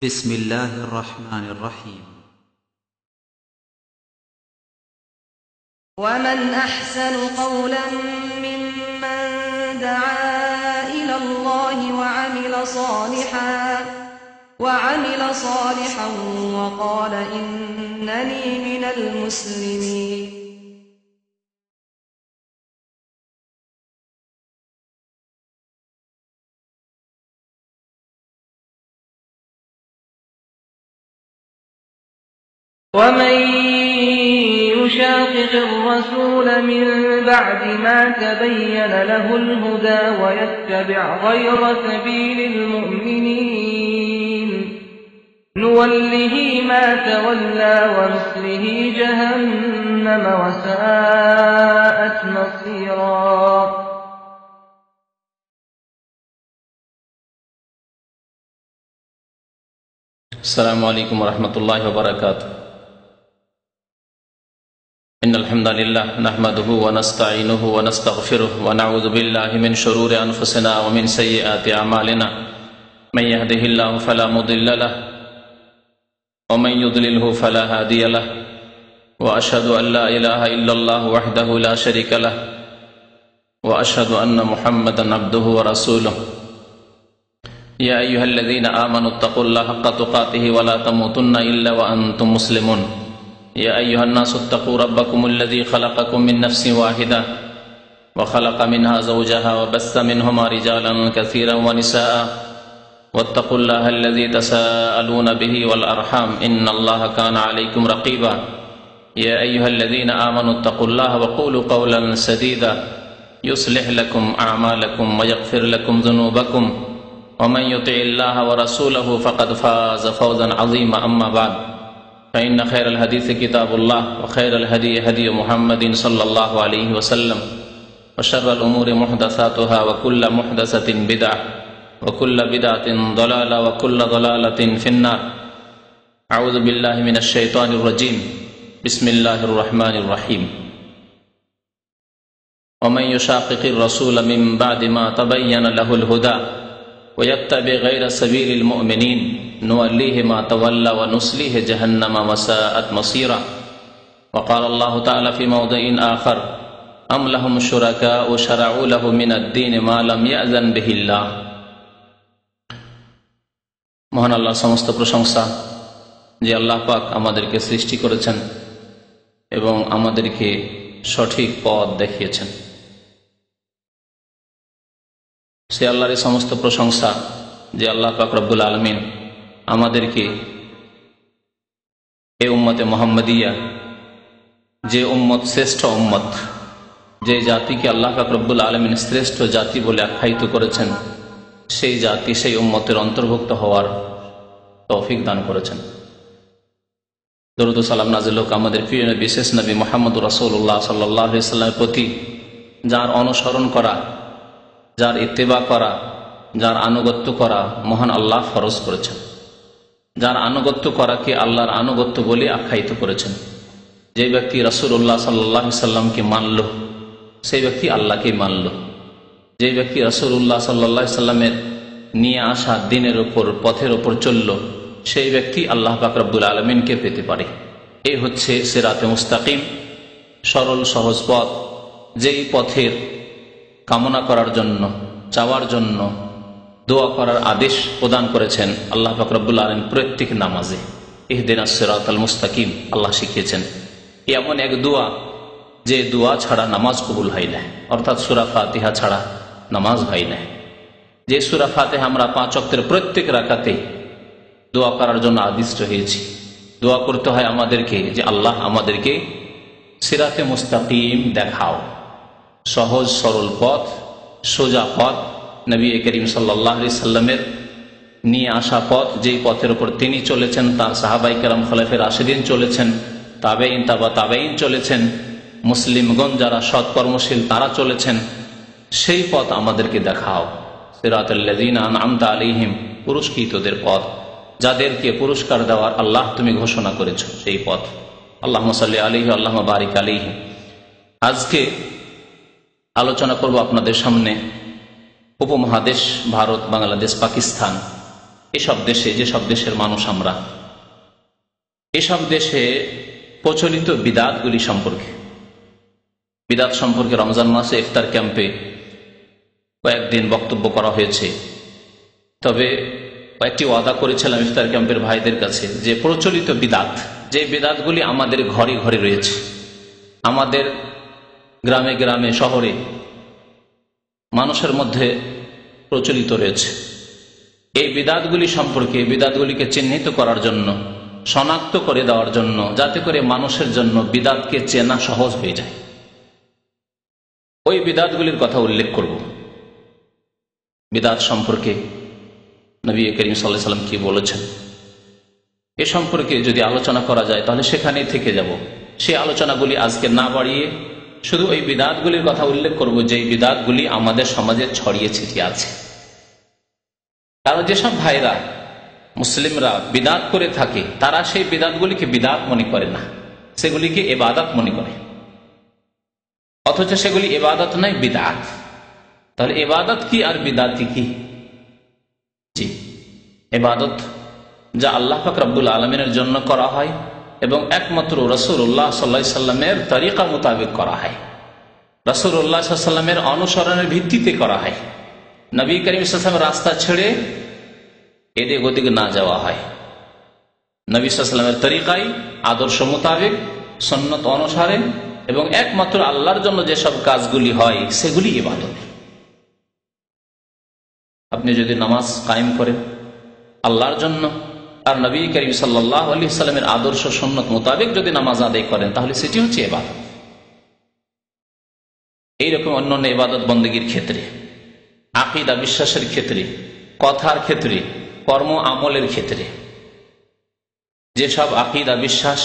بسم الله الرحمن الرحيم ومن أحسن قولا ممن دعا إلى الله وعمل صالحا وقال إنني من المسلمين ومن يشاقق الرسول من بعد ما تبين له الهدى ويتبع غير سبيل المؤمنين نوله ما تولى ونصله جهنم وساءت مصيرا السلام عليكم ورحمة الله وبركاته إن الحمد لله نحمده ونستعينه ونستغفره ونعوذ بالله من شرور أنفسنا ومن سيئات أعمالنا من يهده الله فلا مضل له ومن يضلله فلا هادي له وأشهد أن لا إله إلا الله وحده لا شريك له وأشهد أن محمدا عبده ورسوله يا أيها الذين آمنوا اتقوا الله حق تقاته ولا تموتن إلا وأنتم مسلمون يا أيها الناس اتقوا ربكم الذي خلقكم من نفس واحدة وخلق منها زوجها وبث منهما رجالا كثيرا ونساء واتقوا الله الذي تساءلون به والأرحام إن الله كان عليكم رقيبا يا أيها الذين آمنوا اتقوا الله وقولوا قولا سديدا يصلح لكم أعمالكم ويغفر لكم ذنوبكم ومن يطع الله ورسوله فقد فاز فوزا عظيما أما بعد فإن خير الحديث كتاب الله وخير الهدي هدي محمد صلى الله عليه وسلم وشر الأمور محدثاتها وكل محدثة بدعة وكل بدعة ضلالة وكل ضلالة في النار أعوذ بالله من الشيطان الرجيم بسم الله الرحمن الرحيم ومن يشاقق الرسول من بعد ما تبين له الهدى ويتبع غير سبيل المؤمنين نوليه ما تولى ونصليه جهنم وساءت مصيرا وقال الله تعالى في موضع آخر أم لهم شركاء شرعوا له من الدين ما لم يأذن به الله মহান আল্লাহর সমস্ত প্রশংসা যে আল্লাহ পাক আমাদেরকে সৃষ্টি করেছেন এবং আমাদেরকে সঠিক পথ দেখিয়েছেন সে আল্লাহর সমস্ত প্রশংসা যে আল্লাহ পাক রব্বুল আলামিন আমাদেরকে এই উম্মতে মুহাম্মাদিয়া যে উম্মত শ্রেষ্ঠ উম্মত, যে জাতিকে আল্লাহ পাক রব্বুল আলামিন শ্রেষ্ঠ জাতি বলে আখ্যায়িত করেছেন, সেই জাতি সেই উম্মতের অন্তর্ভুক্ত হওয়ার তৌফিক দান করেছেন। দরুদ ও সালাম নাযিল হোক আমাদের প্রিয় নবী বিশেষ নবী মুহাম্মদুর রাসূলুল্লাহ সাল্লাল্লাহু আলাইহি ওয়াসাল্লামের প্রতি, যার অনুসরণ করা, যার ইত্তেবা করা, যার আনুগত্য করা মহান আল্লাহ ফরজ করেছেন, যার আনুগত্য করাকে আল্লাহর আনুগত্য বলে আখ্যায়িত করেছেন। যে ব্যক্তি রাসূলুল্লাহ সাল্লাল্লাহু আলাইহি ওয়াসাল্লামকে মানল, সেই ব্যক্তি আল্লাহকে মানল। যে ব্যক্তি রাসূলুল্লাহ সাল্লাল্লাহু আলাইহি ওয়াসাল্লামের নিয়ে আসা দ্বীনের উপর, পথের উপর চলল, সেই ব্যক্তি আল্লাহ পাক রব্বুল আলামিনকে পেতে পারে। এই হচ্ছে সিরাতে মুস্তাকিম, সরল সহজ পথ, যেই পথের কামনা করার জন্য, চাওয়ার জন্য দোয়া করার আদেশ প্রদান করেছেন আল্লাহ পাক রব্বুল আলামিন প্রত্যেক নামাজে। ইহদিনাস সিরাতাল মুস্তাকিম আল্লাহ শিখিয়েছেন। এমন এক দোয়া যে দোয়া ছাড়া নামাজ কবুল হয় না, অর্থাৎ সূরা ফাতিহা ছাড়া নামাজ হয় না। যে সূরা ফাতিহা আমরা 5 ওয়াক্তের প্রত্যেক রাকাতে দোয়া করার জন্য আদিষ্ট হয়েছি। দোয়া করতে হয় আমাদেরকে যে আল্লাহ আমাদেরকে সিরাতে মুস্তাকিম দেখাও, সহজ সরল পথ, সোজা পথ, নবী করিম সাল্লাল্লাহু আলাইহি সাল্লামের নিয়ে আসা পথ, যেই পথের উপর তিনি চলেছেন, তার সাহাবায়ে কেরাম খোলাফায়ে রাশিদিন চলেছেন, তাবেঈন তাবা তাবেঈন চলেছেন, মুসলিমগণ যারা সৎকর্মশীল তারা চলেছেন, সেই পথ আমাদেরকে দেখাও। সিরাতাল লাযিনা আন'আমতা আলাইহিম, পুরস্কৃতদের পথ, যাদেরকে পুরস্কার দেওয়ার আল্লাহ তুমি ঘোষণা করেছ, সেই পথ। আল্লাহুম্মা সাল্লি আলাইহি আল্লাহুম্মা বারিক আলাইহি। আজকে আলোচনা করব আপনাদের সামনে উপমহাদেশ ভারত, বাংলাদেশ, পাকিস্তান এসব দেশে, যেসব দেশের মানুষ আমরা, এসব দেশে প্রচলিত বিদাতগুলি সম্পর্কে, বিদাত সম্পর্কে রমজান মাসে ইফতার ক্যাম্পে কয়েকদিন বক্তব্য করা হয়েছে। তবে কয়েকটি ওয়াদা করেছিলাম ইফতার ক্যাম্পের ভাইদের কাছে যে প্রচলিত বিদাত, যে বিদাতগুলি আমাদের ঘরে ঘরে রয়েছে, আমাদের গ্রামে গ্রামে শহরে মানুষের মধ্যে প্রচলিত রয়েছে, এই বিদাতগুলি সম্পর্কে, বিদাতগুলিকে চিহ্নিত করার জন্য, শনাক্ত করে দেওয়ার জন্য, যাতে করে মানুষের জন্য বিদাতকে চেনা সহজ হয়ে যায়, ওই বিদাতগুলির কথা উল্লেখ করব। বিদাত সম্পর্কে নবী করিম সাল্লাল্লাহু আলাইহি ওয়াসাল্লাম কি বলেছেন, এ সম্পর্কে যদি আলোচনা করা যায় তাহলে সেখানেই থেকে যাব। সেই আলোচনাগুলি আজকে না বাড়িয়ে শুধু ওই বিদাতগুলির কথা উল্লেখ করব, যেই বিদাতগুলি আমাদের সমাজে ছড়িয়ে ছিটিয়ে আছে। কারণ যেসব ভাইরা, মুসলিমরা বিদাত করে থাকে, তারা সেই বিদাতগুলিকে বিদাত মনে করে না, সেগুলিকে ইবাদত মনে করে, অথচ সেগুলি ইবাদত নয়, বিদাত। তাহলে ইবাদত কি আর বিদাতি কি? জি, ইবাদত যা আল্লাহ পাক রব্বুল আলামিনের জন্য করা হয় এবং একমাত্র রাসূলুল্লাহ সাল্লাল্লাহু আলাইহি সাল্লামের তরিকা মোতাবেক করা হয়, রাসূলুল্লাহ সাল্লাল্লাহু আলাইহি সাল্লামের অনুসরণের ভিত্তিতে করা হয়। নবী করিম সাল্লাল্লাহু আলাইহি সাল্লামের রাস্তা ছেড়ে এদিক ওদিক না যাওয়া হয়, নবী সাল্লাল্লাহু আলাইহি সাল্লামের তরিকায়, আদর্শ মোতাবেক, সুন্নত অনুসারে এবং একমাত্র আল্লাহর জন্য যেসব কাজগুলি হয় সেগুলি ইবাদত। আপনি যদি নামাজ কায়েম করেন আল্লাহর জন্য আর নবী করিম সাল্লাল্লাহু আলাইহি সাল্লামের আদর্শ সুন্নত মোতাবেক যদি নামাজ আদায় করেন তাহলে সেটি হচ্ছে ইবাদত। এইরকম অন্যান্য ইবাদত বন্দেগীর ক্ষেত্রে, আকীদা বিশ্বাসের ক্ষেত্রে, কথার ক্ষেত্রে, কর্ম আমলের ক্ষেত্রে, যেসব আকীদা বিশ্বাস,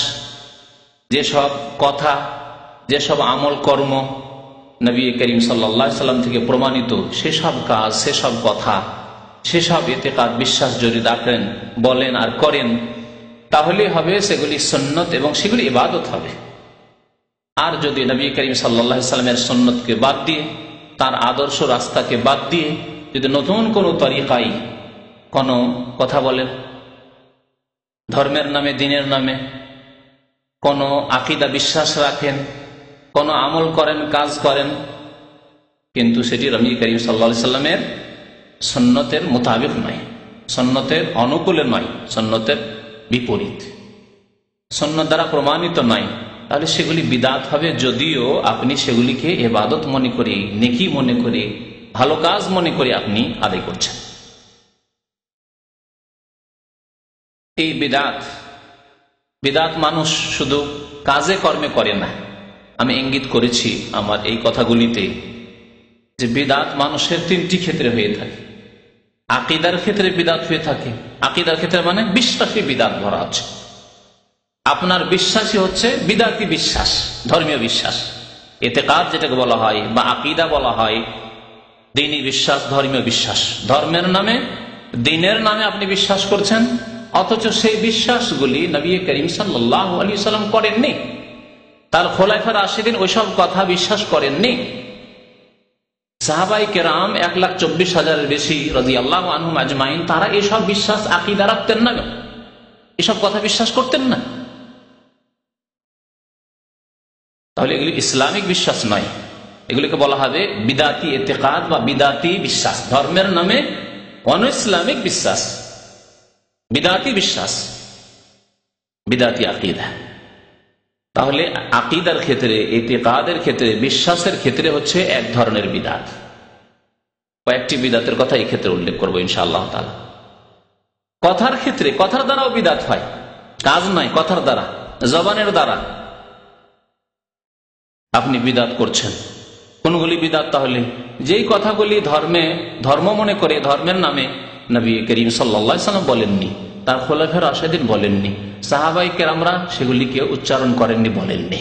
যেসব কথা, যেসব আমল কর্ম নবী করিম সাল্লাল্লাহু আলাইহি সাল্লাম থেকে প্রমাণিত, সেসব কাজ, সেসব কথা, সেসব ইতিকাদ বিশ্বাস যদি রাখেন, বলেন আর করেন, তাহলে হবে সেগুলি সুন্নত এবং সেগুলি ইবাদত হবে। আর যদি নবী করিম সাল্লাল্লাহু আলাইহি সাল্লামের সুন্নতকে বাদ দিয়ে, তার আদর্শ রাস্তাকে বাদ দিয়ে যদি নতুন কোনো তরিকায় কোনো কথা বলেন, ধর্মের নামে, দ্বীনের নামে কোনো আকীদা বিশ্বাস রাখেন, কোনো আমল করেন, কাজ করেন, কিন্তু সেটি নবী করিম সাল্লাল্লাহু আলাইহি সাল্লামের সুন্নতের মোতাবেক নয়, সুন্নতের অনুকূলে নয়, সুন্নতের বিপরীত, সুন্নত দ্বারা প্রমাণিত নয়, তাহলে সেগুলি বিদাত হবে। যদিও আপনি সেগুলিকে ইবাদত মনে করে, নেকি মনে করে, ভালো কাজ মনে করে আপনি আদায় করছেন। এই বিদাত, বিদাত মানুষ শুধু কাজে কর্মে করে না। আমি ইঙ্গিত করেছি আমার এই কথাগুলিতে যে বিদাত মানুষের তিনটি ক্ষেত্রে হয়ে থাকে। আকীদার ক্ষেত্রে বিদাত হয়ে থাকে, আকীদার ক্ষেত্রে মানে বিশ্বাসী বিদাত ভরা আছে। আপনার বিশ্বাসই হচ্ছে বিদাতি বিশ্বাস, ধর্মীয় বিশ্বাস, ইতিকাদ যেটাকে বলা হয় বা আকীদা বলা হয়, দ্বীনি বিশ্বাস, ধর্মীয় বিশ্বাস। ধর্মের নামে, দ্বীনের নামে আপনি বিশ্বাস করছেন, অথচ সেই বিশ্বাসগুলি নবী করিম সাল্লাল্লাহু আলাইহি সাল্লাম করেননি, তার খোলাফা রাশিদিন ওইসব কথা বিশ্বাস করেননি। সাহাবায়ে কেরাম 1,24,000-এর বেশি রাদিয়াল্লাহু আনহুম আজমাইন, তারা এসব বিশ্বাস আকীদা রাখতেন না, এসব কথা বিশ্বাস করতেন না। তাহলে এগুলি ইসলামিক বিশ্বাস নয়, এগুলিকে বলা হবে বিদাতি ইতিকাদ বা বিদাতি বিশ্বাস, ধর্মের নামে অন ইসলামিক বিশ্বাস, বিদাতি বিশ্বাস, বিদাতি আকীদা। তাহলে আকীদার ক্ষেত্রে, ইতিকাদের ক্ষেত্রে, বিশ্বাসের ক্ষেত্রে হচ্ছে এক ধরনের বিদাত। কয়েকটি বিদাতের কথা এই ক্ষেত্রে উল্লেখ করবো ইনশাআল্লাহ তাআলা। কথার ক্ষেত্রে, কথার দ্বারাও বিদাত হয়, কাজ নয়, কথার দ্বারা, জবানের দ্বারা আপনি বিদাত করছেন। কোনগুলি বিদাত? তাহলে যেই কথাগুলি ধর্ম মনে করে, ধর্মের নামে নবী করিম সাল্লাল্লাহু আলাইহি সাল্লাম বলেননি, তার খোলাফা রাশিদিন বলেননি, সাহাবায়ে কেরামরা সেগুলিকে উচ্চারণ করেননি, বলেননি,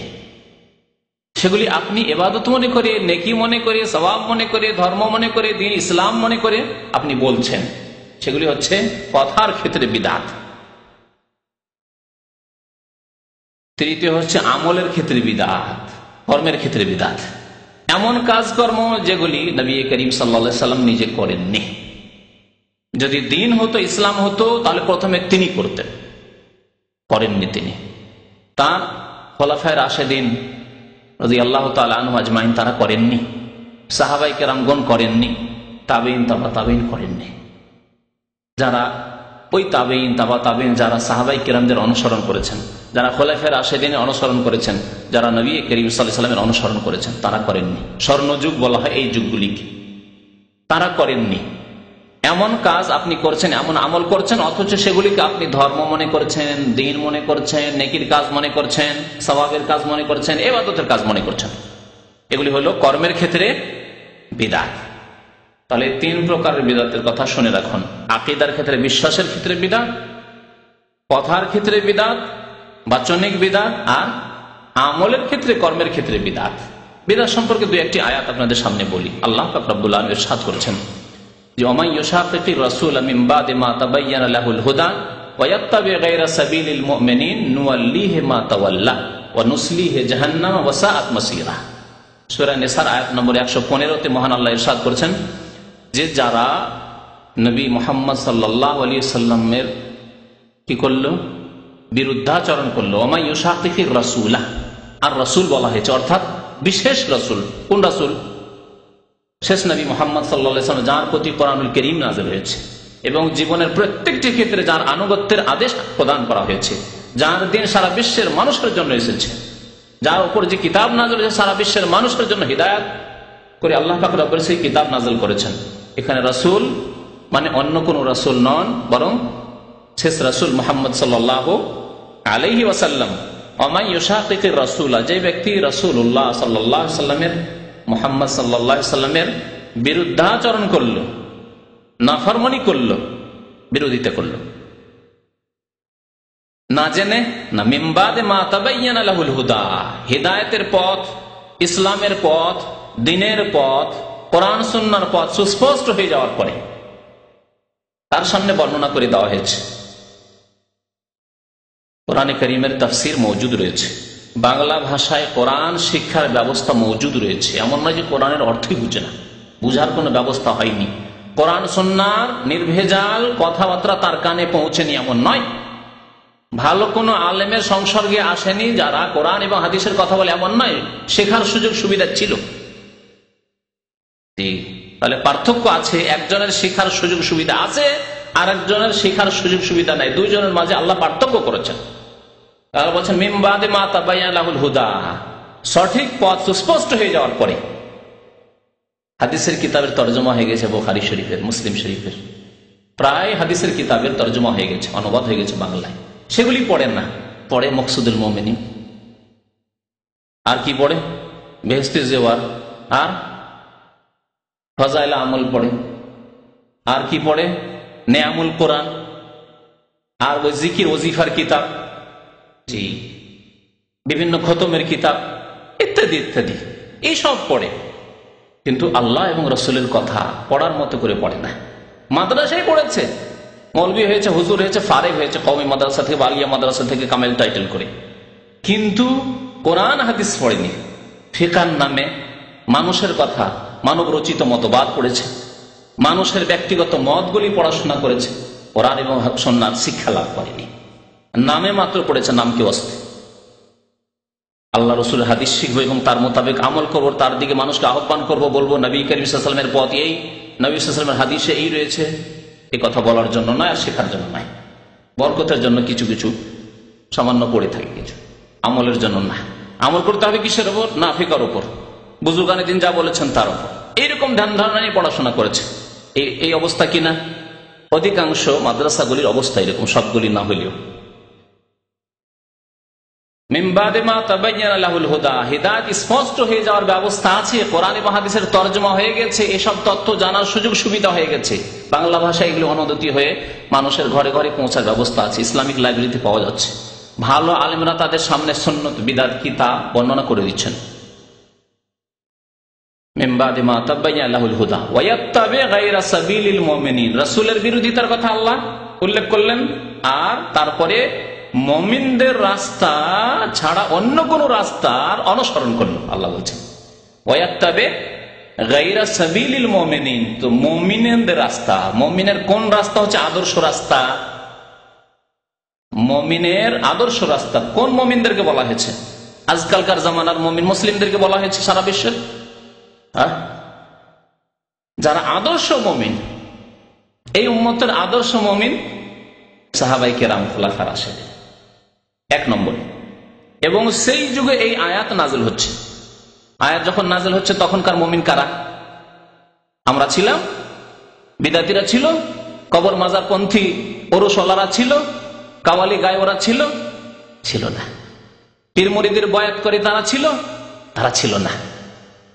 সেগুলি আপনি ইবাদত মনে করে, নেকি মনে করে, সওয়াব মনে করে, ধর্ম মনে করে, দ্বীন ইসলাম মনে করে আপনি বলছেন, সেগুলি হচ্ছে কথার ক্ষেত্রে বিদাত। তৃতীয় হচ্ছে আমলের ক্ষেত্রে বিদাত, কর্মের ক্ষেত্রে বিদাত, এমন কাজকর্ম যেগুলি নবী করিম সাল্লাল্লাহু আলাইহি সাল্লাম নিজে করেননি, যদি দিন হতো, ইসলাম হতো, তাহলে প্রথমে তিনি করতেন, করেননি তিনি। তার খোলাফায়ে রাশেদিন রাদিয়াল্লাহু তাআলা আনহুম আজমাইন তারা করেননি, সাহাবায়ে কেরামগণ করেননি, তাবেঈন তাবা তাবেঈন করেননি। যারা ওই তাবেঈন তাবা তাবেঈন যারা সাহাবায়ে কেরামদের অনুসরণ করেছেন, যারা খোলাফায়ে রাশেদিনের অনুসরণ করেছেন, যারা নবী করিম সাল্লাল্লাহু আলাইহি ওয়াসাল্লামের অনুসরণ করেছেন, তারা করেননি। স্বর্ণযুগ বলা হয় এই যুগগুলিকে, তারা করেননি। এমন কাজ আপনি করছেন, এমন আমল করছেন, অথচ সেগুলিকে আপনি ধর্ম মনে করছেন, দিন মনে করছেন, নেকির কাজ মনে করছেন, সওয়াবের কাজ মনে করছেন, ইবাদতের কাজ মনে করছেন। এগুলি হলো কর্মের ক্ষেত্রে বিদআত। তাহলে তিন প্রকারের বিদআতের কথা শুনে রাখুন। আকীদার ক্ষেত্রে, বিশ্বাসের ক্ষেত্রে বিদআত, কথার ক্ষেত্রে বিদআত, বাচনিক বিদআত, আর আমলের ক্ষেত্রে, কর্মের ক্ষেত্রে বিদআত। বিদআত সম্পর্কে দুই একটি আয়াত আপনাদের সামনে বলি। আল্লাহ পাক রব্বুল আলামিন ইরশাদ করেছেন যে ওয়া মান ইউশাকিকির রাসূল মিন বাদি মা তাবায়্যানা লাহুল হুদা ওয়া ইয়াত্তাবি গায়রা সাবিলিল মুমিনিন নুওয়াল্লিহি মা তাওয়াল্লা ওয়া নুসলিহি জাহান্নাম ওয়া সাআত মাসীরা। সূরা নিসার আয়াত নম্বর 115 তে মহান আল্লাহ ইরশাদ করেছেন যে যারা নবী মুহাম্মদ সাল্লাল্লাহু আলাইহি সাল্লামের কি করলো, বিরুদ্ধাচরণ করলো। ওয়া মান ইউশাকিকির রাসূলা, আর রাসূল বলা হয়েছে অর্থাৎ বিশেষ রাসূল। কোন রাসূল? শেষ নবী মুহাম্মদ সাল্লাল্লাহু আলাইহি ওয়াসাল্লাম, যার প্রতি কোরআনুল কারীম নাযিল হয়েছে এবং জীবনের প্রত্যেকটি ক্ষেত্রে যার আনুগত্যের আদেশ প্রদান করা হয়েছে, যার দিন সারা বিশ্বের মানুষের জন্য এসেছে, যার উপর যে কিতাব নাযিল হয়েছে সারা বিশ্বের মানুষের জন্য হিদায়াত করে আল্লাহ পাক রব্বুল সেই কিতাব নাযিল করেছেন। এখানে রাসূল মানে অন্য কোন রাসূল নন, বরং শেষ রাসূল মুহাম্মদ সাল্লাল্লাহু আলাইহি ওয়াসাল্লাম। ওয়া মান ইউশাকিকির রাসূলা, যে ব্যক্তি রাসূলুল্লাহ সাল্লাল্লাহু আলাইহি ওয়াসাল্লামের, মুহাম্মদ সাল্লাল্লাহু আলাইহি ওয়াসাল্লামের বিরুদ্ধাচরণ করলো, নাফরমানি করলো, বিরোধিতা করলো, না জেনে, না মিন বাদি মা তাবায়্যানা লাহুল হুদা, হিদায়াতের পথ, ইসলামের পথ, দ্বীনের পথ, কোরআন সুন্নাহর পথ সুস্পষ্ট হয়ে যাওয়ার পরে তার সামনে বর্ণনা করে দেওয়া হয়েছে। কোরআনে কারীমের তাফসীর মওজুদ রয়েছে, বাংলা ভাষায় কোরআন শিক্ষার ব্যবস্থা মওজুদ রয়েছে। এমন নয় যে কোরআনের অর্থই বুঝে না, বুঝার কোনো ব্যবস্থা হয়নি। কোরআন সুন্নাহর নির্ভেজাল কথাবার্তা তার কানে পৌঁছেনি এমন নয়। ভালো কোনো আলেমের সংসর্গে আসেনি যারা কোরআন এবং হাদিসের কথা বলে এমন নয়, শেখার সুযোগ সুবিধা ছিল। তাহলে পার্থক্য আছে, একজনের শেখার সুযোগ সুবিধা আছে আর একজনের শেখার সুযোগ সুবিধা নাই, দুইজনের মাঝে আল্লাহ পার্থক্য করেছেন। আল্লাহ বলছেন মিন বাদি মা তাবায়্যানা লাহুল হুদা, সঠিক পথ সুস্পষ্ট হয়ে যাওয়ার পরে। হাদিসের কিতাবের তরজমা হয়ে গেছে বুখারী শরীফের, মুসলিম শরীফের, প্রায় হাদিসের কিতাবের তরজমা হয়ে গেছে, অনুবাদ হয়ে গেছে বাংলায়। সেগুলি পড়েন না, পড়ে মকসুদুল মুমিনিন, আর কি পড়ে বেহেশতে জেওয়ার, আর ফাজাইল আমল পড়ে, আর কি পড়ে নেয়ামুল কোরআন, আর ওই জিকির ওজিফার কিতাব, জি বিভিন্ন খতমের কিতাব ইত্যাদি ইত্যাদি, এইসব পড়ে। কিন্তু আল্লাহ এবং রসুলের কথা পড়ার মতো করে পড়ে না। মাদ্রাসায় পড়েছে, মৌলবি হয়েছে, হুজুর হয়েছে, ফারেক হয়েছে, কওমি মাদ্রাসা থেকে, আলিয়া মাদ্রাসা থেকে কামেল টাইটেল করে, কিন্তু কোরআন হাদিস পড়েনি। ফিকার নামে মানুষের কথা, মানব রচিত মতবাদ পড়েছে, মানুষের ব্যক্তিগত মতগুলি পড়াশোনা করেছে, কোরআন এবং সুন্নাহর শিক্ষা লাভ করেনি। নামে মাত্র পড়েছে, নামকে অস্তে। আল্লাহ রসুলের হাদিস শিখবো এবং তার মোতাবেক আমল করবো, তার দিকে মানুষকে আহ্বান করবো, বলবো নবী করিম সাল্লাল্লাহু আলাইহি ওয়াসাল্লামের পথ এই, নবী সাল্লাল্লাহু আলাইহি ওয়াসাল্লামের হাদিসে এই রয়েছে, এই কথা বলার জন্য নয়, আর শেখার জন্য নয়। বরকতের জন্য কিছু কিছু সামান্য পড়ে থাকে, কিছু আমলের জন্য না। আমল করতে হবে কিসের ওপর? নাফিকার উপর, বুজুর্গানে দিন যা বলেছেন তার উপর। এইরকম ধ্যান ধারণা নিয়ে পড়াশোনা করেছে। এই অবস্থা কিনা অধিকাংশ মাদ্রাসাগুলির অবস্থা এরকম, সবগুলি না হইলেও। মিন বাদি মা তাবায়্যানা লাহুল হুদা, হিদায়াত স্পষ্ট হয়ে যাওয়ার ব্যবস্থা আছে, কোরআন এবং হাদিসের তরজমা হয়ে গেছে, এসব তথ্য জানার সুযোগ সুবিধা হয়ে গেছে, বাংলা ভাষায় এগুলো অনুদিত হয়ে মানুষের ঘরে ঘরে পৌঁছার ব্যবস্থা আছে, ইসলামিক লাইব্রেরিতে পাওয়া যাচ্ছে। ভালো আলেমরা তাদের সামনে সুন্নাত বিদআত কিতাব বর্ণনা করে দিচ্ছেন। মিন বাদি মা তাবায়্যানা লাহুল হুদা ওয়া ইয়াত্তাবি গায়রা সাবিলিল মুমিনিন, রাসূলের বিরোধিতার কথা আল্লাহ উল্লেখ করলেন, আর তারপরে মুমিনদের রাস্তা ছাড়া অন্য কোন রাস্তার অনুসরণ করলো। আল্লাহ বলছেন ওয়া ইয়াত্তাবি গায়রা সাবিলিল মুমিনিন, তো মুমিনদের রাস্তা, মুমিনের কোন রাস্তা হচ্ছে আদর্শ রাস্তা, মুমিনের আদর্শ রাস্তা কোন মুমিনদেরকে বলা হয়েছে? আজকালকার জামানার মুমিন মুসলিমদেরকে বলা হয়েছে সারা বিশ্বের, যারা আদর্শ মুমিন, এই উম্মতের আদর্শ মুমিন সাহাবায়ে কেরাম খুলাফায়ে রাশিদিন, এক নম্বরে। এবং সেই যুগে এই আয়াত নাজিল হচ্ছে। আয়াত যখন নাজিল হচ্ছে তখনকার মুমিন কারা? আমরা ছিলাম, বিদাতিরা ছিল, কবর মাজার পন্থী ওরসওয়ালারা ছিল, কাওয়ালি গায়ওয়ারা ছিল, ছিল না। পীর মুরিদের বয়াত করে তারা ছিল, তারা ছিল না।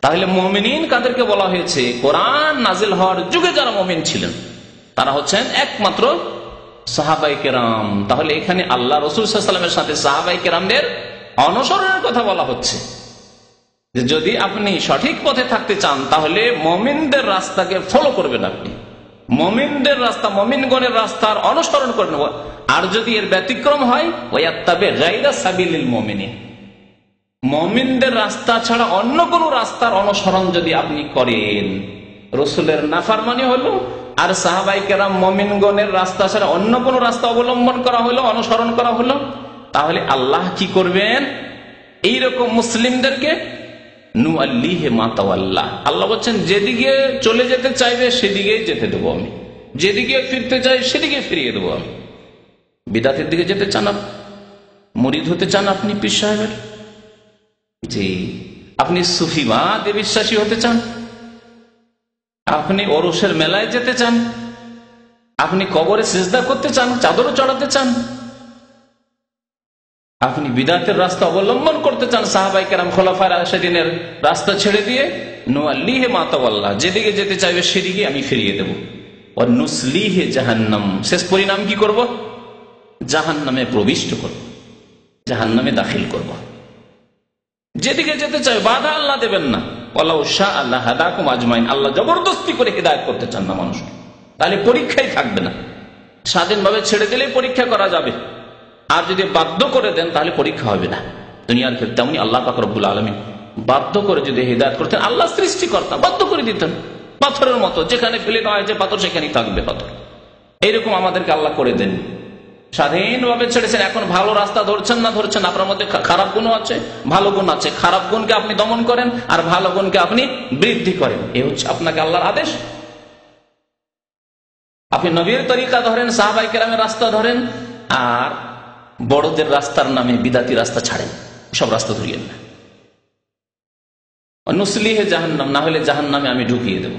তাহলে মুমিনিন কাদেরকে বলা হয়েছে? কোরআন নাজিল হওয়ার যুগে যারা মুমিন ছিলেন তারা হচ্ছেন একমাত্র সাহাবায়ে কেরাম। তাহলে এখানে আল্লাহ রাসূল সাল্লাল্লাহু আলাইহি ওয়াসাল্লামের সাথে সাহাবায়ে কেরামদের অনুসরণের কথা বলা হচ্ছে। যদি আপনি সঠিক পথে থাকতে চান তাহলে মুমিনদের রাস্তাকে ফলো করবেন, আপনি মুমিনদের রাস্তা, মুমিনগণের রাস্তার অনুসরণ করে নেব। আর যদি এর ব্যতিক্রম হয়, ওয়াত্তাবি গায়রা সাবিলিল মুমিনিন, মুমিনদের রাস্তা ছাড়া অন্য কোন রাস্তার অনুসরণ যদি আপনি করেন, রাসূলের নাফরমানি হলো, আর সাহাবায়ে কেরাম মুমিনগণের রাস্তা ছাড়া অন্য কোন রাস্তা অবলম্বন করা হলো, অনুসরণ করা হলো, তাহলে আল্লাহ কি করবেন? এইরকম মুসলিমদেরকে নুআল্লিহি মা তাওয়াল্লা, আল্লাহ বলছেন যেদিকে চলে যেতে চাইবে সেদিকেই যেতে দেবো আমি, যেদিকে ফিরতে চাই সেদিকে ফিরিয়ে দেবো আমি। বিদাতের দিকে যেতে চান, মুরিদ হতে চান আপনি পীর সাহেবের, জি, আপনি সুফিবাদে বিশ্বাসী হতে চান, আপনি ওরসের মেলায় যেতে চান, আপনি কবরে সিজদা করতে চান, চাদরও চড়াতে চান, আপনি বিদাতের রাস্তা অবলম্বন করতে চান, সাহাবায়ে কেরাম খোলাফায়ে রাশিদিনের রাস্তা ছেড়ে দিয়ে, নুআল্লিহি মা তাওয়াল্লা, যেদিকে যেতে চাইবে সেদিকে আমি ফিরিয়ে দেব। ওয়া নুসলিহি জাহান্নাম, শেষ পরিণাম কি করব? জাহান্নামে প্রবিষ্ট করব, জাহান্নামে দাখিল করব। যেদিকে যেতে চাই বাধা আল্লাহ দেবেন না। ওয়ালাউ শাআ আল্লাহ হাদাকুম আজমাইন, আল্লাহ জবরদস্তি করে হিদায়াত করতে চান না মানুষকে, তাহলে পরীক্ষাই থাকবে না। স্বাধীনভাবে ছেড়ে দিলেই পরীক্ষা করা যাবে, আর যদি বাধ্য করে দেন তাহলে পরীক্ষা হবে না দুনিয়ার ক্ষেত্রে। তেমনি আল্লাহ পাক রব্বুল আলামিন বাধ্য করে যদি হিদায়াত করতেন, আল্লাহ সৃষ্টিকর্তা বাধ্য করে দিতেন, পাথরের মতো, যেখানে ফেলে দেওয়া হয়েছে পাথর সেখানেই থাকবে পাথর, এইরকম আমাদেরকে আল্লাহ করে দেন। স্বাধীনভাবে ছেড়েছেন, এখন ভালো রাস্তা ধরছেন না ধরছেন, আপনার মধ্যে খারাপ গুণ আছে, ভালো গুণ আছে, খারাপ গুণকে আপনি দমন করেন আর ভালো গুণকে আপনি বৃদ্ধি করেন, এ হচ্ছে আপনাকে আল্লাহর আদেশ। আপনি নবীর তরিকা ধরেন, সাহাবায়ে কেরামের রাস্তা ধরেন, আর বড়দের রাস্তার নামে বিদাতি রাস্তা ছাড়েন, সব রাস্তা ধরিয়েন না। নুসলিহে জাহান্নাম, না হলে জাহান্নামে আমি ঢুকিয়ে দেব।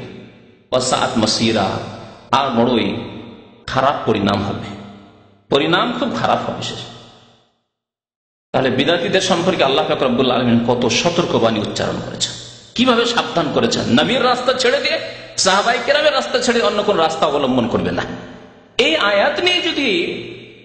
ওয়াসাআত মাসিরা, আর বড়ই খারাপ পরিণাম হবে, পরিণাম খুব খারাপ হবে শেষ। তাহলে বিদাতীদের সম্পর্কে আল্লাহ পাক রব্বুল আলামিন কত সতর্কবাণী উচ্চারণ করেছেন, কিভাবে সাবধান করেছেন। নবীর রাস্তা ছেড়ে দিয়ে, সাহাবায়ে কেরামের রাস্তা ছেড়ে অন্য কোন রাস্তা অবলম্বন করবে না। এই আয়াত নিয়ে যদি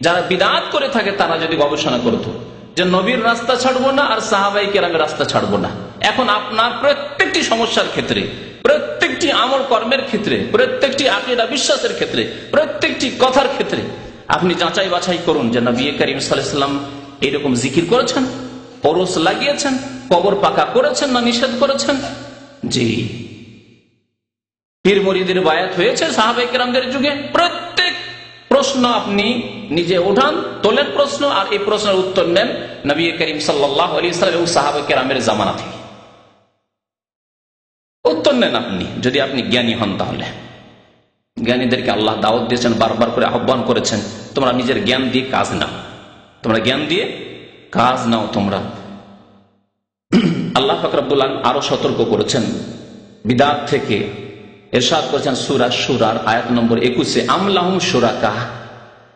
যারা বিদআত করে থাকে তারা যদি গবেষণা করতো যে নবীর রাস্তা ছাড়বো না আর সাহাবায়ে কেরামের রাস্তা ছাড়বো না, এখন আপনার প্রত্যেকটি সমস্যার ক্ষেত্রে, প্রত্যেকটি আমল কর্মের ক্ষেত্রে, প্রত্যেকটি আকীদা বিশ্বাসের ক্ষেত্রে, প্রত্যেকটি কথার ক্ষেত্রে আপনি যাচাই বাছাই করুন যে নবী করিম সাল্লাল্লাহু আলাইহি ওয়াসাল্লাম এইরকম জিকির করেছেন, ওরস লাগিয়েছেন, কবর পাকা করেছেন না নিষেধ করেছেন। জি, পীর মুরিদের বায়াত হয়েছে সাহাবায়ে কেরামদের যুগে। প্রত্যেক প্রশ্ন আপনি নিজে উঠান, তোলেন প্রশ্ন, আর এই প্রশ্নের উত্তর নেন নবী করিম সাল্লাল্লাহু আলাইহি ওয়াসাল্লাম এবং সাহাবায়ে কেরামের জামানা থেকে উত্তর নেন আপনি, যদি আপনি জ্ঞানী হন। তাহলে জ্ঞানীদেরকে আল্লাহ দাওয়াত দিয়েছেন, বারবার করে আহ্বান করেছেন, তোমরা নিজের জ্ঞান দিয়ে কাজ নাও, তোমরা জ্ঞান দিয়ে কাজ নাও তোমরা। আল্লাহ পাক রব্বুল আলামিন আরো সতর্ক করেছেন বিদআত থেকে, ইরশাদ করেছেন সূরা শুরার আয়াত নম্বর 21-এ, আম লাহুম শুরাকা,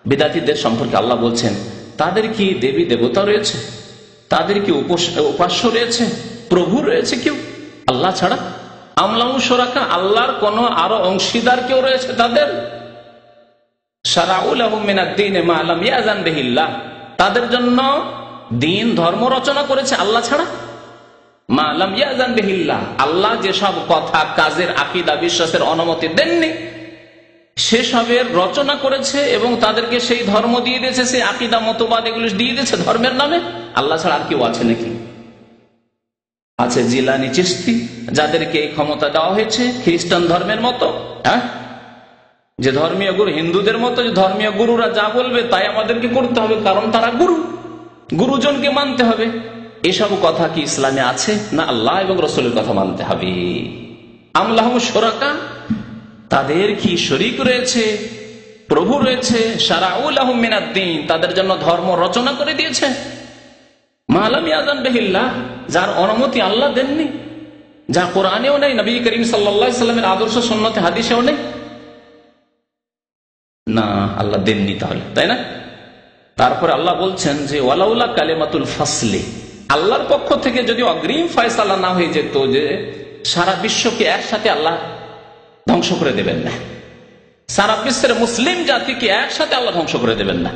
বিদআতীদের সম্পর্কে আল্লাহ বলছেন তাদের কি দেবী দেবতা রয়েছে, তাদের কি উপাস্য রয়েছে, প্রভু রয়েছে কেউ আল্লাহ ছাড়া। আম লাহুম শুরাকা, আল্লাহর কোন আরো অংশীদার কেউ রয়েছে তাদের। শারাউ লাহুম মিনাদ-দীনি মা লাম ইয়াযান বিহিল্লাহ, তাদের জন্য দিন ধর্ম রচনা করেছে আল্লাহ ছাড়া। মা লাম ইয়াযান বিহিল্লাহ, আল্লাহ যেসব কথা, কাজের, আকীদা, বিশ্বাসের অনুমতি দেননি সেসবের রচনা করেছে এবং তাদেরকে সেই ধর্ম দিয়ে দিয়েছে, সেই আকীদা, মতবাদ এগুলো দিয়ে দিয়েছে ধর্মের নামে। আল্লাহ ছাড়া আর কেউ আছে নাকি? আছে জিলানি, চিশতি, যাদেরকে এই ক্ষমতা দেওয়া হয়েছে খ্রিস্টান ধর্মের মতো। হ্যাঁ, যে ধর্মীয় গুরু, হিন্দুদের মতো যে ধর্মীয় গুরুরা যা বলবে তাই আমাদেরকে করতে হবে, কারণ তারা গুরু, গুরুজনকে মানতে হবে। এসব কথা কি ইসলামে আছে? না, আল্লাহ এবং রসুলের কথা মানতে হবে। আমলাহম শুরাকা, তাদের কি শরীক রয়েছে, প্রভু রয়েছে, শারাউলাহুম মিনাদ-দ্বীন, তাদের জন্য ধর্ম রচনা করে দিয়েছে। মা লাম ইয়াযান বিহিল্লাহ, যার অনুমতি আল্লাহ দেননি, যা কোরআনেও নেই, নবী করিম সাল্লাল্লাহু আলাইহি সাল্লামের আদর্শ সুন্নতে হাদিসেও নেই। না, আল্লাহ দেননি তাহলে, তাই না? তারপরে আল্লাহ বলছেন যে ওয়ালাউলা কালিমাতুল ফাসলি, আল্লাহর পক্ষ থেকে যদি অগ্রিম ফয়সালা না হয়ে যেত যে সারা বিশ্বকে একসাথে আল্লাহ ধ্বংস করে দেবেন না, সারা বিশ্বের মুসলিম জাতিকে একসাথে আল্লাহ ধ্বংস করে দেবেন না,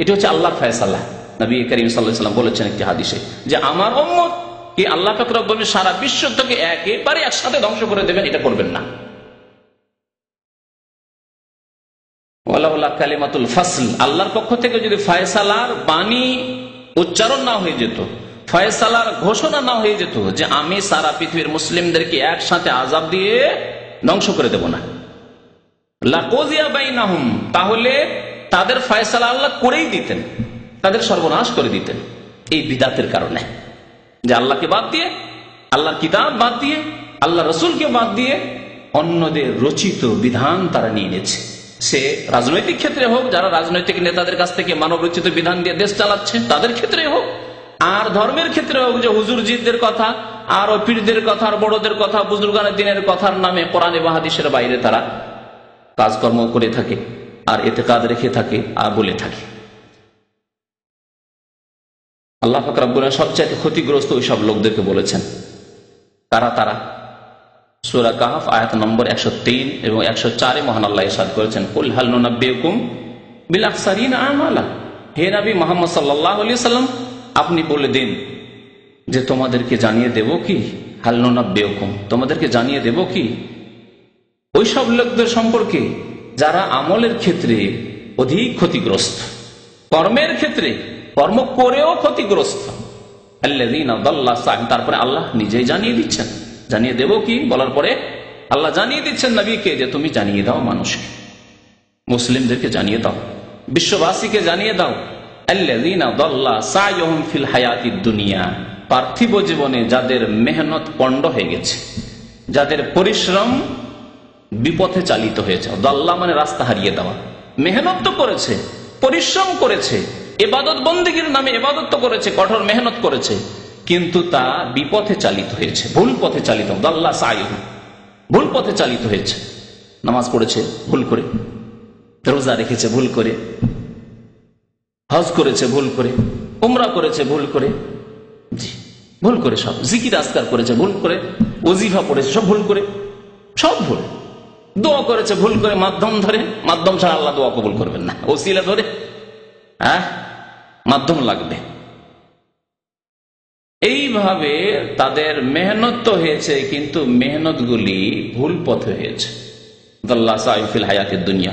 এটা হচ্ছে আল্লাহর ফয়সালা। নবী করিম সাল্লাল্লাহু আলাইহি ওয়াসাল্লাম বলেছেন একটি হাদিসে যে আমার উম্মত কি আল্লাহ পাক রব্বুল আলামিন সারা বিশ্ব থেকে একেবারে একসাথে ধ্বংস করে দেবেন, এটা করবেন না। ওয়ালাউলা কালিমাতুল ফাসল, আল্লাহর পক্ষ থেকে যদি ফয়সালার বাণী উচ্চারণ না হয়ে যেত, ফয়সালার ঘোষণা না হয়ে যেত যে আমি সারা পৃথিবীর মুসলিমদেরকে একসাথে আযাব দিয়ে ধ্বংস করে দেব না, লাকুযিয়া বাইনাহুম, তাহলে তাদের ফয়সালা আল্লাহ করেই দিতেন, তাদের সর্বনাশ করে দিতেন। এই বিদাতের কারণে যে আল্লাহকে বাদ দিয়ে, আল্লাহর কিতাব বাদ দিয়ে, আল্লাহ রসুলকে বাদ দিয়ে অন্যদের রচিত বিধান তারা নিয়ে নিয়েছে। সে রাজনৈতিক ক্ষেত্রে হোক, যারা রাজনৈতিক নেতাদের কাছ থেকে মানব রচিত বিধান দিয়ে দেশ চালাচ্ছে তাদের ক্ষেত্রে হোক, আর ধর্মের ক্ষেত্রে হোক, যে হুজুরজিদের কথা আর পীরদের কথা আর বড়দের কথা, বুজুর্গানের দিনের কথার নামে কোরআন এবং হাদিসের বাইরে তারা কাজকর্ম করে থাকে আর ইতিকাদ রেখে থাকে আর বলে থাকে। আল্লাহ পাক রব্বুল আলামিন সবচেয়ে ক্ষতিগ্রস্ত ওই সব লোকদেরকে বলেছেন। কারা তারা? সূরা কাহফ আয়াত নম্বর 103 এবং 104 মহান আল্লাহ ইরশাদ করেছেন, কুল হাল নুনাব্বিউকুম বিল আখসারিনা আমালা, হে নবী মুহাম্মদ সাল্লাল্লাহু আলাইহি ওয়াসাল্লাম আপনি বলে দিন যে তোমাদেরকে জানিয়ে দেব কি, হাল নুনাব্বিউকুম, তোমাদেরকে জানিয়ে দেব কি ওই সব লোকদের সম্পর্কে যারা আমলের ক্ষেত্রে অধিক ক্ষতিগ্রস্ত, কর্মের ক্ষেত্রে কর্ম করেও ক্ষতিগ্রস্ত। আল্লাযীনা দাল্লা সাইহুম, তারপরে আল্লাহ নিজেই জানিয়ে দিচ্ছেন। জানিয়ে দেব কি বলার পরে আল্লাহ জানিয়ে দিচ্ছেন নবীকে যে তুমি জানিয়ে দাও, মানুষকে, মুসলিমদেরকে জানিয়ে দাও, বিশ্ববাসীকে জানিয়ে দাও, আল্লাযীনা দাল্লা সাইহুম ফিল হায়াতিদ দুনিয়া, পার্থিব জীবনে যাদের মেহনত পণ্ড হয়ে গেছে, যাদের পরিশ্রম বিপথে চালিত হয়েছে। দাল্লা মানে রাস্তা হারিয়ে দেওয়া। মেহনত তো করেছে, পরিশ্রম করেছে, ইবাদত বন্দেগীর নামে ইবাদত তো করেছে, কঠোর মেহনত করেছে, কিন্তু তা বিপথে চালিত হয়েছে, ভুল পথে চালিত। দাল্লা সাইহু, ভুল পথে চালিত হয়েছে। নামাজ পড়েছে ভুল করে, রোজা রেখেছে ভুল করে, হজ করেছে ভুল করে, উমরা করেছে ভুল করে, জি ভুল করে, সব জিকির আজকার করেছে ভুল করে, ওজিফা পড়েছে সব ভুল করে, সব ভুল। দোয়া করেছে ভুল করে, মাধ্যম ধরে, মাধ্যম ছাড়া আল্লাহ দোয়া কবুল করবেন না, ওসিলা ধরে, হ্যাঁ মাধ্যম লাগবে। এইভাবে তাদের মেহনত তো হয়েছে, কিন্তু মেহনত গুলি ভুল পথে হয়েছে। দাল্লা সাইহুম ফিল হায়াতিদ দুনিয়া,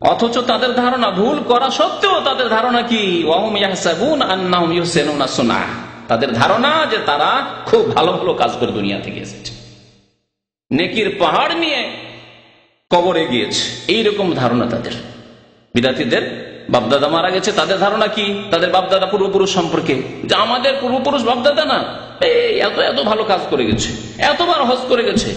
অথচ তাদের ধারণা, ভুল করা সত্ত্বেও তাদের ধারণা কি, ওয়াহুম ইয়াহসাবুনা আন্নাহুম ইউহসিনুনা সুনআ, তাদের ধারণা যে তারা খুব ভালো ভালো কাজ করে দুনিয়া থেকে এসেছে, নেকির পাহাড় নিয়ে কবরে গিয়েছে, এইরকম ধারণা তাদের। বিদাতীদের বাপদাদা মারা গেছে, তাদের ধারণা কি, তাদের বাপদাদা পূর্বপুরুষ সম্পর্কে, যে আমাদের পূর্বপুরুষ বাপদাদা না এত এত ভালো কাজ করে গেছে, এতবার হজ করে গেছে,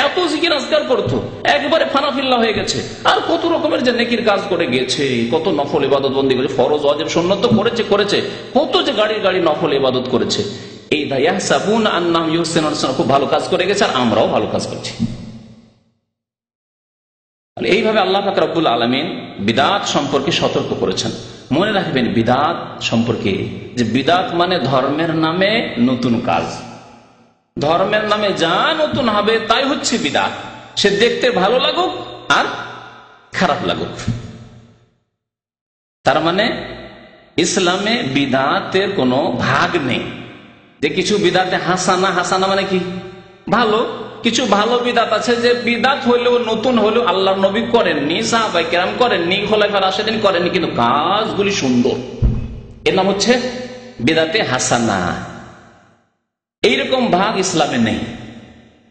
এত জিকির আজকার করতো, একবারে ফানাফিল্লা হয়ে গেছে, আর কত রকমের যে নেকির কাজ করে গেছে, কত নফল ইবাদত বন্দি করেছে, ফরজ ওয়াজিব সুন্নাত তো করেছে, কত যে গাড়ি গাড়ি নফল ইবাদত করেছে। এই ইয়াহসাবুনা আন্নাহুম ইউহসিনুনা সুনআ, খুব ভালো কাজ করে গেছে আর আমরাও ভালো কাজ করছি। এইভাবে আল্লাহ পাক রব্বুল আলামিন বিদাত সম্পর্কে সতর্ক করেছেন। মনে রাখবেন বিদাত সম্পর্কে, যে বিদাত মানে ধর্মের নামে নতুন কাজ, ধর্মের নামে যা নতুন হবে তাই হচ্ছে বিদাত, সে দেখতে ভালো লাগুক আর খারাপ লাগুক। তার মানে ইসলামে বিদাতের কোনো ভাগ নেই, যে কিছু বিদাতে হাসানা, হাসানা মানে কি ভালো, কিছু ভালো বিদাত আছে যে বিদাত হইলেও নতুন হলেও আল্লাহ নবী করেননি, সাহাবায়ে কেরাম করেননি, খোলাফায়ে রাশিদিন করেননি, কিন্তু কাজগুলি সুন্দর, এর নাম হচ্ছে বিদাতে হাসানা। এইরকম ভাগ ইসলামে নেই।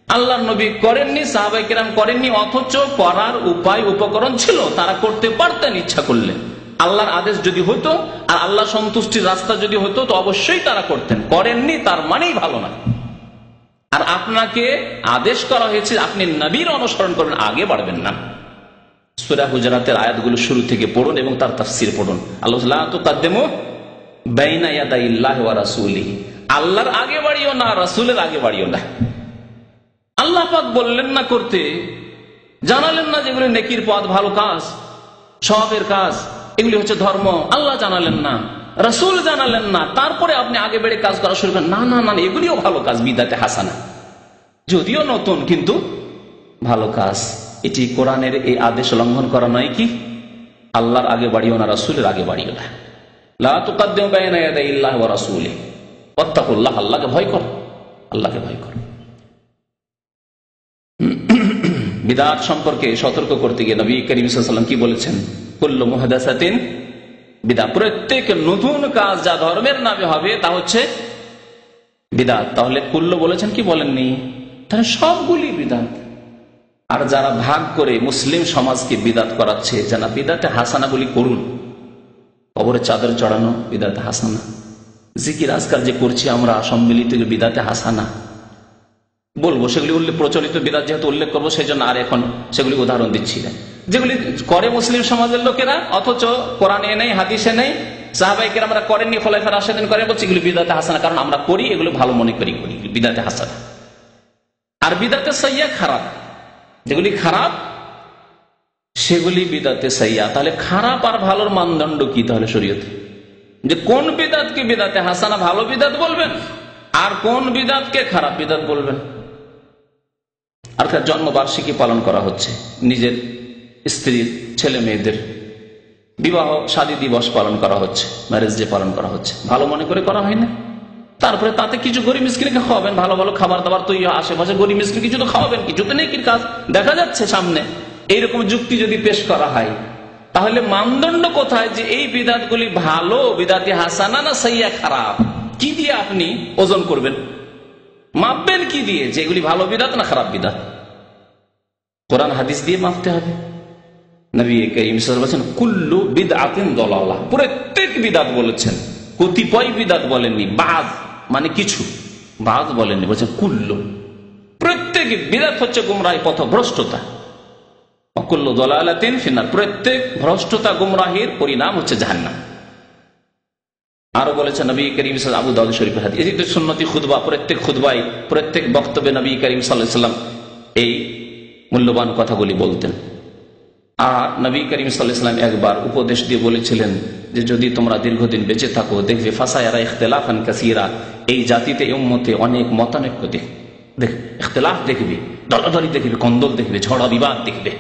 আল্লাহর নবী করেননি, সাহাবায়ে কেরাম করেননি, অথচ করার উপায় উপকরণ ছিল, তারা করতে পারতেন ইচ্ছা করলে। আল্লাহর আদেশ যদি হতো আর আল্লাহ সন্তুষ্টির রাস্তা যদি হতো তো অবশ্যই তারা করতেন। করেননি তার মানেই ভালো না। আর আপনাকে আদেশ করা হয়েছে আপনি নবীর অনুসরণ করবেন, আগে বাড়বেন না। সূরা হুজরাতের আয়াতগুলো শুরু থেকে পড়ুন এবং তার তাফসীর পড়ুন। আল্লাহ লা তুকাদ্দিমু বাইনা ইয়াদাইল্লাহি ওয়া রাসূলিহি, আল্লাহর আগে বাড়িও না, রাসূলের আগে বাড়িও না। আল্লাহ পাক বললেন না করতে, জানালেন না যেগুলো নেকির পথ, ভালো কাজ, সওয়াবের কাজ, এগুলি হচ্ছে ধর্ম, আল্লাহ জানালেন না, রাসূল জানালেন না, তারপরে আপনি আগে বেড়ে কাজ করা শুরু করেন। না না না, এগুলিও ভালো কাজ, বিদআতে হাসানা, যদিও নতুন কিন্তু ভালো কাজ। এটি কোরআনের এই আদেশ লঙ্ঘন করা নয় কি? আল্লাহর আগে বাড়িও না, রাসূলের আগে বাড়িও না। লা তুকাদ্দিমু বাইনা ইয়াদাইল্লাহি ওয়া রাসূলিহি ওয়াত্তাকুল্লাহ, আল্লাহকে ভয় করো, আল্লাহকে ভয় করো। বিদআত সম্পর্কে সতর্ক করতে গিয়ে নবী করিম সাল্লাল্লাহু আলাইহি ওয়াসাল্লাম কি বলেছেন? কুল্লু মুহদাসাতিন বিদআত, প্রত্যেক নতুন কাজ যা ধর্মের নামে হবে তা হচ্ছে বিদআত। তাহলে কুল্লু বলেছেন কি বলেননি? তাহলে সবগুলি বিদআত। আর যারা ভাগ করে মুসলিম সমাজকে বিদআত করাচ্ছে, জানা বিদআতে হাসানাগুলি করুন। কবরে চাদর চড়ানো বিদআতে হাসানা, জিকির আজকাল যে করছি আমরা সম্মিলিত বিদআতে হাসানা বলবো, সেগুলি প্রচলিত বিদআত যেহেতু উল্লেখ করবো সেই জন্য আর এখন সেগুলি উদাহরণ দিচ্ছি না। যেগুলি করে মুসলিম সমাজের লোকেরা অথচ কোরআনে নেই, হাদিসে নেই, সাহাবায়ে কেরামরা করেননি, খোলাফায়ে রাশিদিন করেন, বলছে এগুলি বিদআতে হাসানা, কারণ আমরা করি, এগুলো ভালো মনে করি, বিদআতে হাসানা। আর বিদআতে সাইয়্যা খারাপ, যেগুলি খারাপ সেগুলি বিদআতে সাইয়্যা। তাহলে খারাপ আর ভালোর মানদণ্ড কি তাহলে শরীয়তে? যে কোন বিদআতকে বিদআতে হাসানা ভালো বিদআত বলবেন আর কোন বিদআতকে খারাপ বিদআত বলবেন? অর্থাৎ জন্মবার্ষিকী পালন করা হচ্ছে, নিজের স্ত্রীর ছেলে মেয়েদের বিবাহ শাদী দিবস পালন করা হচ্ছে, ম্যারেজ ডে পালন করা হচ্ছে, ভালো মনে করে করা হয় না? তারপরে তাতে কিছু গরিব মিসকিনকে খাওয়াবেন, ভালো ভালো খাবার দাবার তৈরি, আশেপাশে গরিব মিসকিন কিছু তো খাওয়াবেন, কিছু তো নেকির কাজ দেখা যাচ্ছে সামনে। এইরকম যুক্তি যদি পেশ করা হয় তাহলে মানদণ্ড কোথায় যে এই বিদআতগুলি ভালো, বিদআতে হাসানা না সাইয়্যা খারাপ? কি দিয়ে আপনি ওজন করবেন, মাপবেন কি দিয়ে যে এগুলি ভালো বিদআত না খারাপ বিদআত? কোরআন হাদিস দিয়ে মাপতে হবে। নবী কারীম সাল্লাল্লাহু আলাইহি ওয়াসাল্লাম বলেছেন কুল্লু বিদআতিন দালালাহ, প্রত্যেক বিদআত বলেছেন, কতিপয় বিদআত বলেননি, বাজ মানে কিছু, বাজ বলেননি, বলেছেন কুল্লু, প্রত্যেক বিদআত হচ্ছে গুমরাহি পথভ্রষ্টতা। কুল্লু দালালাতিন ফিন্নার, প্রত্যেক ভ্রষ্টতা গুমরাহির পরিণাম হচ্ছে জাহান্নাম। আরো বলেছেন নবী করিম সাল্লাল্লাহু আলাইহি ওয়াসাল্লাম, আবু দাউদ শরীফের হাদিস, এই সুন্নতি খুতবা, প্রত্যেক খুতবায় প্রত্যেক বক্তব্যে নবী করিম সাল্লাল্লাহু আলাইহি ওয়াসাল্লাম এই মূল্যবান কথাগুলি বলতেন। আর নবী করিম সাল্লাল্লাহু আলাইহি ওয়াসাল্লাম একবার উপদেশ দিয়ে বলেছিলেন যে যদি তোমরা দীর্ঘদিন বেঁচে থাকো দেখবে ফাসায়ারা ইখতিলাফান কাসীরা, এই জাতিতে এই উম্মতে অনেক মতানৈক্য ইখতিলাফ দেখবে, দলাদলি দেখবে, কন্দল দেখবে, ঝড়া বিবাদ দেখবে।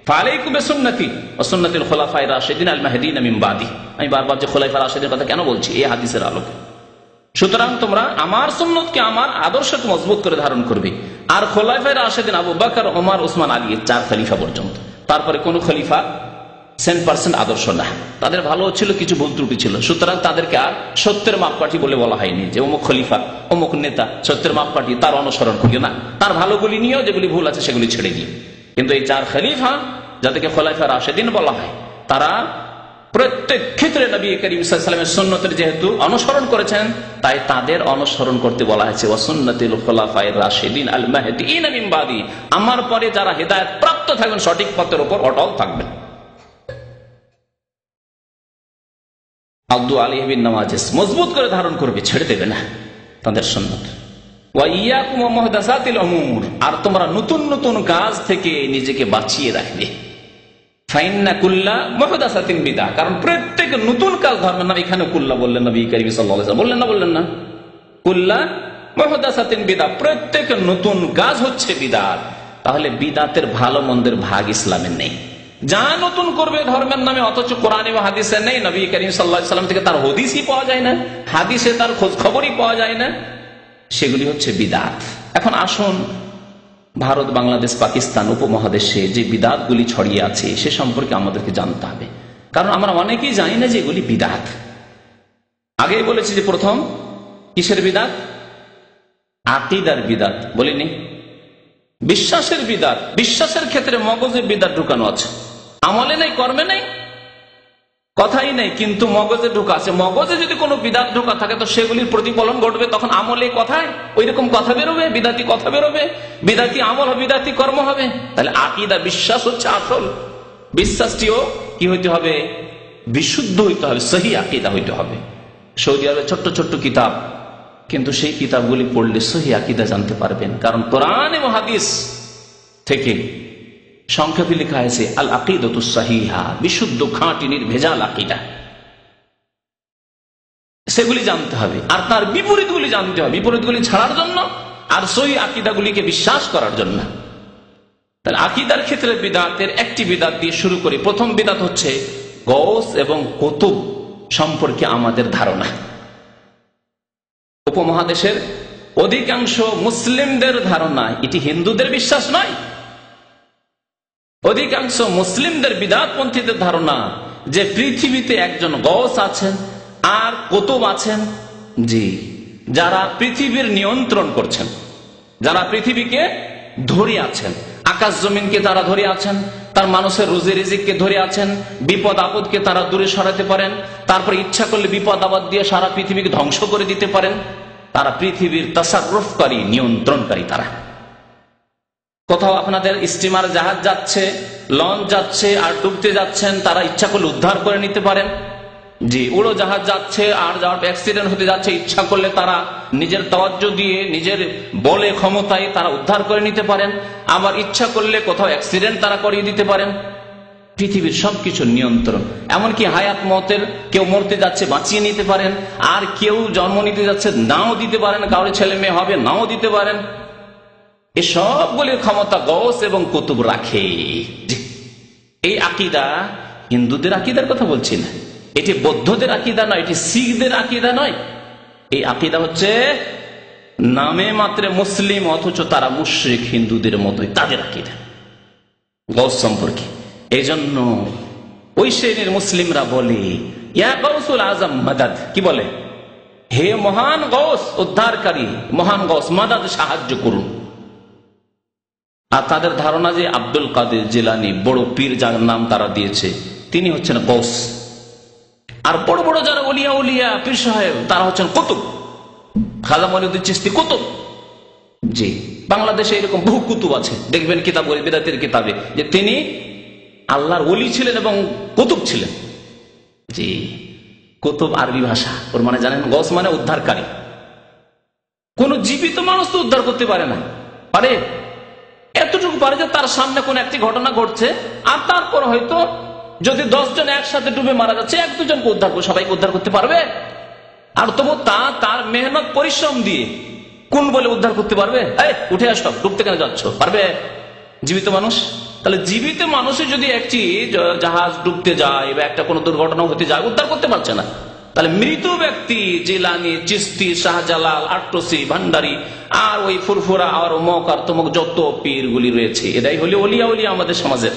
ফালাইকুম বিসুন্নতি ওয়া সুন্নাতিল খুলাফায়ে রাশিদিন আল মাহদিন মিন বাদি, আমি বারবার যে খুলাফায়ে রাশিদিনের কথা কেন বলছি এই হাদিসের আলোকে। সুতরাং তোমরা আমার সুন্নতকে, আমার আদর্শকে মজবুত করে ধারণ করবে। আর খুলাফায়ে রাশিদিন আবু বকর, ওমর, ওসমান, আলী, 4 খলিফা পর্যন্ত, তারপরে কোন খলিফা 100% আদর্শ না, তাদের ভালো ছিল, কিছু ভুল ত্রুটি ছিল। সুতরাং তাদেরকে আর সত্যের মাপকাঠি বলে বলা হয়নি যে অমুক খলিফা, অমুক নেতা সত্যের মাপকাঠি, তার অনুসরণ করিও না, তার ভালোগুলি নিয়েও যেগুলি ভুল আছে সেগুলি ছেড়ে দিয়ে। কিন্তু এই 4 খলিফা যাদেরকে খোলাফায়ে রাশিদিন বলা হয়, তারা প্রত্যেক ক্ষেত্রে নবী করিম সাল্লাল্লাহু আলাইহি ওয়াসাল্লামের সুন্নতের যেহেতু অনুসরণ করেছেন, তাই তাদের অনুসরণ করতে বলা হয়েছে ওয়া সুন্নাতিল খুলাফায়ে রাশিদিন আল মাহদিন মিন বাদি, আমার পরে যারা হেদায়েত প্রাপ্ত থাকবেন, সঠিক পথের উপর অটল থাকবেন। আব্দু আলাইহি বিন নওয়াজিস, মজবুত করে ধারণ করবে, ছেড়ে দেবে না তাদের সুন্নাত। ওয়া ইয়াকুম ওয়া মুহদাসাতিল উমুর, আর তোমরা নতুন নতুন কাজ থেকে নিজেকে বাঁচিয়ে রাখবে। ফাইন্না কুল্লা মুহদাসাতিন বিদআহ, কারণ প্রত্যেক নতুন কাজ ধর্মের নাম। এখানে কুল্লা বললেন নবী করিম সাল্লাল্লাহু আলাইহি ওয়াসাল্লাম, বললেন না কুল্লা মুহদাসাতিন বিদআহ, প্রত্যেক নতুন কাজ হচ্ছে বিদআত। তাহলে বিদআতের ভালো মন্দের ভাগ ইসলামে নেই। যা নতুন করবে ধর্মের নামে অথচ কোরআন এবং হাদিসে নেই, নবী করিম সাল্লাল্লাহু আলাইহি ওয়াসাল্লাম থেকে তার হাদিসই পাওয়া যায় না, হাদিসে তার খোঁজ খবরই পাওয়া যায় না, সেগুলি হচ্ছে বিদআত। এখন আসুন ভারত, বাংলাদেশ, পাকিস্তান উপমহাদেশে যে বিদআতগুলি ছড়িয়ে আছে সে সম্পর্কে আমাদেরকে জানতে হবে, কারণ আমরা অনেকেই জানি না যে এগুলি বিদআত। আগেই বলেছি যে প্রথম কিসের বিদআত? আকীদার বিদাত বলিনি, বিশ্বাসের বিদাত। বিশ্বাসের ক্ষেত্রে মগজে বিদাত ঢুকানো আছে, আমলে নেই, কর্মে নেই, কথাই নেই, কিন্তু মগজে ঢোকা আছে। মগজে যদি কোনো বিদাত ঢোকা থাকে তো সেগুলির প্রতিফলন ঘটবে, তখন আমলে কথায় ওই রকম কথা বেরোবে, বিদাতি কথা বেরোবে, বিদাতি আমল হবে, বিদাতি কর্ম হবে। তাহলে আকীদা, বিশ্বাস হচ্ছে আসল। বিশ্বাসটিও কি হইতে হবে? বিশুদ্ধ হইতে হবে, সহি আকীদা হইতে হবে। সৌদি আরবে ছোট্ট ছোট্ট কিতাব, কিন্তু সেই কিতাবগুলি পড়লে সহি আকীদা জানতে পারবেন, কারণ কোরআন এবং হাদিস থেকে সংক্ষেপে লেখা হয়েছে আল আকিদাতুস সাহিহা, বিশুদ্ধ খাঁটি নির্ভেজাল আকীদা। সেগুলি জানতে হবে, আর তার বিপরীতগুলি জানতে হবে, বিপরীতগুলি ছাড়ার জন্য আর সহি আকীদাগুলিকে বিশ্বাস করার জন্য। তাহলে আকীদার ক্ষেত্রে বিদাতের একটি বিদাত দিয়ে শুরু করি। প্রথম বিদাত হচ্ছে গৌস এবং কুতুব সম্পর্কে আমাদের ধারণা। উপমহাদেশের অধিকাংশ মুসলিমদের ধারণা, এটি হিন্দুদের বিশ্বাস নয়, অধিকাংশ মুসলিমদের বিদাতপন্থীদের ধারণা যে পৃথিবীতে একজন গৌস আছেন আর কুতুব আছেন, জি, যারা পৃথিবীর নিয়ন্ত্রণ করছেন, যারা পৃথিবীকে ধরে আছেন, আকাশ জমিনকে তারা ধরে আছেন, তার মানুষের রুজি রিজিককে ধরে আছেন, বিপদ আপদকে তারা দূরে সরাতে পারেন, তারপরে ইচ্ছা করলে বিপদ আপদ দিয়ে সারা পৃথিবীকে ধ্বংস করে দিতে পারেন। তারা পৃথিবীর তাসাররুফকারী, নিয়ন্ত্রণকারী। তারা কোথাও আপনাদের স্টিমার জাহাজ যাচ্ছে, লঞ্চ যাচ্ছে আর ডুবতে যাচ্ছেন, তারা ইচ্ছা করলে উদ্ধার করে নিতে পারেন। জি, উড়োজাহাজ যাচ্ছে আর যাওয়ার অ্যাক্সিডেন্ট হতে যাচ্ছে, ইচ্ছা করলে তারা নিজের তাওয়াজ্জু দিয়ে, নিজের বলে ক্ষমতায় তারা উদ্ধার করে নিতে পারেন। আবার ইচ্ছা করলে কোথাও অ্যাক্সিডেন্ট তারা করিয়ে দিতে পারেন। পৃথিবীর সবকিছু নিয়ন্ত্রণ। এমনকি হায়াত মতের, কেউ মরতে যাচ্ছে বাঁচিয়ে নিতে পারেন, আর কেউ জন্ম নিতে যাচ্ছে নাও দিতে পারেন, কারোর ছেলে মেয়ে হবে নাও দিতে পারেন। এই সবগুলির ক্ষমতা গৌস এবং কুতুব রাখে। এই আকীদা হিন্দুদের আকীদার কথা বলছি না, এটি বৌদ্ধদের আকীদা নয়, এটি শিখদের আকীদা নয়। এই আকীদা হচ্ছে নামে মাত্রে মুসলিম, অথচ তারা মুশরিক, হিন্দুদের মতোই তাদের আকীদা গৌস সম্পর্কে। এই জন্য ওই শ্রেণীর মুসলিমরা বলে ইয়া গৌসুল আজম মাদাদ, কি বলে? হে মহান গৌস, উদ্ধারকারী মহান গৌস, মাদাদ, সাহায্য করুন। আর তাদের ধারণা যে আব্দুল কাদের জিলানী, বড় পীর যার নাম তারা দিয়েছে, তিনি হচ্ছেন গৌস। আর বড় বড় যারা ওলিয়া উলিয়া পীর সাহেব, তারা হচ্ছেন কুতুব। খাজা মঈনুদ্দিন চিশতি কুতুব। জি, বাংলাদেশে এরকম বহু কুতুব আছে, দেখবেন কিতাব, বিদাতের কিতাবে, যে তিনি আল্লাহর ওলি ছিলেন এবং কুতুব ছিলেন। জি, কুতুব আরবি ভাষা, ওর মানে জানেন, গৌস মানে উদ্ধারকারী। কোন জীবিত মানুষ তো উদ্ধার করতে পারে না, পারে? এতটুকু পারে যে তার সামনে কোন একটি ঘটনা ঘটছে, আর তারপর হয়তো যদি 10 জন একসাথে ডুবে মারা যাচ্ছে, 1-2 জনকে উদ্ধার করে সবাইকে উদ্ধার করতে পারবে? আর তবু তার মেহনত পরিশ্রম দিয়ে কোন বলে উদ্ধার করতে পারবে? এই উঠে আসো, ডুবতে কেন যাচ্ছ? পারবে জীবিত মানুষ? তাহলে জীবিত মানুষই যদি একটি জাহাজ ডুবতে যায় বা একটা কোনো দুর্ঘটনা হতে যায়, উদ্ধার করতে পারছে না, তাহলে মৃত ব্যক্তি জিলানী, চিশতি, শাহজালাল, আট্টসি, ভান্ডারী আর ওই ফুরফুরা আর অমুক আর তমুক যত পীরগুলি রয়েছে, এরাই হলে ওলিয়া উলিয়া আমাদের সমাজের।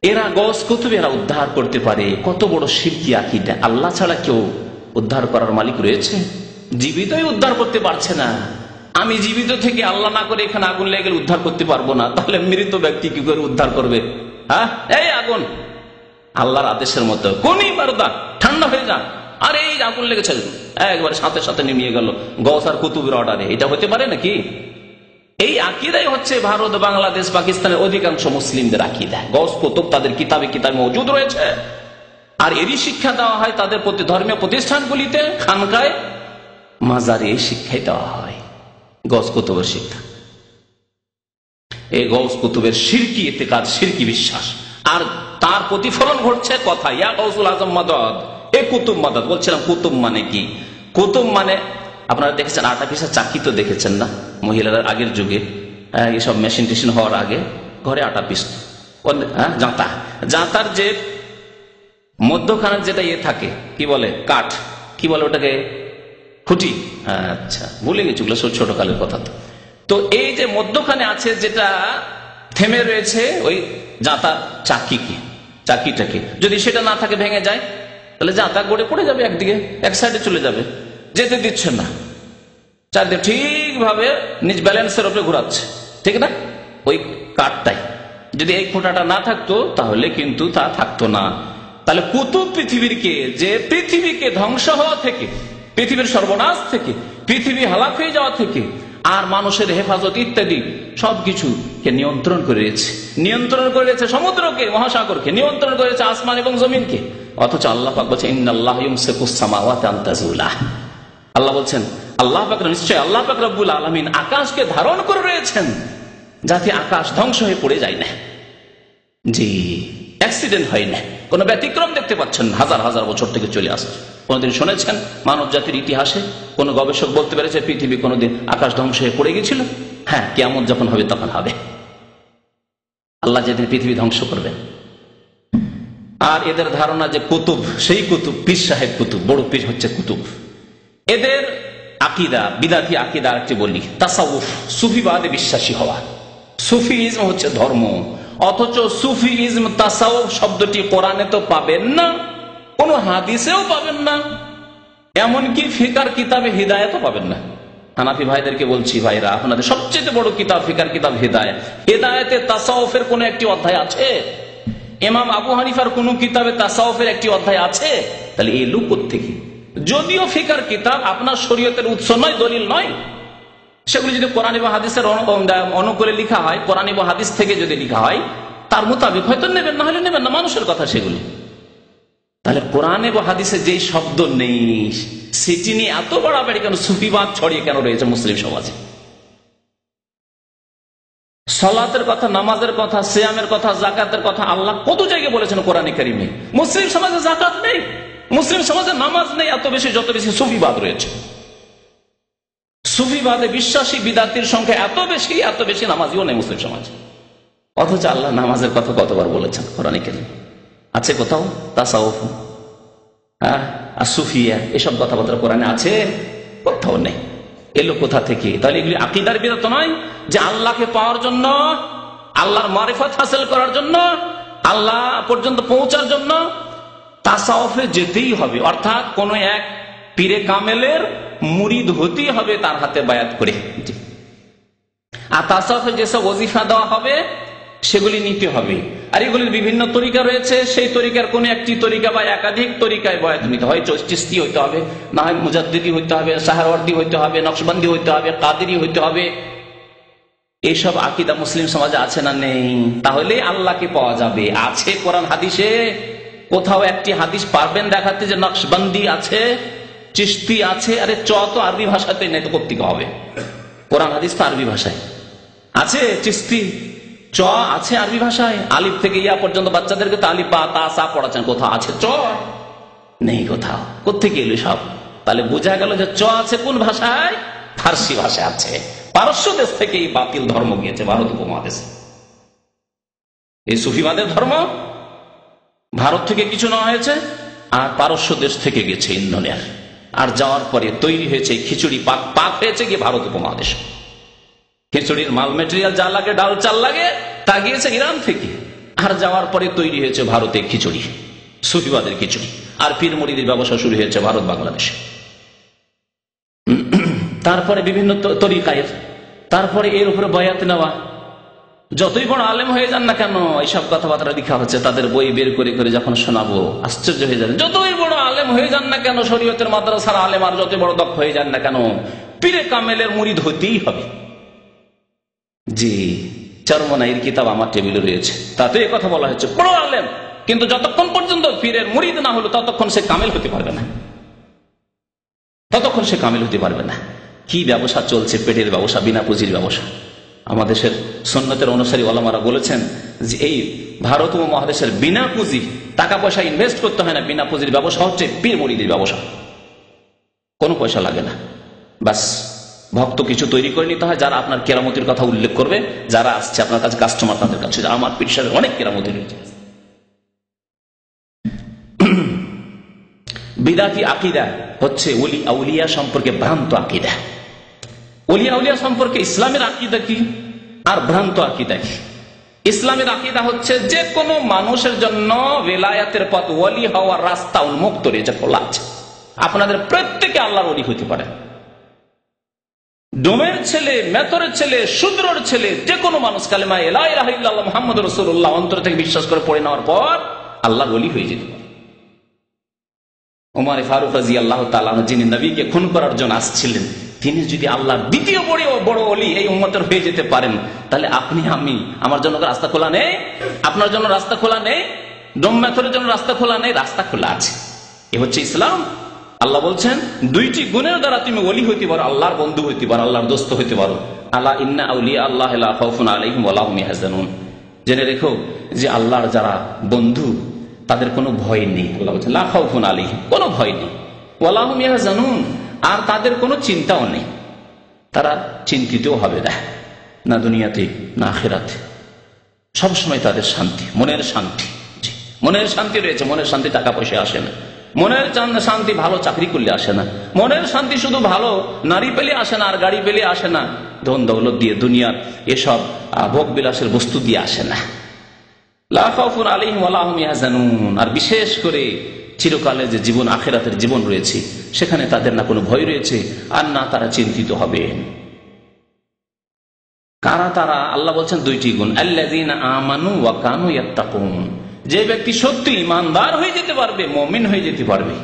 এরা গৌস কুতুব, এরা উদ্ধার করতে পারে। কত বড় শিরকি আকীদা! আল্লাহ ছাড়া কেউ উদ্ধার করার মালিক রয়েছে? জীবিতই উদ্ধার করতে পারছে না। আমি জীবিত থেকে আল্লাহ না করে এখানে আগুন লেগে গেলে উদ্ধার করতে পারবো না, তাহলে মৃত ব্যক্তি কি করে উদ্ধার করবে? হ্যাঁ, এই আগুন আল্লাহর আদেশের মতো, কোনই বারদা ঠান্ডা হয়ে যান, আর এই আগুন লেগেছে একবারে সাথে সাথে নেমে গেল গৌস আর কুতুবের অর্ডারে। এটা হতে পারে নাকি? এই আকীদাই হচ্ছে ভারত, বাংলাদেশ, পাকিস্তানের অধিকাংশ মুসলিমদের আকীদা। গৌস কুতুব তাদের কিতাবে কিতাবে মওজুদ রয়েছে, আর এরই শিক্ষা দেওয়া হয় তাদের প্রতি ধর্মীয় প্রতিষ্ঠানগুলিতে, খানকায়, মাজারে এই শিক্ষাই দেওয়া হয়, গৌস কুতুবের শিক্ষা। এই গৌস কুতুবের শিরকি ইতিকাদ, শিরকি বিশ্বাস, আর তার প্রতিফলন ঘটছে কথা ইয়া গৌসুল আজম মাদাদ, এ কুতুব মাদাদ। বলছিলাম কুতুব মানে কি? কুতুব মানে আপনারা দেখেছেন আটা পিসা চাকি তো দেখেছেন না? মহিলারা আগের যুগে এসব মেশিন টেশিন হওয়ার আগে ঘরে আটা পিসত, জাঁতা, জাঁতার যে মধ্যখানের যেটা ইয়ে থাকে, কি বলে, কাঠ, কি বলে ওটাকে? খুঁটি। আচ্ছা, ভুলে গেছি, ছোট কালের কথা। তো এই যে মধ্যখানে আছে যেটা থেমে রয়েছে, ওই জাঁতা চাকিটাকে যদি সেটা না থাকে, ভেঙে যায়, তাহলে জাঁতা গড়ে পড়ে যাবে একদিকে, এক সাইডে চলে যাবে, যেতে দিচ্ছে না, চারদিকে ঠিক ভাবে নিজ ব্যালেন্সের উপরে ঘোরাচ্ছে, ঠিক না? ওই কাঠটাই যদি এই খোঁটাটা না থাকতো তাহলে কিন্তু তা থাকতো না। তাহলে কুতুব যে পৃথিবীকে ধ্বংস হওয়া থেকে, পৃথিবীর সর্বনাশ থেকে, পৃথিবী হালাক হয়ে যাওয়া থেকে আর মানুষের হেফাজত ইত্যাদি সবকিছুকে নিয়ন্ত্রণ করে রয়েছে সমুদ্রকে, মহাসাগরকে নিয়ন্ত্রণ করেছে, আসমান এবং জমিনকে। অথচ আল্লাহ পাক বলছেন ইন্নাল্লাহ ইউমসিকুস সামাওয়াতি আন তাযুলা। আল্লাহ বলছেন আল্লাহ পাক নিশ্চয় আল্লাহ পাক রব্বুল আলামিন আকাশকে ধারণ করে রয়েছেন যাতে আকাশ ধ্বংস হয়ে পড়ে যায় না। জি, অ্যাক্সিডেন্ট হয় না, কোন ব্যতিক্রম দেখতে পাচ্ছেন হাজার হাজার বছর থেকে চলে আসছে। কোনদিন শুনেছেন মানব জাতির ইতিহাসে কোন গবেষক বলতে পেরেছে পৃথিবী কোনদিন আকাশ ধ্বংস হয়ে পড়ে গেছিল? হ্যাঁ, কিয়ামত যখন হবে তখন হবে, আল্লাহ যেদিন পৃথিবী ধ্বংস করবেন। আর এদের ধারণা যে কুতুব, সেই কুতুব পীর সাহেব কুতুব, বড় পীর হচ্ছে কুতুব। এদের আকিদা, বিদাতি আকিদা একটি বলি, তাসাউফ, সুফিবাদে বিশ্বাসী হওয়া। সুফিইজম হচ্ছে ধর্ম, অথচ সুফিইজম তাসাউফ শব্দটি কোরআনে তো পাবেন না, কোন হাদিসেও পাবেন না, এমনকি ফিকার কিতাবে হিদায়াতও পাবেন না। হানাফি ভাইদেরকে বলছি, ভাইরা আপনাদের সবচেয়ে বড় কিতাব ফিকার কিতাব হিদায়াত, হিদায়াতে তাসাউফের কোন একটি অধ্যায় আছে? ইমাম আবু হানিফার কোন কিতাবে তাসাউফের একটি অধ্যায় আছে? তাহলে এই লোক থেকে, যদিও ফিকার কিতাব আপনার শরীয়তের উৎস নয়, দলিল নয়, সেগুলি যদি কোরআন এবং হাদিসের অনুকূলে লেখা হয়, কোরআন এবং হাদিস থেকে যদি লেখা হয়, তার মোতাবেক হয়তো নেবেন, না হলে নেবেন না, মানুষের কথা সেগুলি। তাহলে কোরআন এবং হাদিসে যেই শব্দ নেই সেটি নিয়ে এত বাড়াবাড়ি কেন, সুফিবাদ ছড়িয়ে কেন রয়েছে মুসলিম সমাজে? সালাতের কথা, নামাজের কথা, সিয়ামের কথা, যাকাতের কথা আল্লাহ কত জায়গায় বলেছেন কোরআনে কারিমে। মুসলিম সমাজে যাকাত নেই, মুসলিম সমাজে নামাজ নেই, এত বেশি যত বেশি সুফিবাদ রয়েছে। সুফিবাদে বিশ্বাসী বিদাতির সংখ্যা এত বেশি নামাজিও নেই মুসলিম সমাজে। অথচ আল্লাহ নামাজের কথা কতবার বলেছেন কোরআনে কারিমে? আছে কোথাও? তাসাউফ আর সুফিয়া এসব কথাবার্তা কোরআনে আছে? কোথাও নেই। এলো কোথা থেকে? তাহলে এগুলি আকীদার বিদাত নয় যে আল্লাহকে পাওয়ার জন্য, আল্লাহর মারিফত হাসিল করার জন্য, আল্লাহ পর্যন্ত পৌঁছার জন্য তাসাউফে যেতেই হবে, অর্থাৎ কোন এক পীরে কামেলের মুরিদ হতেই হবে তার হাতে বায়াত করে। আর তাসাউফে যেসব ওজিফা দেওয়া হবে সেগুলি নিতে হবে। আর এগুলির বিভিন্ন তরিকা রয়েছে, সেই তরিকার কোন একটি তরিকা বা একাধিক তরিকায় বয়াত নিতে হয়। চিশতি হইতে হবে, না হয় মুজাদ্দিদি হইতে হবে, সাহারওয়ার্দী হইতে হবে, নকশবন্দি হইতে হবে, কাদেরি হইতে হবে। এইসব আকীদা মুসলিম সমাজে আছে না নেই? তাহলে আল্লাহকে পাওয়া যাবে। আছে কোরআন হাদিসে? কোথাও একটি হাদিস পারবেন দেখাতে যে নকশবন্দি আছে, চিশতি আছে? আরে চ তো আরবি ভাষাতে নেই, তো কোত্থেকে হবে? কোরআন হাদিস তো আরবি ভাষায় আছে। চিশতি চ আছে আরবি ভাষায়, আলিফ থেকে ইয়া পর্যন্ত বাচ্চাদেরকে তো আলিফ বা তা সা পড়াচ্ছেন, কোথাও আছে চ? নেই কোথাও। কোত্থেকে এলো সব? তাহলে বোঝা গেল যে চ আছে কোন ভাষায়? ফার্সি ভাষায় আছে। পারস্য দেশ থেকে এই বাতিল ধর্ম গিয়েছে ভারত উপমহাদেশে। এই সুফিবাদের ধর্ম ভারত থেকে কিছু নেওয়া হয়েছে আর পারস্য দেশ থেকে গেছে ইন্দোনেশিয়ার, আর যাওয়ার পরে তৈরি হয়েছে খিচুড়ি, পাক হয়েছে গিয়ে ভারত উপমহাদেশে। খিচুড়ির মাল মেটেরিয়াল যা লাগে, ডাল চাল লাগে, তা গিয়েছে ইরান থেকে, আর যাওয়ার পরে তৈরি হয়েছে ভারতে খিচুড়ি, সুফিবাদের খিচুড়ি। আর পীর মুরিদের ব্যবসা শুরু হয়েছে ভারত বাংলাদেশে। তারপরে বিভিন্ন তরিকায়, তারপরে এর উপরে বয়াত নেওয়া। যতই বড় আলেম হয়ে যান না কেন, এইসব কথাবার্তা লেখা হচ্ছে, তাদের বই বের করে করে যখন শোনাবো আশ্চর্য হয়ে যাবে। যতই বড় আলেম হয়ে যান না কেন, শরীয়তের মাদ্রাসার আলেম, আর যতই বড় দক্ষ হয়ে যান না কেন, পীরে কামেলের মুরিদ হতেই হবে। জি, চরমনাইয়ের কিতাব আমার টেবিলে রয়েছে, তাতে এই কথা বলা হচ্ছে বড় আলেম, কিন্তু যতক্ষণ পর্যন্ত পীরের মুরিদ না হলো ততক্ষণ সে কামেল হতে পারবে না, ততক্ষণ সে কামেল হতে পারবে না। কি ব্যবসা চলছে, পেটের ব্যবসা, বিনা পুঁজির ব্যবসা। আমাদের সুন্নতের অনুসারী ওলামারা বলেছেন যে এই ভারত উপমহাদেশের বিনা পুঁজি, টাকা পয়সা ইনভেস্ট করতে হয় না, বিনা পুঁজির ব্যবসা হচ্ছে পীর মুরিদের ব্যবসা। কোনো পয়সা লাগে না, বাস ভক্ত কিছু তৈরি করে নিতে হয়, যারা আপনার কেরামতির কথা উল্লেখ করবে, যারা আসছে আপনার কাছে কাস্টমার, তাদের কাছে আমার পীর সাহেবের অনেক কেরামতি রয়েছে। বিদাতি আকিদা হচ্ছে ওলি আউলিয়া সম্পর্কে ভ্রান্ত আকিদা। ওলি আউলিয়া সম্পর্কে ইসলামের আকিদা কি আর ভ্রান্ত আকিদা কি? ইসলামের আকিদা হচ্ছে যে কোনো মানুষের জন্য বেলায়াতের পথ, ওলি হওয়ার রাস্তা উন্মুক্ত রয়েছে, খোলা আছে। আপনাদের প্রত্যেকে আল্লাহর ওলি হইতে পারে, ডোমের ছেলে, মেথরের ছেলে, শূদ্রর ছেলে, যে কোনো মানুষ কালেমা লা ইলাহা ইল্লাল্লাহ মুহাম্মাদুর রাসূলুল্লাহ অন্তর থেকে বিশ্বাস করে পড়ে নেওয়ার পর আল্লাহর ওলি হয়ে যেতে পারে। ওমর ফারুক রাদিয়াল্লাহু তাআলা যিনি নবীকে খুন করার জন্য আসছিলেন, তিনি যদি আল্লাহর দ্বিতীয় বড় ওলি এই উম্মতের হয়ে যেতে পারেন, তাহলে আপনি আমি, আমার জন্য রাস্তা খোলা নেই? আপনার জন্য রাস্তা খোলা নেই? ডোম মেথরের জন্য রাস্তা খোলা নেই? রাস্তা খোলা আছে। এ হচ্ছে ইসলাম। আল্লাহ বলছেন দুইটি গুণের দ্বারা তুমি ওলি হইতে পারো, আল্লাহর বন্ধু হইতে পারো, আল্লাহর দোস্ত হইতে পারো। আলা ইন্না আউলিয়া আল্লাহ লা খাউফুন আলাইহিম ওয়া লা হুম ইয়াহজানুন। জেনে রেখো যে আল্লাহর যারা বন্ধু তাদের কোনো ভয় নেই। আল্লাহ বলছেন লা খাউফুন আলাইহিম, কোনো ভয় নেই, ওয়া লা হুম ইয়াহজানুন, আর তাদের কোনো চিন্তাও নেই। তারা চিন্তিতও হবে না, না দুনিয়াতে না আখিরাতে। সবসময় তাদের শান্তি, মনের শান্তি। মনের শান্তি রয়েছে। মনের শান্তি টাকা পয়সা আসে না। মনের শান্তি ভালো চাকরি করলে আসে না। মনের শান্তি শুধু ভালো নারী পেলে আসে না, আর গাড়ি পেলে আসে না, ধন দৌলত দিয়ে, দুনিয়ার এসব ভোগ বিলাসের বস্তু দিয়ে আসে না। লা খাউফুন আলাইহিম ওয়া লা হুম ইয়াহজানুন। আর বিশেষ করে চিরকালে যে জীবন, আখিরাতের জীবন রয়েছে, সেখানে তাদের না কোনো ভয় রয়েছে, আর না তারা চিন্তিত হবে। কারা তারা? আল্লাহ বলছেন দুইটি গুণ, আল্লাযীনা আমানু ওয়া কানু ইয়াত্তাকুন। যে ব্যক্তি সত্যি ইমানদার হয়ে যেতে পারবে, মুমিন হয়ে যেতে পারবে,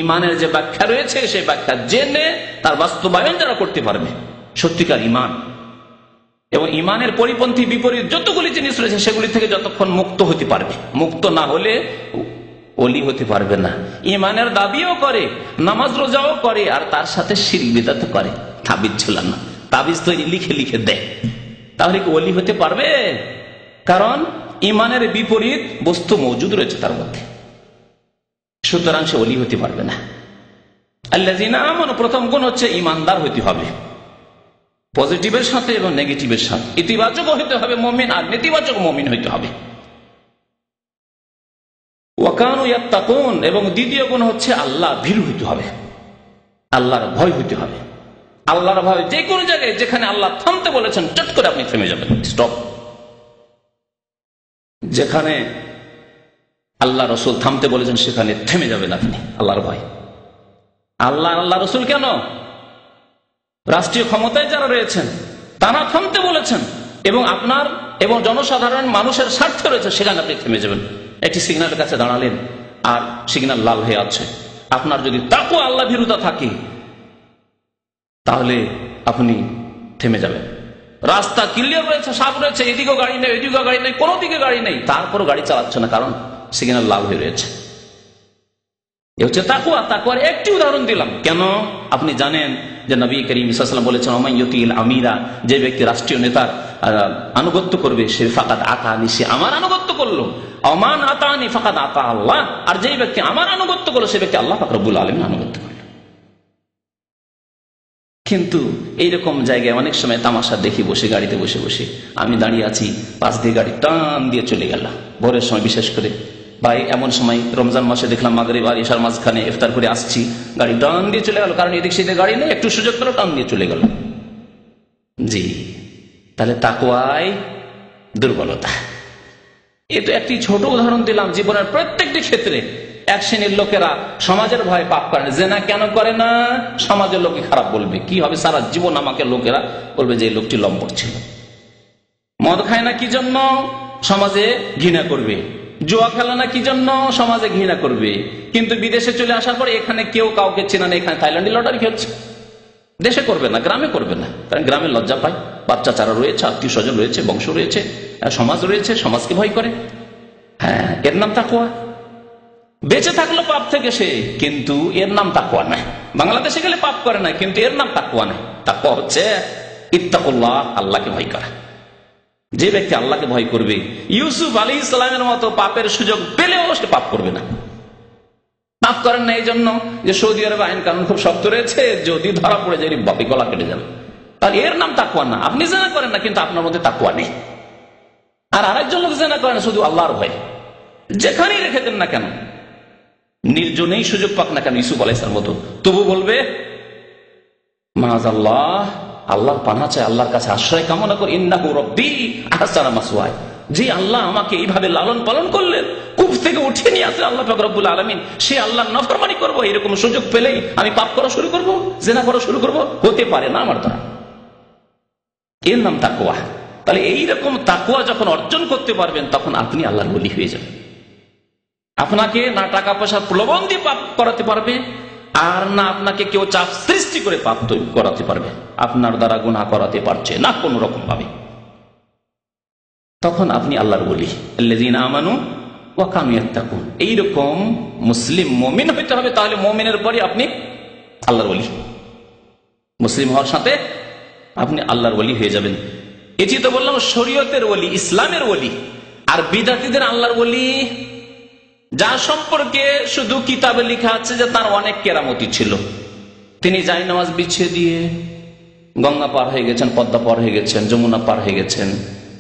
ইমানের যে ব্যাখ্যা রয়েছে সেই ব্যাখ্যা জেনে তার বাস্তবায়ন যারা করতে পারবে, সত্যিকার ইমান এবং ইমানের পরিপন্থী বিপরীত যতগুলি জিনিস রয়েছে সেগুলি থেকে যতক্ষণ মুক্ত হতে পারবে, মুক্ত না হলে ওলি হতে পারবে না। ইমানের দাবিও করে, নামাজ রোজাও করে, আর তার সাথে শিরক বিদআত করে, তাবিজ ঝুলানো, তাবিজ তৈরি লিখে লিখে দেয়, তাহলে কি ওলি হতে পারবে? কারণ ইমানের বিপরীত বস্তু মজুদ রয়েছে তার মধ্যে, সুতরাং সে ওলি হতে পারবে না। আল্লাযীনা আমানু, প্রথম গুণ হচ্ছে ইমানদার হতে হবে, পজিটিভের সাথে এবং নেগেটিভের সাথে। ইতিবাচক হতে হবে মুমিন, আর নেতিবাচক মুমিন হইতে হবে। ওয়া কানু ইয়াত্তাকুন, এবং দ্বিতীয় গুণ হচ্ছে আল্লাহ ভীরু হইতে হবে, আল্লাহর ভয় হইতে হবে। আল্লাহর ভয় যে কোনো জায়গায় যেখানে আল্লাহ থামতে বলেছেন চট করে আপনি থেমে যাবেন, স্টপ। যেখানে আল্লাহ রসুল থামতে বলেছেন সেখানে থেমে যাবেন আপনি, আল্লাহর ভয়। আল্লাহ রসুল কেন? রাষ্ট্রীয় ক্ষমতায় যারা রয়েছেন তারা থামতে বলেছেন, এবং আপনার এবং জনসাধারণ মানুষের স্বার্থ রয়েছে, সেখানে আপনি থেমে যাবেন। একটি সিগন্যালের কাছে দাঁড়ালেন আর সিগন্যাল লাল হয়ে আছে, আপনার যদি তাকওয়া আল্লাহ ভীরুতা থাকে তাহলে আপনি থেমে যাবেন। রাস্তা ক্লিয়ার রয়েছে, সাফ রয়েছে, এদিকেও গাড়ি নেই, এদিকেও গাড়ি নেই, কোনো দিকে গাড়ি নেই, তারপরও গাড়ি চালাচ্ছে না, কারণ সিগন্যাল লাল হয়ে রয়েছে। এ হচ্ছে তাকওয়া। তাকওয়ার একটি উদাহরণ দিলাম। কেন? আপনি জানেন যে নবী করিম সাল্লাল্লাহু আলাইহি ওয়াসাল্লাম বলেছেন, ওমান ইউতিল আমিরা, যে ব্যক্তি রাষ্ট্রীয় নেতার আনুগত্য করবে সে ফাকাদ আতানি, সে আমার আনুগত্য করলো। ওমান আতানি ফাকাদ আতা আল্লাহ, আর যেই ব্যক্তি আমার আনুগত্য করলো সে ব্যক্তি আল্লাহ পাক রব্বুল আলামিনের আনুগত্য করলো। কিন্তু এইরকম জায়গায় অনেক সময় তামাশা দেখি বসে, গাড়িতে বসে বসে আমি দাঁড়িয়ে আছি, পাশ দিয়ে গাড়ি টান দিয়ে চলে গেল ভোরের সময়, বিশেষ করে বা এমন সময় রমজান মাসে দেখলাম মাগরিব আর ইশার মাঝখানে ইফতার করে আসছি, গাড়ি টান দিয়ে চলে গেল, কারণ এদিক সেদিকে গাড়ি নেই, একটু সুযোগ পেল টান দিয়ে চলে গেল। জি, তাহলে তাকওয়ায় দুর্বলতা। এ তো একটি ছোট উদাহরণ দিলাম। জীবনের প্রত্যেকটি ক্ষেত্রে এক শ্রেণীর লোকেরা সমাজের ভয়ে পাপ করে না। জেনা কেন করে না? সমাজের লোকে খারাপ বলবে, কি হবে সারা জীবন আমাকে লোকেরা বলবে যে এই লোকটি লম্পট ছিল। মদ খায় না কি জন্য? সমাজে ঘৃণা করবে। জুয়া খেলে না কি জন্য? সমাজে ঘৃণা করবে। কিন্তু বিদেশে চলে আসার পরে এখানে কেউ কাউকে চেনা নেই, এখানে থাইল্যান্ডে লটারি খেলছে। দেশে করবে না, গ্রামে করবে না, কারণ গ্রামে লজ্জা পায়, বাচ্চা চারা রয়েছে, আত্মীয় স্বজন রয়েছে, বংশ রয়েছে, সমাজ রয়েছে, সমাজকে ভয় করে। হ্যাঁ, এর নাম তাকওয়া। বেঁচে থাকলো পাপ থেকে সে, কিন্তু এর নাম তাকওয়া নাই। বাংলাদেশে গেলে পাপ করে না, কিন্তু এর নাম তাকওয়া নাই। তাকওয়া হচ্ছে ইত্তাকুল্লাহ, আল্লাহকে ভয় করা। যে ব্যক্তি আল্লাহকে ভয় করবে, ইউসুফ আলাইহিস সালামের মতো পাপের সুযোগ পেলেও সে পাপ করবে না। পাপ করেন না এই জন্য যে সৌদি আরবে আইন কানুন খুব শক্ত রয়েছে, যদি ধরা পড়ে যায় বাপি গলা কেটে যাবে, তাহলে এর নাম তাকওয়া না। আপনি জেনা করেন না, কিন্তু আপনার মধ্যে তাকওয়া নেই। আর আরেকজন লোক জেনা করেন শুধু আল্লাহর ভয়, যেখানেই রেখে দেন না কেন, নির্জনেই সুযোগ পাক না কেন ইউসুফ আলাইহিস সালামের মতো, তবু বলবে মাআযাল্লাহ, আল্লাহর পানা চাই, আল্লাহর কাছে আশ্রয় কামনা করি, ইন্নাহু রাব্বি আহসানা মাসওয়ায়া, যে আল্লাহ আমাকে এইভাবে লালন পালন করলেন, কূপ থেকে উঠিয়ে নিয়ে আসলেন আল্লাহ পাক রব্বুল আলামিন, সে আল্লাহর নাফরমানি করব, এরকম সুযোগ পেলেই আমি পাপ করা শুরু করব, জিনা করা শুরু করব? হতে পারে না আমার দ্বারা। এর নাম তাকওয়া। তাহলে এইরকম তাকওয়া যখন অর্জন করতে পারবেন তখন আপনি আল্লাহর ওলি হয়ে যাবেন। আপনাকে না টাকা পয়সার প্রলোভন দিয়ে পাপ করাতে পারবে, আর না আপনাকে কেউ চাপ সৃষ্টি করে পাপ করাতে পারবে, আপনার দ্বারা গুনাহ করাতে পারছে না কোন রকম ভাবে। তখন আপনি আল্লাহর ওলি। আল্লাযীনা আমানু ওয়া কানু ইয়াত্তাকুন, এইরকম মুসলিম মুমিন হইতে হবে, তাহলে মুমিনের পরে আপনি আল্লাহর ওলি। মুসলিম হওয়ার সাথে আপনি আল্লাহর ওলি হয়ে যাবেন। এটি তো বললাম শরীয়তের ওলি, ইসলামের ওলি। আর বিদাতীদের আল্লাহর ওলি যার সম্পর্কে শুধু কিতাবে লেখা আছে যে তার অনেক কেরামতি ছিল, তিনি জায়নামাজ বিছিয়ে দিয়ে গঙ্গা পার হয়ে গেছেন, পদ্মা পার হয়ে গেছেন, যমুনা পার হয়ে গেছেন,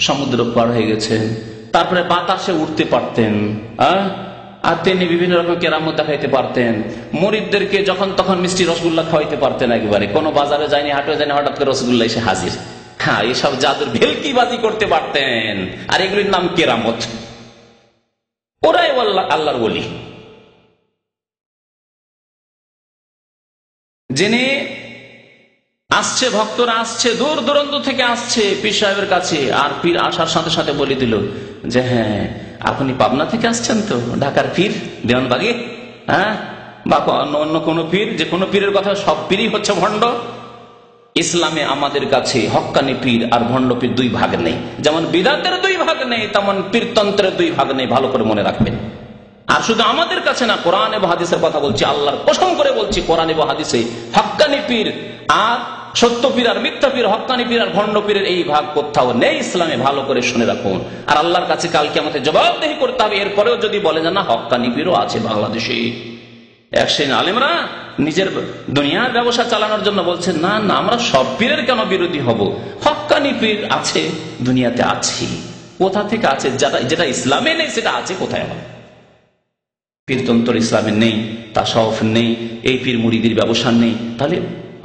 সমুদ্র পার হয়ে গেছেন, তারপরে বাতাসে উঠতে পারতেন, আর তিনি বিভিন্ন রকম কেরামত দেখাইতে পারতেন। মুরিদদেরকে যখন তখন মিষ্টি রসগোল্লা খাওয়াইতে পারতেন একেবারে, কোনো বাজারে যায়নি, হাটে যায়নি, হঠাৎ করে রসগোল্লা এসে হাজির। হ্যাঁ, এইসব জাদুর ভেলকিবাজি করতে পারতেন, আর এগুলির নাম কেরামত। ওরাই আল্লাহর ওলি। যিনি আসছে, ভক্তরা আসছে, দূর দূরান্ত থেকে আসছে পীর সাহেবের কাছে, আর পীর আসার সাথে সাথে বলে দিল যে হ্যাঁ আপনি পাবনা থেকে আসছেন তো, ঢাকার পীর দেওয়ানবাগি, হ্যাঁ, বা অন্য কোনো পীর, যে কোনো পীরের কথা, সব পীরই হচ্ছে ভণ্ড। ইসলামে আমাদের কাছে হক্কানি পীর আর ভণ্ড পীর দুই ভাগ নেই। যেমন বিদাতের দুই ভাগ নেই, তেমন পীরতন্ত্রের দুই ভাগ নেই, ভালো করে মনে রাখবেন। আর শুধু আমাদের কাছে না, কোরআন এবং হাদিসের কথা বলছি, আল্লাহর কসম করে বলছি, কোরআন এবং হাদিসে হক্কানি পীর আর সত্য পীর আর মিথ্যা পীর, হক্কানি পীর আর ভণ্ড পীরের এই ভাগ কোথাও নেই ইসলামে, ভালো করে শুনে রাখুন। আর আল্লাহর কাছে কালকে আমাদের জবাবদেহি করতে হবে। এরপরেও যদি বলে যে না হক্কানি পীরও আছে বাংলাদেশে, এক শ্রেণী আলেমরা নিজের দুনিয়ার ব্যবসা চালানোর জন্য বলছে না না, আমরা সব পীরের কেন বিরোধী হব, হক্কানি পীর আছে, দুনিয়াতে আছে। কোথা থেকে আছে? যেটা ইসলামে নেই সেটা আছে কোথায়? হবে পীরতন্ত্র ইসলামে নেই, তাসাউফ নেই, এই পীর মুরিদির ব্যবসা নেই, তাহলে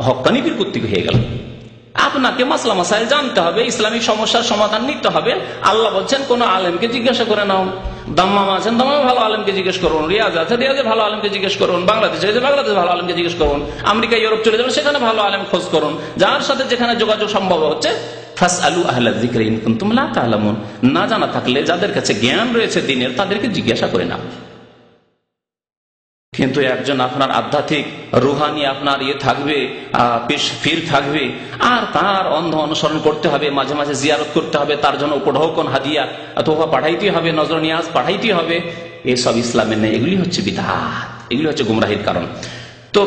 হক্কানি পীর কর্তৃক হয়ে গেল। আপনাকে মাসলা মাসাইল জানতে হবে, ইসলামিক সমস্যার সমাধান নিতে হবে। আল্লাহ বলছেন কোন আলেমকে জিজ্ঞাসা করে নাও, দাম্মাম আছেন দাম্মামে ভালো আলেমকে জিজ্ঞেস করুন, রিয়াজ আছে রিয়াজে ভালো আলেমকে জিজ্ঞেস করুন, বাংলাদেশে বাংলাদেশে ভালো আলেমকে জিজ্ঞেস করুন, আমেরিকা ইউরোপ চলে যাবেন সেখানে ভালো আলেম খোঁজ করুন, যার সাথে যেখানে যোগাযোগ সম্ভব হচ্ছে। ফাসআলু আহলা যিকরি ইন কুনতুম লা তা'লামুন, না জানা থাকলে যাদের কাছে জ্ঞান রয়েছে দিনের তাদেরকে জিজ্ঞাসা করে নাও। কিন্তু একজন আপনার আধ্যাত্মিক রুহানি আপনার থাকবে, পীর থাকবে, আর তার অন্ধ অনুসরণ করতে হবে, মাঝে মাঝে জিয়ারত করতে হবে, তার জন্য উপঢৌকন হাদিয়া অথবা পাঠাইতে হবে, নজর নিয়াজ পাঠাইতে হবে, এসব ইসলামের নেই। এগুলি হচ্ছে বিদআত, এগুলি হচ্ছে গুমরাহির কারণ। তো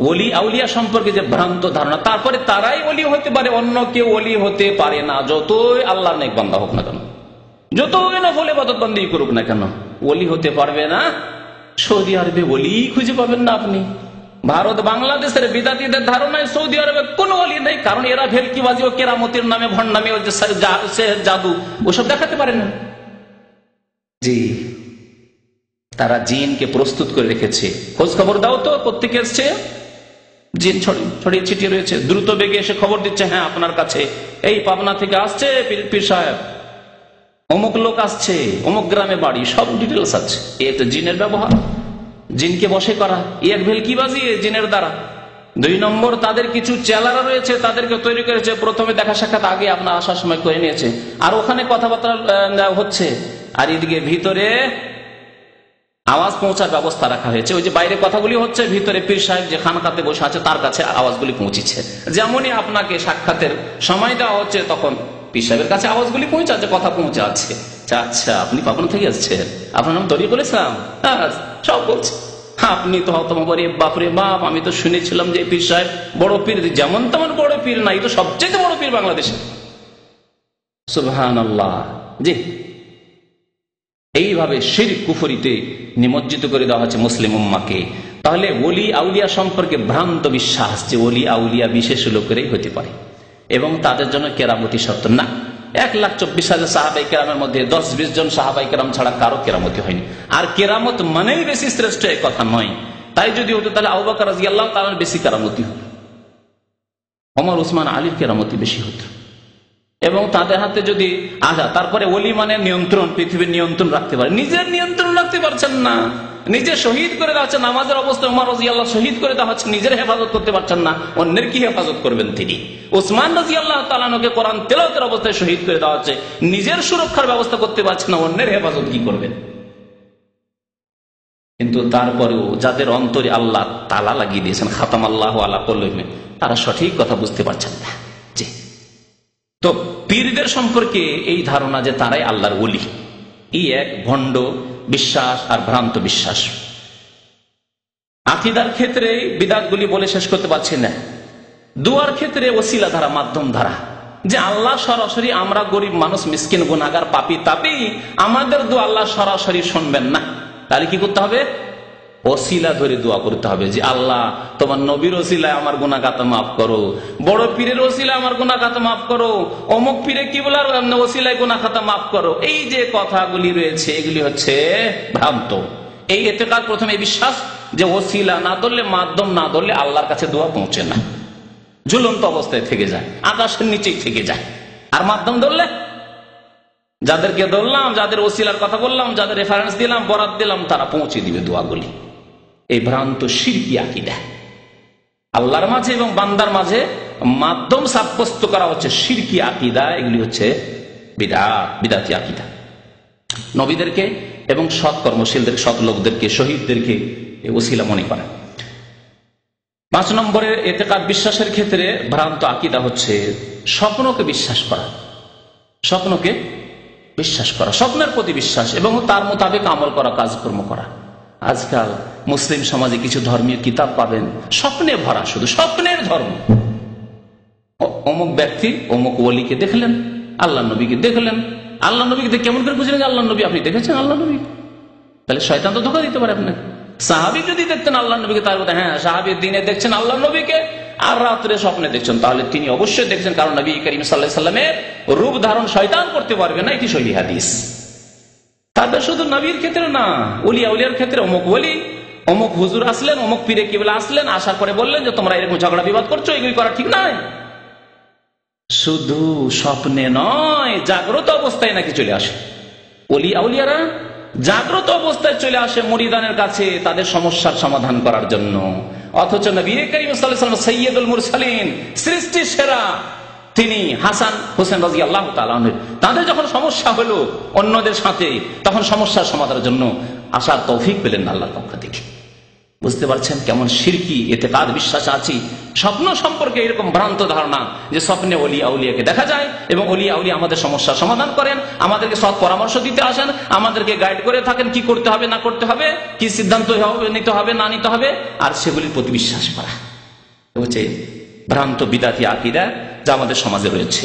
ওলি আউলিয়া সম্পর্কে যে ভ্রান্ত ধারণা, তারপরে তারাই ওলি হতে পারে, অন্য কেউ ওলি হতে পারে না, যতই আল্লাহর নেক বান্দা হোক না কেন, যতই না বলে ইবাদত বন্দেগী করুক না কেন, ওলি হতে পারবে না। সৌদি আরবে ওলি খুঁজে পাবেন না আপনি। ভারত বাংলাদেশের বিদাতীদের ধারণায় সৌদি আরবে কোন ওলি নেই, কারণ এরা ভেলকিবাজি ও কেরামতির নামে, ভণ্ডামি ও জাদু ওসব দেখাতে পারে না। জি, তারা জিনকে প্রস্তুত করে রেখেছে। খোঁজ খবর দাও তো প্রত্যেকে এসছে, জিন ছড়িয়ে ছিটিয়ে রয়েছে, দ্রুত বেগে এসে খবর দিচ্ছে হ্যাঁ আপনার কাছে এই পাবনা থেকে আসছে পীর সাহেব, অমুক লোক আসছে, অমুক গ্রামে বাড়ি, সব ডিটেলস আছে। এ তো জিনের ব্যবহার, জিনকে বশে করা, এক ভেলকিবাজি জিনের দ্বারা। দুই নম্বর, তাদের কিছু চেলারা রয়েছে, তাদেরকে তৈরি করেছে, প্রথমে দেখা সাক্ষাৎ আগে আপনার আসার সময় করে নিয়েছে, আর ওখানে কথাবার্তা হচ্ছে, আর এদিকে ভিতরে আওয়াজ পৌঁছার ব্যবস্থা রাখা হয়েছে। ওই যে বাইরে কথাগুলি হচ্ছে, ভিতরে পীর সাহেব যে খানকাতে বসে আছে তার কাছে আওয়াজগুলি পৌঁছিচ্ছে। যেমনই আপনাকে সাক্ষাতের সময় দেওয়া হচ্ছে তখন পীর সাহেবের কাছে আওয়াজগুলি পৌঁছাচ্ছে, কথা পৌঁছে আছে। আচ্ছা আপনি পাবনা থেকে আসছেন, আপনার নাম তরিকুল ইসলাম, সব বলছে। আপনি তো হতমবারে বাপরে বাপ, আমি তো শুনেছিলাম যে পীর সাহেব বড় পীর, যেমন তেমন বড় পীর নাই, তো সবচেয়ে বড় পীর বাংলাদেশে। সুবহানাল্লাহ। জি, এইভাবে শিরক কুফরিতে নিমজ্জিত করে দেওয়া হচ্ছে মুসলিম উম্মাহকে। তাহলে ওলি আউলিয়া সম্পর্কে ভ্রান্ত বিশ্বাস যে ওলি আউলিয়া বিশেষ লোকেরই হতে পারে এবং তাদের জন্য কেরামতি শর্ত না। 1,24,000 সাহাবাই কেরামের মধ্যে 10-20 জন সাহাবাই কেরাম ছাড়া কারো কেরামতি হয়নি। আর কেরামত মানেই বেশি শ্রেষ্ঠ এই কথা নয়। তাই যদি হতো তাহলে আবু বকর রাদিয়াল্লাহু তাআলার বেশি কেরামতি হতো, ওমর, ওসমান, আলীর কেরামতি বেশি হতো। এবং তাদের হাতে যদি তারপরে ওলি মানে নিয়ন্ত্রণ, পৃথিবীর নিয়ন্ত্রণ রাখতে পারে, নিজের নিয়ন্ত্রণ রাখতে পারছেন না, নিজে শহীদ করে দেওয়া হচ্ছে, নামাজের অবস্থায় ওমর রাদিয়াল্লাহু শহীদ করে দেওয়া হচ্ছে, নিজের হেফাজত করতে পারছেন না, অন্যের কি হেফাজত করবেন তিনি? ওসমান রাদিয়াল্লাহু তাআলা আনহুকে কোরআন তেলাওয়াতের অবস্থায় শহীদ করে দেওয়া হচ্ছে, নিজের সুরক্ষার ব্যবস্থা করতে পারছেন না, অন্যের হেফাজত কি করবেন? কিন্তু তারপরেও যাদের অন্তরে আল্লাহ তালা লাগিয়ে দিয়েছেন, খাতাম আল্লাহু আলা কুলুবিহিম, তারা সঠিক কথা বুঝতে পারছেন না। জি, তো পীরদের সম্পর্কে এই ধারণা যে তারাই আল্লাহর ওলি, এই এক ভণ্ড বিশ্বাস আর ভ্রান্ত বিশ্বাস। আকীদার ক্ষেত্রে বিদআতগুলি বলে শেষ করতে পারছি না। দুয়ার ক্ষেত্রে ওসিলা ধারা, মাধ্যম ধারা, যে আল্লাহ সরাসরি, আমরা গরিব মানুষ, মিসকিন, গুনাহগার, পাপী তাপী, আমাদের দোয়া আল্লাহ সরাসরি শুনবেন না। তাহলে কি করতে হবে? ওসিলা ধরে দোয়া করতে হবে যে আল্লাহ তোমার নবীর ওসিলায় আমার গুনাহ খাতা মাফ করো, বড় পীরের ওসিলায় আমার গুনাহ খাতা মাফ করো, অমুক পীরে কিবলার ওসিলায় গুনাহ খাতা মাফ করো। এই যে কথাগুলি রয়েছে এগুলি হচ্ছে ভ্রান্ত। এই এতেকাদ, প্রথমে বিশ্বাস যে ওসিলা না ধরলে, মাধ্যম না ধরলে আল্লাহর কাছে দোয়া পৌঁছে না, ঝুলন্ত অবস্থায় থেকে যায়, আকাশের নিচেই থেকে যায়। আর মাধ্যম ধরলে, যাদেরকে ধরলাম, যাদের ওসিলার কথা বললাম, যাদের রেফারেন্স দিলাম, বরাত দিলাম, তারা পৌঁছে দিবে দোয়াগুলি। এই ভ্রান্ত শিরকি আকীদা, আল্লাহর মাঝে এবং বান্দার মাঝে মাধ্যম সাব্যস্ত করা হচ্ছে শিরকি আকীদা। এগুলি হচ্ছে বিদআতি আকীদা। নবীদেরকে এবং সৎ কর্মশীলদের, সৎ লোকদেরকে, শহীদদেরকে ওসিলা মনে করা। 5 নম্বরের এতেকাদ বিশ্বাসের ক্ষেত্রে ভ্রান্ত আকীদা হচ্ছে স্বপ্নকে বিশ্বাস করা। স্বপ্নকে বিশ্বাস করা, স্বপ্নের প্রতি বিশ্বাস এবং তার মোতাবেক আমল করা, কাজকর্ম করা। আজকাল মুসলিম সমাজে কিছু ধর্মীয় কিতাব পাবেন স্বপ্নে ভরা, শুধু স্বপ্নের ধর্ম। অমুক ব্যক্তি অমুক ওলিকে দেখলেন, আল্লাহ নবীকে দেখলেন, আল্লাহ নবীকে দেখে কেমন করে বুঝলেন আল্লাহ নবী? আপনি দেখেছেন আল্লাহ নবী? তাহলে শয়তান তো ধোঁকা দিতে পারে আপনাকে। সাহাবী যদি দেখতেন আল্লাহ নবীকে, তার কথা হ্যাঁ, সাহাবী দিনে দেখছেন আল্লাহ নবীকে আর রাত্রে স্বপ্নে দেখছেন, তাহলে তিনি অবশ্যই দেখছেন, কারণ নবী করিম সাল্লাল্লাহু আলাইহি সাল্লামের রূপ ধারণ শয়তান করতে পারবে না, এটি সহিহ হাদিস। তারপর শুধু নবীর ক্ষেত্রে না, ওলিয়া উলিয়ার ক্ষেত্রে অমুক ওলি, অমুক হুজুর আসলেন, অমুক পীরে কিবলা আসলেন, আসার পরে বললেন যে তোমরা এরকম ঝগড়া বিবাদ করছো, এগুলি করা ঠিক নয়। শুধু স্বপ্নে নয়, জাগ্রত অবস্থায় নাকি চলে আসে ওলিয়া উলিয়ারা, জাগ্রত অবস্থায় চলে আসে মুরিদানের কাছে তাদের সমস্যার সমাধান করার জন্য। অথচ নবী করিম সাল্লাল্লাহু আলাইহি ওয়াসাল্লাম সাইয়্যিদুল মুরসালিন, সৃষ্টি সেরা, তিনি হাসান হোসেন রাদিয়াল্লাহু তাআলা আনহু, তাদের যখন সমস্যা হলো অন্যদের সাথে, তখন সমস্যার সমাধানের জন্য আসার তৌফিক পেলেন আল্লাহর পক্ষ থেকে। বুঝতে পারছেন কেমন শিরকি এতেকাদ বিশ্বাস আছে? স্বপ্ন সম্পর্কে এরকম ভ্রান্ত ধারণা যে স্বপ্নে ওলিয়া উলিয়াকে দেখা যায় এবং ওলিয়া উলিয়া আমাদের সমস্যার সমাধান করেন, আমাদেরকে সৎ পরামর্শ দিতে আসেন, আমাদেরকে গাইড করে থাকেন কি করতে হবে না করতে হবে, কি সিদ্ধান্ত নিতে হবে না নিতে হবে, আর সেগুলির প্রতি বিশ্বাস করা হচ্ছে ভ্রান্ত বিদআতি আকীদা যা আমাদের সমাজে রয়েছে।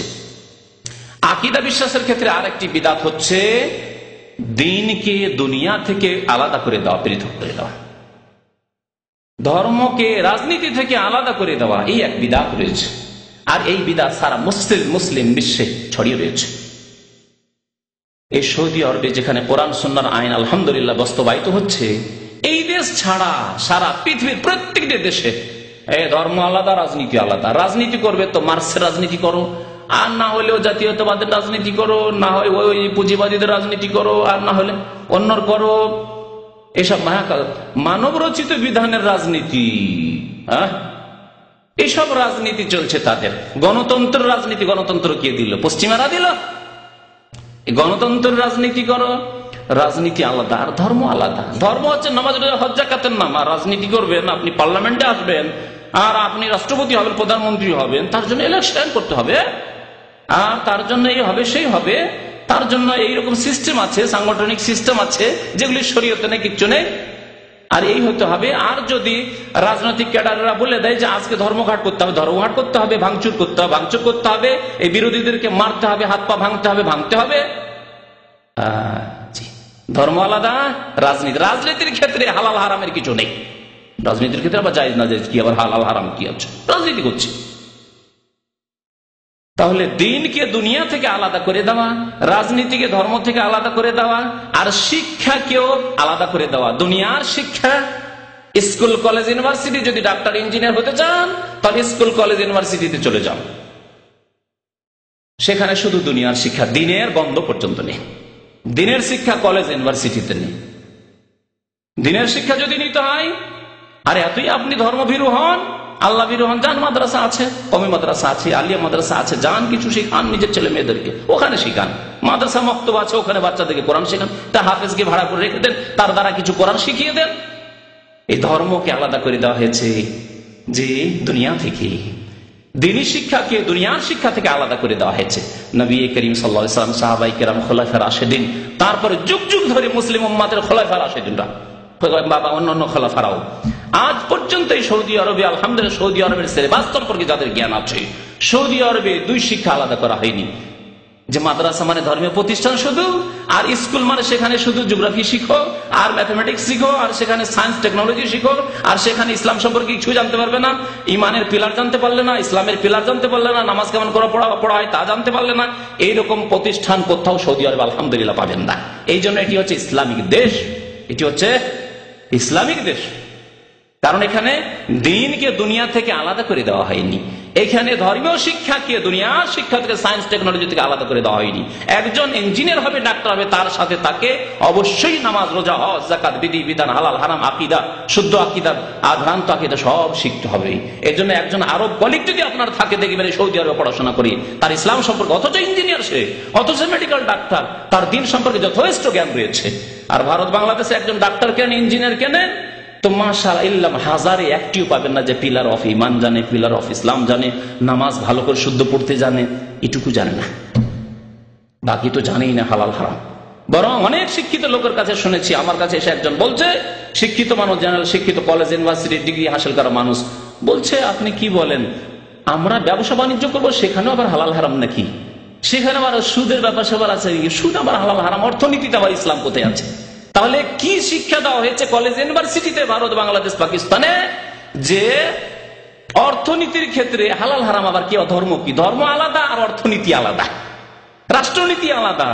আকীদা বিশ্বাসের ক্ষেত্রে আরেকটি বিদআত হচ্ছে দ্বীনকে দুনিয়া থেকে আলাদা করে দেওয়া, পৃথক করে দেওয়া, ধর্মকে রাজনীতি থেকে আলাদা করে দেওয়া, এই এক বিদআত রয়েছে। আর এই বিদআত সারা মুসলিম বিশ্বে ছড়িয়ে রয়েছে। এই সৌদি আরবে যেখানে কোরআন সুন্নাহর আইন আলহামদুলিল্লাহ বাস্তবায়িত হচ্ছে, এই দেশ ছাড়া সারা পৃথিবীর প্রত্যেকটি দেশে ধর্ম আলাদা, রাজনীতি আলাদা। রাজনীতি করবে তো মার্ক্সের রাজনীতি করো, আর না হলেও জাতীয়তাবাদের রাজনীতি করো, না হয় ওই পুঁজিবাদীদের রাজনীতি করো, আর না হলে অন্যর করো। এসব মানব রচিত বিধানের রাজনীতি, এসব রাজনীতি চলছে তাদের। গণতন্ত্রের রাজনীতি, গণতন্ত্র কে দিল? পশ্চিমারা দিল। গণতন্ত্রের রাজনীতি করো, রাজনীতি আলাদা আর ধর্ম আলাদা। ধর্ম হচ্ছে নামাজ রোজা হজ যাকাতের নাম, আর রাজনীতি করবেন, আপনি পার্লামেন্টে আসবেন আর আপনি রাষ্ট্রপতি হবেন, প্রধানমন্ত্রী হবেন, তার জন্য ইলেকশন করতে হবে, আর তার জন্য এই হবে সেই হবে, তার জন্য এইরকম সিস্টেম আছে, সাংগঠনিক সিস্টেম আছে যেগুলি শরীয়তে নেই, কিচ্ছু নেই, আর এই হতে হবে। আর যদি রাজনৈতিক ক্যাডাররা বলে দেয় যে আজকে ধর্মঘাট করতে হবে, ধর্মঘাট করতে হবে, ভাঙচুর করতে হবে, ভাঙচুর করতে হবে, এই বিরোধীদেরকে মারতে হবে, হাত পা ভাঙতে হবে, ভাঙতে হবে। ধর্ম আলাদা, রাজনীতি। রাজনীতির ক্ষেত্রে হালাল হারামের কিছু নেই। রাজনীতির ক্ষেত্রে আবার জায়েজ না জায়েজ কি, আবার হালাল হারাম কি আছে? রাজনীতি করছে। তাহলে দ্বীনকে দুনিয়া থেকে আলাদা করে দেওয়া, রাজনীতিকে ধর্ম থেকে আলাদা করে দেওয়া, আর শিক্ষাকেও আলাদা করে দেওয়া। দুনিয়ার শিক্ষা, স্কুল কলেজ ইউনিভার্সিটি, যদি ডাক্তার ইঞ্জিনিয়ার হতে চান তাহলে স্কুল কলেজ ইউনিভার্সিটিতে চলে যান। সেখানে শুধু দুনিয়ার শিক্ষা, দিনের গন্ধ পর্যন্ত নেই। দিনের শিক্ষা কলেজ ইউনিভার্সিটিতে নেই। দিনের শিক্ষা যদি নিতে হয়, আর এতই আপনি ধর্মভীরু হন, আল্লাহ ভীরু হন, যান মাদ্রাসা আছে, কমি মাদ্রাসা আছে, আলিয়া মাদ্রাসা আছে, যান কিছু শিখান নিজের ছেলে মেয়েদেরকে, ওখানে শিখান। মাদ্রাসা মক্তব আছে, ওখানে বাচ্চাদেরকে কোরআন শেখান। তা হাফেজকে ভাড়া করে রেখে দেন, তার দ্বারা কিছু কোরআন শিখিয়ে দেন। এই ধর্মকে আলাদা করে দেওয়া হয়েছে যে দুনিয়া থেকে, দিনী শিক্ষাকে দুনিয়ার শিক্ষা থেকে আলাদা করে দেওয়া হয়েছে। নবী করিম সাল্লাল্লাহু আলাইহি ওয়াসাল্লাম, সাহাবায়ে কেরাম, খোলাফায়ে রাশেদিন, তারপরে যুগ যুগ ধরে মুসলিম উম্মাতের খোলাফায়ে রাশেদিনরা, বাবা অন্যান্য খোলাফারাও আজ পর্যন্ত এই সৌদি আরবে, আলহামদুলিল্লাহ, সৌদি আরবের সিলেবাস সম্পর্কে যাদের জ্ঞান আছে, সৌদি আরবে দুই শিক্ষা আলাদা করা হয়নি। যে মাদ্রাসা মানে ধর্মীয় প্রতিষ্ঠান শুধু, আর স্কুল মানে সেখানে শুধু জিওগ্রাফি শিখো আর ম্যাথমেটিক্স শিখো, আর সেখানে সায়েন্স টেকনোলজি শিখো, আর সেখানে ইসলাম সম্পর্কে কিছু জানতে পারবে না, ইমানের পিলার জানতে পারলে না, ইসলামের পিলার জানতে পারলে না, নামাজ কেমন করে পড়া হয় তা জানতে পারলে না। এইরকম প্রতিষ্ঠান কোথাও সৌদি আরবে আলহামদুলিল্লাহ পাবেন না। এই জন্য এটি হচ্ছে ইসলামিক দেশ, এটি হচ্ছে ইসলামিক দেশ। কারণ এখানে দ্বীনকে দুনিয়া থেকে আলাদা করে দেওয়া হয়নি। এখানে ধর্মীয় শিক্ষাকে দুনিয়ার শিক্ষা থেকে, সায়েন্স টেকনোলজি থেকে আলাদা করে দেওয়া হয়নি। একজন ইঞ্জিনিয়ার হবে, ডাক্তার হবে, তার সাথে তাকে অবশ্যই নামাজ, রোজা, হজ, যাকাত, বিধি বিধান, হালাল হারাম, আকীদা, শুদ্ধ আকীদা, আভ্রান্ত আকীদা সব শিখতে হবে। এর জন্য একজন আরব কলিগ যদি আপনার থাকে, দেখবেন সৌদি আরবে পড়াশোনা করি, তার ইসলাম সম্পর্কে, অথচ ইঞ্জিনিয়ার সে, অথচ মেডিকেল ডাক্তার, তার দিন সম্পর্কে যথেষ্ট জ্ঞান রয়েছে। আর ভারত বাংলাদেশে একজন ডাক্তার কেন, ইঞ্জিনিয়ার কেনেন, তো মাশাআল্লাহ হাজারে একটিও পাবেন না যে পিলার অফ ইমান জানে, পিলার অফ ইসলাম জানে, নামাজ ভালো করে শুদ্ধ পড়তে জানে, এটুকু জানে না, বাকি তো জানেই না হালাল হারাম। বরং অনেক শিক্ষিত লোকের কাছে শুনেছি, আমার কাছে এসে একজন বলছে, শিক্ষিত মানুষ, জেনারেল শিক্ষিত, কলেজ ইউনিভার্সিটি ডিগ্রি হাসিল করা মানুষ, বলছে আপনি কি বলেন, আমরা ব্যবসা বাণিজ্য করবো, সেখানেও আবার হালাল হারাম নাকি? সেখানে আবার সুদের ব্যাপার স্যাপার আছে, সুদ আবার হালাল হারাম, অর্থনীতিতে আবার ইসলাম কোথায় আছে? তাহলে কি শিক্ষা দেওয়া হয়েছে কলেজ ইউনিভার্সিটিতে, ভারত, বাংলাদেশ, পাকিস্তানে, যে অর্থনীতির ক্ষেত্রে হালাল হারাম আবার কি? ধর্ম কি? ধর্ম আলাদা আর অর্থনীতি আলাদা, রাষ্ট্রনীতি আলাদা,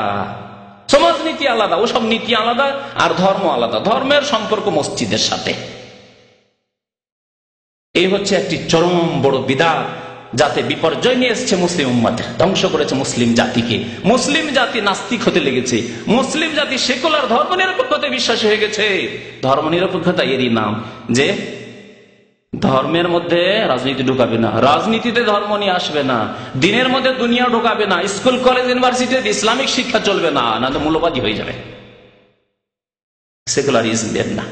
সমাজনীতি আলাদা, ওসব নীতি আলাদা আর ধর্ম আলাদা। ধর্মের সম্পর্ক মসজিদের সাথে। এই হচ্ছে একটি চরম বড় বিদআত, যাতে বিপর্যয় নিয়ে এসছে মুসলিম উম্মাতের, ধ্বংস করেছে মুসলিম জাতিকে। মুসলিম জাতি নাস্তিক হতে লেগেছে, মুসলিম জাতি সেকুলার ধর্ম নিরপেক্ষতায় বিশ্বাসী হয়ে গেছে। ধর্ম নিরপেক্ষতা এরই নাম যে ধর্মের মধ্যে রাজনীতি ঢুকাবে না, রাজনীতিতে ধর্ম নিয়ে আসবে না, দিনের মধ্যে দুনিয়া ঢুকাবে না, স্কুল কলেজ ইউনিভার্সিটিতে ইসলামিক শিক্ষা চলবে না, না তো মূল্যবাদী হয়ে যাবে, সেকুলারিজম দেন না।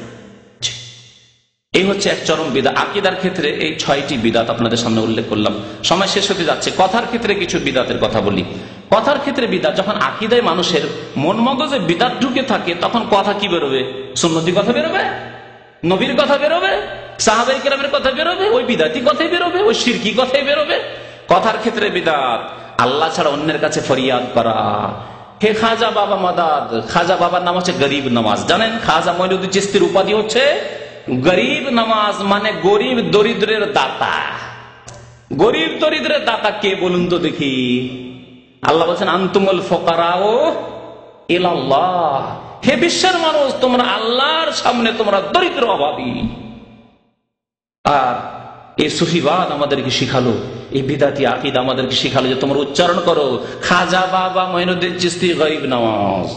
এই হচ্ছে এক চরম বিদআত। আকীদার ক্ষেত্রে এই 6টি বিদআত আপনাদের সামনে উল্লেখ করলাম। সময় শেষ হতে যাচ্ছে, কথার ক্ষেত্রে কিছু বিদআতের কথা বলি। কথার ক্ষেত্রে বিদআত, যখন আকীদায় মানুষের মন মগজে বিদআত ঢুকে থাকে, তখন কথা কি বেরোবে? সুন্নতি কথা বেরোবে, নবীর কথা বেরোবে, সাহাবায়ে কেরামের কথা বেরোবে, ওই বিদআতি কথাই বেরোবে, ওই শিরকি কথাই বেরোবে। কথার ক্ষেত্রে বিদআত, আল্লাহ ছাড়া অন্যের কাছে ফরিয়াদ করা। হে খাজা বাবা মাদাদ, খাজা বাবার নাম হচ্ছে গরিব নামাজ, জানেন? খাজা মঈনুদ্দিন চিশতির উপাধি হচ্ছে গরিব নামাজ, মানে গরিব দরিদ্রের দাতা। গরিব দরিদ্রের দাতা কে বলুন তো দেখি? আল্লাহ বলছেন আনতুমুল ফুকারাউ ইলাল্লাহ, হে বিশ্বের মানুষ, তোমরা আল্লাহর সামনে তোমরা দরিদ্র, অভাবী। আর এই সুফিবাদ আমাদেরকে শিখালো, এই বিদআতি আকীদা আমাদেরকে শিখালো যে তোমরা উচ্চারণ করো খাজা বাবা মঈনুদ্দিন চিশতি গরিব নামাজ,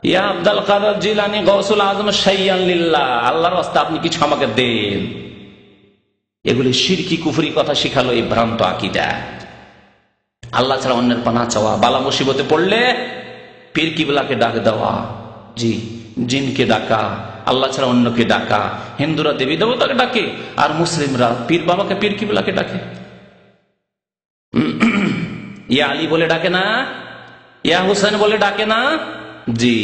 ইয়া আব্দুল কাদের জিলানী গৌসুল আজম শাইয়ান লিল্লাহ, আল্লাহর রাস্তায় আপনি কিছু আমাকে দেন। এগুলি শিরকি কুফরি কথা শিখালো এই ভ্রান্ত আকীদা। আল্লাহ ছাড়া অন্যের পানাহ চাওয়া, বালা মুসিবতে পড়লে পীর কিবলাকে ডাক দেওয়া, জি, জিনকে ডাকা, আল্লাহ ছাড়া অন্যকে ডাকা। হিন্দুরা দেবী দেবতাকে ডাকে, আর মুসলিমরা পীর বাবাকে, পীর কিবলাকে ডাকে। ইয়া আলী বলে ডাকে না, ইয়া হুসেন বলে ডাকে না, জি,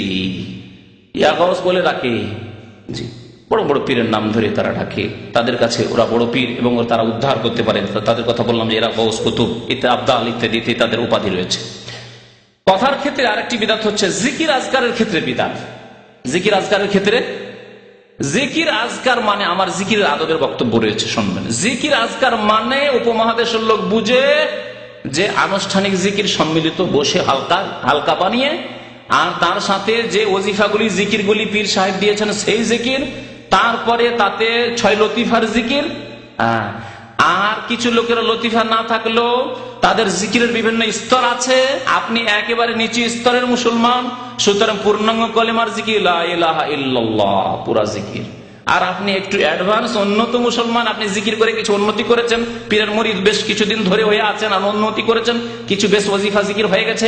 ইয়া গাউস বলে ডাকে, জি, বড় বড় পীরের নাম ধরে তারা ডাকে। তাদের কাছে ওরা বড় পীর এবং তারা উদ্ধার করতে পারে। তাদের কথা বললাম যে এরা গাউস, কুতুব, আবদাল ইত্যাদি তাদের উপাধি রয়েছে। কথার ক্ষেত্রে আরেকটি বিদআত হচ্ছে জিকির আজকারের ক্ষেত্রে বিদআত। জিকির আজকারের ক্ষেত্রে, জিকির আজকার মানে, আমার জিকিরের আদবের বক্তব্য রয়েছে, শুনবেন। জিকির আজকার মানে উপমহাদেশের লোক বুঝে যে আনুষ্ঠানিক জিকির সম্মিলিত, বসে হালকা হালকা বানিয়ে, আর তার সাথে যে ওজিফাগুলি, জিকিরগুলি পীর সাহেব দিয়েছেন সেই জিকির, তারপরে তাতে 6 লতিফার জিকির, আর কিছু লোকের লতিফা না থাকলেও তাদের জিকিরের বিভিন্ন স্তর আছে। আপনি একেবারে নিচু স্তরের মুসলমান, সুতরাং পূর্ণাঙ্গ কলেমার জিকির লা ইলাহা ইল্লাল্লাহ পুরা জিকির। আর আপনি একটু অ্যাডভান্স উন্নত মুসলমান, আপনি জিকির করে কিছু উন্নতি করেছেন, পীরের মুরিদ বেশ কিছুদিন ধরে হয়ে আছেন আর উন্নতি করেছেন, কিছু বেশ ওয়াজিফা জিকির হয়ে গেছে,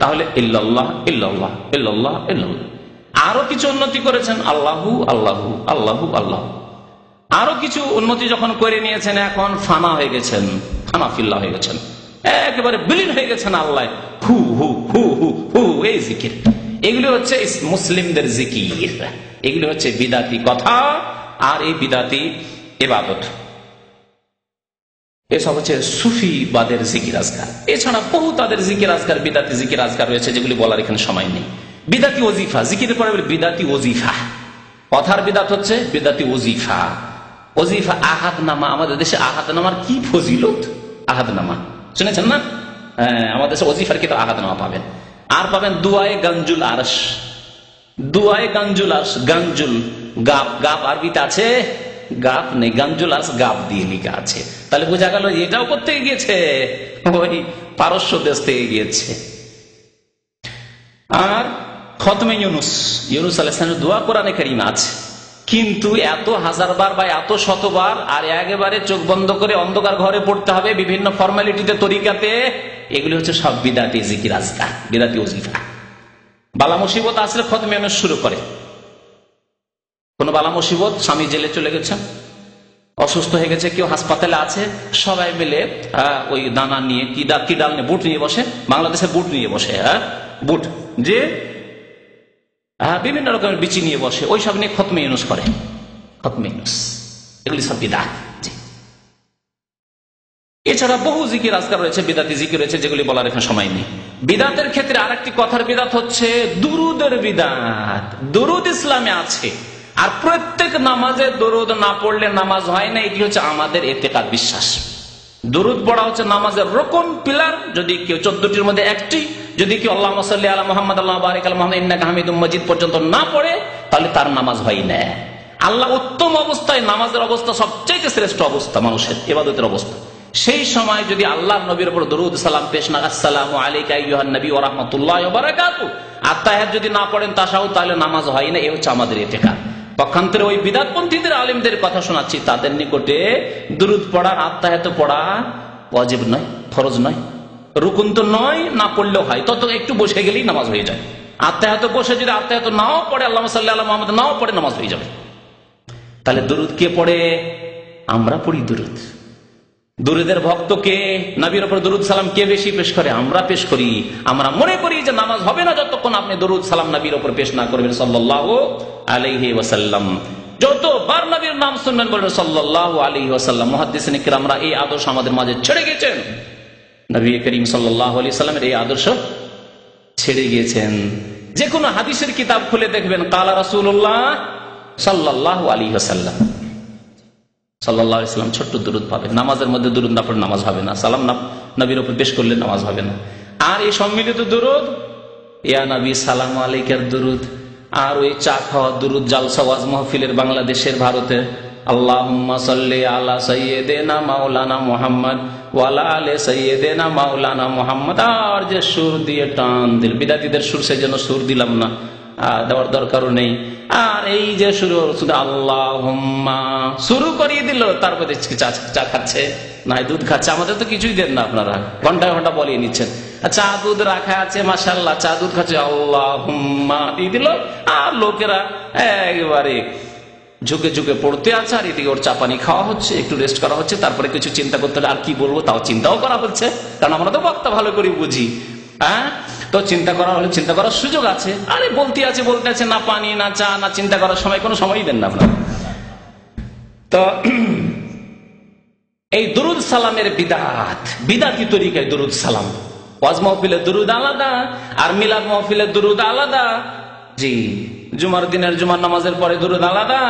তাহলে ইল্লাল্লাহ ইল্লাল্লাহ ইল্লাল্লাহ ইল্লাল্লাহ। আরো কিছু উন্নতি করেছেন, আল্লাহু আল্লাহু আল্লাহু আল্লাহ। আরো কিছু উন্নতি যখন করে নিয়েছেন, এখন ফানা হয়ে গেছেন, ফানা ফিল্লা হয়ে গেছেন, একেবারে বিলীন হয়ে গেছেন আল্লাহ, হু হু হু হু হু, এই জিকির। এগুলি হচ্ছে মুসলিমদের জিকির, এগুলি হচ্ছে বিদাতি কথা আর এই বিদাতি ইবাদত। এসব হচ্ছে সুফিবাদের জিকির আজকার। এছাড়া বহু তাদের জিকির আজকার, বিদাতি জিকির আজকার রয়েছে, যেগুলি বলার এখানে সময় নেই। বিদাতি ওজিফা, জিকিরের পরে বিদাতি ওজিফা, কথার বিদাত হচ্ছে বিদাতি ওজিফা। ওজিফা আহাদ নামা, আমাদের দেশে আহাদ নামার কি ফজিলত, আহাদ নামা শুনেছেন না? আমাদের দেশে ওজিফার কিন্তু আহাদ নামা পাবেন। আর পাবেন দুয়ায়ে গাঞ্জুল আরশ, দুয়ায়ে গাঞ্জুল আরশ, গাঞ্জুল গাব, গাব আরবিতে আছে, গাব নেই, গাঞ্জুল আরশ গাব দিয়ে লেখা আছে। তাহলে বোঝা গেল এটাও করতে গিয়েছে, ওই পারস্য দেশ থেকে গিয়েছে। আর খতমে ইউনুস, ইউনুস আলাইহিস সালামের দোয়া কোরআনে কারিমে আছে, কিন্তু এত হাজারবার বা এত শতবার আর একেবারে চোখ বন্ধ করে অন্ধকার ঘরে পড়তে হবে বিভিন্ন ফর্মালিটিতে, তরিকাতে, এগুলি হচ্ছে সব বিদাতি জিকির আজকার, বিদাতি ওজিফা। বালা মুসিবত আসলে খতমে ইউনুস শুরু করে। কোন বালা মুসিবত, স্বামী জেলে চলে গেছেন, অসুস্থ হয়ে গেছে, কেউ হাসপাতালে আছে, সবাই মিলে ওই দানা নিয়ে, কি ডাল নিয়ে, বুট নিয়ে বসে, বাংলাদেশে বুট নিয়ে বসে, বুট যে বিভিন্ন রকমের বিচি নিয়ে বসে, ওই সব নিয়ে খতমে ইউনুস করে, খতমে ইউনুস, এগুলি সব বিদাত। এছাড়া বহু জিকির আজকার রয়েছে, বিদাতি জিকির রয়েছে, যেগুলি বলার এখানে সময় নেই। বিদাতের ক্ষেত্রে আরেকটি কথার বিদাত হচ্ছে দুরুদের বিদাত। দুরুদ ইসলামে আছে, আর প্রত্যেক নামাজে দরুদ না পড়লে নামাজ হয় না, এটি হচ্ছে আমাদের এতেকাদ, বিশ্বাস। দরুদ পড়া হচ্ছে নামাজের রকন, পিলার। যদি কেউ 14টির মধ্যে একটি, যদি কেউ আল্লাহুম্মা সাল্লি আলা মুহাম্মাদ আল্লাহুম্মা বারিক আলা মুহাম্মাদ ইন্নাকা হামিদুম মাজিদ পর্যন্ত না পড়ে, তাহলে তার নামাজ হয় না। আল্লাহ উত্তম অবস্থায়, নামাজের অবস্থা সবচেয়ে শ্রেষ্ঠ অবস্থা, মানুষের ইবাদতের অবস্থা, সেই সময় যদি আল্লাহর নবীর উপর দরুদ সালাম পেশ না, আসসালামু আলাইকা আইয়ুহান নবী ওয়া রাহমাতুল্লাহি ওয়া বারাকাতুহু, আত্তাহিয়াত যদি না পড়েন তাশাহুদ, তাহলে নামাজ হয় না। এই হচ্ছে আমাদের ইতিকাদ। পক্ষান্তরে ওই বিদাতপন্থীদের আলেমদের কথা শোনাচ্ছি, তাদের নিকটে দুরুদ পড়া, আত্তাহিয়াত পড়া ওয়াজিব নয়, ফরজ নয়, রুকুন তো নয়, না পড়লেও হয়, তত একটু বসে গেলেই নামাজ হয়ে যায়। আত্তাহিয়াত বসে যদি আত্তাহিয়াত নাও পড়ে, আল্লাহুম্মা সাল্লি আলা মুহাম্মাদ নাও পড়ে, নামাজ হয়ে যাবে। তাহলে দুরুদ কে পড়ে? আমরা পড়ি দুরুদ। দুরুদের ভক্তকে, নবীর উপর দরুদ সালাম কে বেশি পেশ করে? আমরা পেশ করি। আমরা মনে করি যে নামাজ হবে না যতক্ষণ আপনি দরুদ সালাম নবীর উপর পেশ না করবেন সাল্লাল্লাহু আলাইহি ওয়াসাল্লাম। যতবার নবীর নাম শুনবেন বলবেন সাল্লাল্লাহু আলাইহি ওয়াসাল্লাম। মুহাদ্দিসিন কিরামরা এই আদর্শ আমাদের মাঝে ছেড়ে গেছেন, নবী করিম সাল্লাল্লাহু আলাইহি ওয়াসাল্লামের এই আদর্শ ছেড়ে গিয়েছেন। যে কোনো হাদিসের কিতাব খুলে দেখবেন কালা রাসূলুল্লাহ সাল্লাল্লাহু আলাইহি ওয়াসাল্লাম, সাল্লাল্লাহু আলাইহি ওয়াসাল্লাম ছোট্ট দুরুদ পাবেন। নামাজের মধ্যে দুরুদ না পড়লে নামাজ হবে না, সালাম না নবীর উপর পেশ করলে নামাজ হবে না। আর এই সম্মিলিত দুরুদ, ইয়া নবী সালাম আলাইকার দুরুদ, আর ওই চা খাওয়া দুরুদ, জালসা ওয়াজ মাহফিলের বাংলাদেশের, ভারতের, আল্লাহুম্মা সাল্লি আলা সাইয়্যিদিনা মাওলানা মুহাম্মদ ওয়া আলা আলি সাইয়্যিদিনা মাওলানা মুহাম্মদ। আর যে সুর দিয়ে টান দিল, বিদাতীদের সুর, সেজন্য সুর দিলাম না, দেওয়ার দরকারও নেই। আর এই যে শুরু আল্লাহুম্মা শুরু করিয়ে দিল, তারপরে চা খাচ্ছে না দুধ খাচ্ছে। আমাদের তো কিছুই দেন না, আপনারা ঘন্টা ঘন্টা বলিয়ে নিচ্ছেন। চা দুধ রাখা আছে, মাশাআল্লাহ, চা দুধ খাচ্ছে, আল্লাহুম্মা দিয়ে দিল। আর লোকেরা একেবারে ঝুঁকে ঝুঁকে পড়তে আছে, আর এদিকে ওর চা পানি খাওয়া হচ্ছে, একটু রেস্ট করা হচ্ছে। তারপরে কিছু চিন্তা করতে হলে আর কি বলবো তাও চিন্তাও করা হচ্ছে, কারণ আমরা তো বক্তা ভালো করে বুঝি। তো চিন্তা করা হলে চিন্তা করার সুযোগ আছে। আরে বলতে আছে না পানি না চা না চিন্তা করার সময়, কোনো সময়ই দেন না আপনারা। তো এই দুরুদ সালামের বিদাত, বিদাতি তরিকায় দুরুদ সালাম। ওয়াজ মাহফিলের দুরুদ আলাদা, আর মিলাদ মাহফিলের দুরুদ আলাদা। জি, জুমার দিনের জুমার নামাজের পরে দুরুদ আলাদা।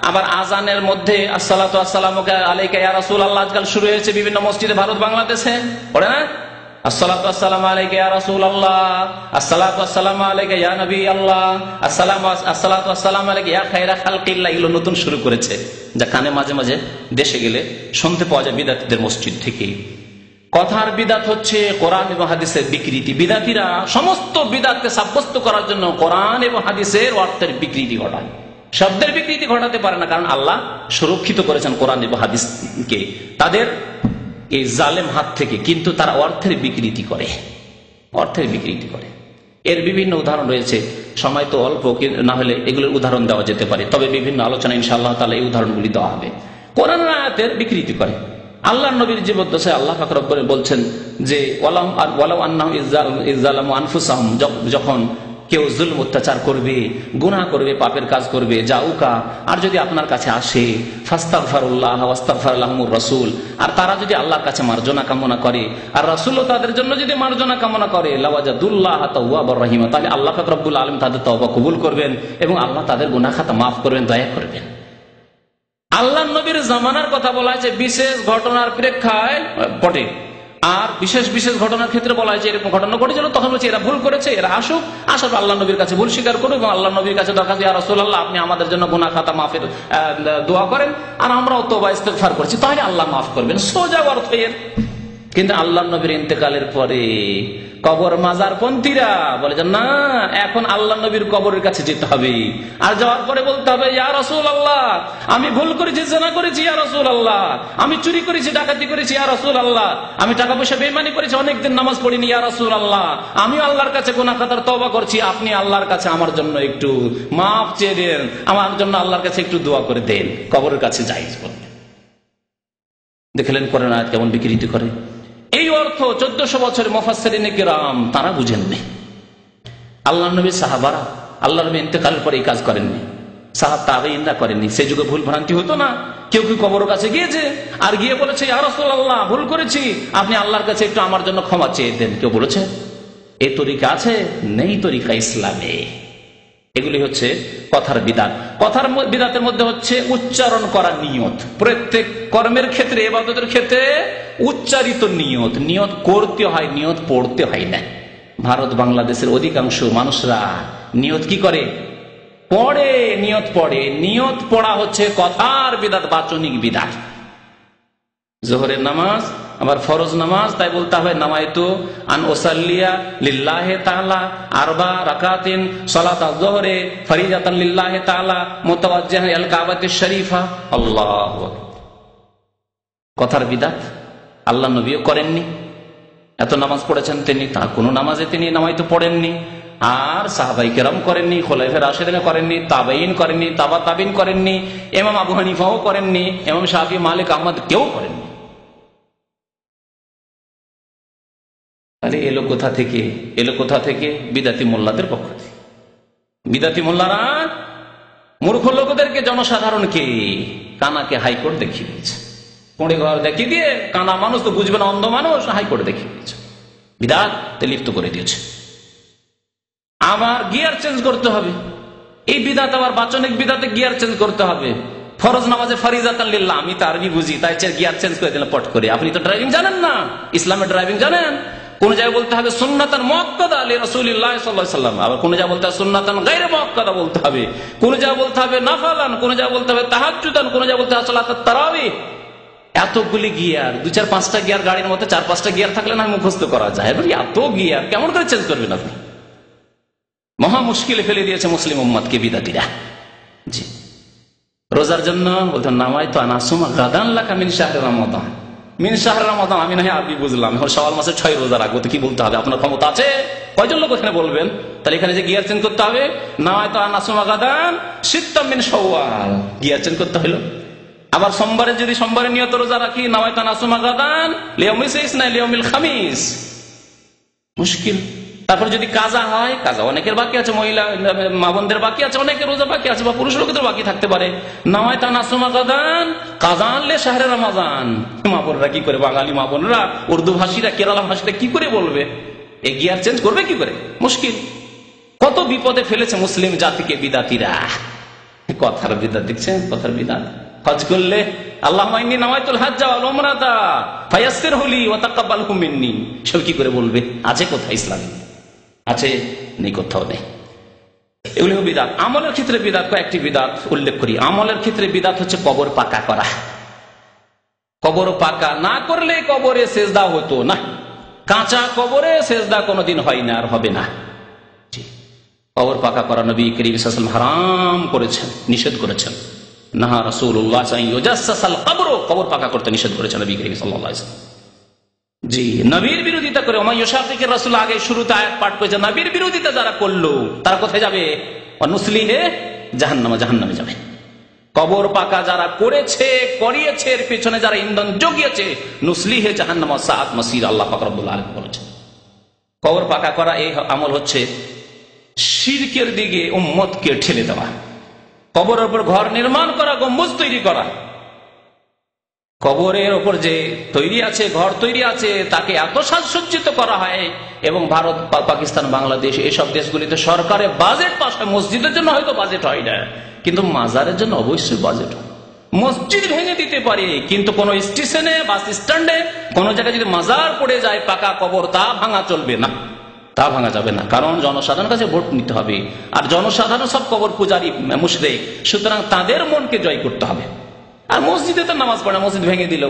আবার আজানের মধ্যে আসসালাতু আসসালামু আলাইকা ইয়া রাসূলুল্লাহ আজকাল শুরু হয়েছে বিভিন্ন মসজিদে, ভারত বাংলাদেশে পড়ে না, আসসালাতু আসসালামু আলাইকা ইয়া রাসূলুল্লাহ, আসসালাতু আসসালামু আলাইকা ইয়া নবী আল্লাহ, আসসালাতু আসসালামু আলাইকা ইয়া খায়রা খালকিল্লাহ। এগুলো নতুন শুরু করেছে যা কানে মাঝে মাঝে দেশে গেলে শুনতে পাওয়া যায় বিদাতীদের মসজিদ থেকে। কথার বিদাত হচ্ছে কোরআন এবং হাদিসের বিকৃতি। বিদাতীরা সমস্ত বিদাতকে সাব্যস্ত করার জন্য কোরআন এবং হাদিসের অর্থের বিকৃতি ঘটায়, শব্দের বিকৃতি ঘটাতে পারে না, কারণ আল্লাহ সুরক্ষিত করেছেন কোরআন এবং হাদিসকে তাদের এই জালেম হাত থেকে। কিন্তু তারা অর্থের বিকৃতি করে, অর্থের বিকৃতি করে। এর বিভিন্ন উদাহরণ রয়েছে, সময় তো অল্প, না হলে এগুলোর উদাহরণ দেওয়া যেতে পারে, তবে বিভিন্ন আলোচনা ইনশাআল্লাহ তাআলা এই উদাহরণগুলি দেওয়া হবে। কোরআন আয়াতের বিকৃতি করে। আল্লাহ নবীর জীবদ্দশায় আল্লাহ পাক রব্বুল বলছেন যে ওয়ালাউ আন্নাহুম ইযযালামু আনফুসাহুম, যখন কেউ জুলম অত্যাচার করবে, গুনাহ করবে, পাপের কাজ করবে, জাউকা, আর যদি আপনার কাছে আসে ফাস্তাগফিরুল্লাহ ওয়াস্তাগফার লাহুমুর রাসূল, আর তারা যদি আল্লাহর কাছে মার্জনা কামনা করে আর রাসূলও তাদের জন্য যদি মার্জনা কামনা করে, লাওয়াজাদুল্লাহ তাওয়াবুর রহিম, তাহলে আল্লাহ পাক রব্বুল আলামিন তাদের তওবা কবুল করবেন এবং আল্লাহ তাদের গুনাহ খাতা মাফ করবেন, দয়া করবেন। আল্লাহ নবীর জামানার কথা বলা হয়েছে বিশেষ ঘটনার প্রেক্ষাপটে, আর বিশেষ বিশেষ ঘটনার ক্ষেত্রে বলা হয়েছে এরকম ঘটনা ঘটেছিল, তখন বলছে এরা ভুল করেছে, এরা আসুক, আসার আল্লাহ নবীর কাছে ভুল স্বীকার করুক এবং আল্লাহ নবীর কাছে দরখাস্ত, ইয়া রাসূলুল্লাহ আপনি আমাদের জন্য গুনাহ খাতা মাফের দোয়া করেন, আর আমরাও তওবা ইস্তেগফার করছি, তাহলে আল্লাহ মাফ করবেন। সোজা অর্থ এর। কিন্তু আল্লাহ নবীর ইন্তেকালের পরে কবর মাজার পন্থীরা বলে যে না, এখন আল্লাহ নবীর কবরের কাছে যেতে হবে, আর যাওয়ার পরে বলতে হবে ইয়া রাসূলুল্লাহ আমি ভুল করেছি, জিনা করেছি ইয়া রাসূলুল্লাহ, আমি চুরি করেছি, ডাকাতি করেছি ইয়া রাসূলুল্লাহ, আমি টাকা পয়সা বেঈমানি করেছি, অনেকদিন নামাজ পড়িনি ইয়া রাসূলুল্লাহ, আমি আল্লাহর কাছে গুনাহ খাতার তওবা করছি, আপনি আল্লাহর কাছে আমার জন্য একটু মাফ চেয়ে দেন, আমার জন্য আল্লাহর কাছে একটু দোয়া করে দেন। কবরের কাছে জায়েজ বলতে দেখলেন কোরআন আয়াত কেমন বিকৃতি করে। এই অর্থ 1400 বছরের মুফাসসিরিনে কিরাম তারা বুঝেননি। আল্লাহ নবী সাহাবারা আল্লাহ নবী ইন্তেকালের পরে এই কাজ করেননি, সাহাবা তাবেঈনরা করেননি। সেই যুগে ভুল ভ্রান্তি হতো না, কেউ কেউ কবরের কাছে গিয়েছে আর গিয়ে বলেছে ইয়া রাসূলুল্লাহ ভুল করেছি, আপনি আল্লাহর কাছে একটু আমার জন্য ক্ষমা চেয়ে দেন। কেউ বলেছে এই তরিকা আছে? নেই তরিকা ইসলামে। এগুলি হচ্ছে কথার বিদাত। কথার বিদাতের মধ্যে হচ্ছে উচ্চারণ করা নিয়ত। প্রত্যেক কর্মের ক্ষেত্রে, ইবাদতের ক্ষেত্রে উচ্চারিত নিয়ত, নিয়ত করতে হয়, নিয়ত পড়তে হয় না। ভারত বাংলাদেশের অধিকাংশ মানুষরা নিয়ত কি করে? পড়ে, নিয়ত পড়ে। নিয়ত পড়া হচ্ছে কথার বিদাত, বাচনিক বিদাত। জোহরের নামাজ আবার ফরজ নামাজ, তাই বলতে হবে নামাইতু আন উসাল্লিয়া লিল্লাহি তাআলা আরবা রাকাতিন সালাতাজ যোহরে ফরিজাতান লিল্লাহি তাআলা মুতাওয়াজ্জিহান ইলাল কাবাতিশ শরীফা। আল্লাহু আকবার। কথার বিদাত আল্লাহ নবীও করেননি, এত নামাজ পড়েছেন তিনি, তা কোনো নামাজে তিনি নামাইতু পড়েননি, আর সাহাবায়ে কেরাম করেননি, খুলাফায়ে রাশিদিন করেননি, তাবেঈন করেননি, তাবা তাবেঈন করেননি, ইমাম আবু হানিফাও করেননি, ইমাম শাফি, মালিক, আহমদ কেউ করেননি। তাহলে এলো কোথা থেকে? এলো কোথা থেকে? বিদাতি মোল্লাদের পক্ষ থেকে। বিদাতি মোল্লারা মূর্খ লোকদেরকে, জনসাধারণকে, কানাকে হাইকোর্ট দেখিয়ে দিয়েছে, কোড়ে ঘর দেখিয়ে দিয়ে, কানা মানুষ তো বুঝবে না, অন্ধ মানুষ, হাইকোর্ট দেখিয়ে দিয়েছে, বিদাতে লিপ্ত করে দিয়েছে। আবার গিয়ার চেঞ্জ করতে হবে, এই বিদাত আবার বাচনিক বিদাতে গিয়ার চেঞ্জ করতে হবে। ফরজ নামাজে ফরিজাতান লিল্লাহ, আমি তো আরবি বুঝি, তাই গিয়ার চেঞ্জ করে দিলাম পট করে। আপনি তো ড্রাইভিং জানেন না, ইসলামের ড্রাইভিং জানেন? কোন জায়গায় বলতে হবে সুন্নাতান মুআক্কাদা লিরাসূলিল্লাহ সাল্লাল্লাহু আলাইহি ওয়াসাল্লাম, আবার কোন জায়গায় বলতে হবে সুন্নাতান গায়রে মুআক্কাদা বলতে হবে, কোন জায়গায় বলতে হবে নাফালান, কোন জায়গায় বলতে হবে তাহাজ্জুদান, কোন জায়গায় বলতে হবে সালাতুত তারাবিহ। এতগুলি গিয়ার, 2-4-5টা গিয়ার গাড়ির মধ্যে 4-5টা গিয়ার থাকলে না মুখস্থ করা যায়, এত গিয়ার কেমন করে চেঞ্জ করবেন আপনি? মহা মুশকিলে ফেলে দিয়েছে মুসলিম উম্মতকে বিদাতিরা। জি, রোজার জন্য বলতেন নামাইতু আন আসুমা গাদান লাকা মিন শাহরি রমাদান, মিন শাহরি রমাদান। আমি না হয় আরবি বুঝলাম, এখন শাওয়াল মাসে 6 রোজা রাখবো, তো কি বলতে হবে? আপনার ক্ষমতা আছে? কয়জন লোক এখানে বলবেন? তাহলে এখানে যে গিয়ার চেঞ্জ করতে হবে, নামাইতু আন আসুমা গাদান সিত্তাম মিন শাওয়াল, গিয়ার চেঞ্জ করতে হলো। আবার সোমবারে যদি সোমবারে নিয়ত রোজা রাখি, নামাইতু আন আসুমা গাদান লিয়াউমিল ইসনা লিয়াউমিল খামিস, মুশকিল। তারপর যদি কাজা হয়, কাজা অনেকের বাকি আছে, মহিলা মা বোনদের বাকি আছে, অনেকের রোজা বাকি আছে, বা পুরুষ লোকদের বাকি থাকতে পারে। নামাইতু আন আসুমা গাদান কাযান লে শাহরে রমাদান। মা বোনরা কি করে, বাঙালি মা বোনরা, উর্দু ভাষীরা, কেরালা ভাষীরা কি করে বলবে? এই গিয়ার চেঞ্জ করবে কি করে? মুশকিল। কত বিপদে ফেলেছে মুসলিম জাতিকে বিদাতিরা। কথার বিদাত দেখছেন, কথার বিদাত। হজ করলে আল্লাহুম্মা ইন্নী নাওয়াইতুল হাজ্জা ওয়াল উমরাতা ফায়াসসিরহু লি ওয়া তাকাব্বালহু মিন্নী, সব কি করে বলবে? আছে কোথায় ইসলামে? আছে? নেই, কোথাও নেই। এগুলি বিদাত। আমলের ক্ষেত্রে বিদাত, কয়েকটি বিদাত উল্লেখ করি। আমলের ক্ষেত্রে বিদাত হচ্ছে কবর পাকা করা। কবর পাকা না করলে কবরে সেজদা হতো না। কাঁচা কবরে সেজদা কোনোদিন হয় না, আর হবে না। কবর পাকা করা নবী করিম সাল্লাল্লাহু আলাইহি ওয়াসাল্লাম হারাম করেছেন, নিষেধ করেছেন। নাহা রাসূলুল্লাহ ইউজাসসাসাল কবর, কবর পাকা করতে নিষেধ করেছেন নবী করিম সাল্লাল্লাহু আলাইহি ওয়াসাল্লাম। জি, নবীর বিরোধিতা করে ওমাইয়ুশাকিকির রাসূল আগে শুরুতে আয়াত পাঠ করেছে, নবীর বিরোধিতা যারা করলো তারা কোথায় যাবে? ওয়ানুসলিহি জাহান্নামে, জাহান্নামে যাবে। কবর পাকা যারা করেছে, করিয়েছে, এর পেছনে যারা ইন্ধন জুগিয়েছে, নুসলিহি জাহান্নাম ওয়া সাআত মাসির, আল্লাহ পাক রব্বুল আলামিন বলেছেন। কবর পাকা করা এই আমল হচ্ছে শিরকের দিকে উম্মতকে ঠেলে দেওয়া। কবরের উপর ঘর নির্মাণ করা, গম্বুজ তৈরি করা। কবরের ওপর যে তৈরি আছে, ঘর তৈরি আছে, তাকে এত সাজসজ্জিত করা হয়। এবং ভারত, পাকিস্তান, বাংলাদেশ এসব দেশগুলিতে সরকারের বাজেট পাস হয়। মসজিদের জন্য হয়তো বাজেট হয় না, কিন্তু মাজারের জন্য অবশ্যই বাজেট হয়। মসজিদ ভেঙে দিতে পারে, কিন্তু কোন স্টেশনে, বাস স্ট্যান্ডে, কোন জায়গায় যদি মাজার পড়ে যায়, পাকা কবর, তা ভাঙা চলবে না, তা ভাঙা যাবে না। কারণ জনসাধারণের কাছে ভোট নিতে হবে, আর জনসাধারণ সব কবর পূজারী, মুশরিক। সুতরাং তাদের মনকে জয় করতে হবে। আর মসজিদে তো নামাজ পড়ে, মসজিদ ভেঙে দিল,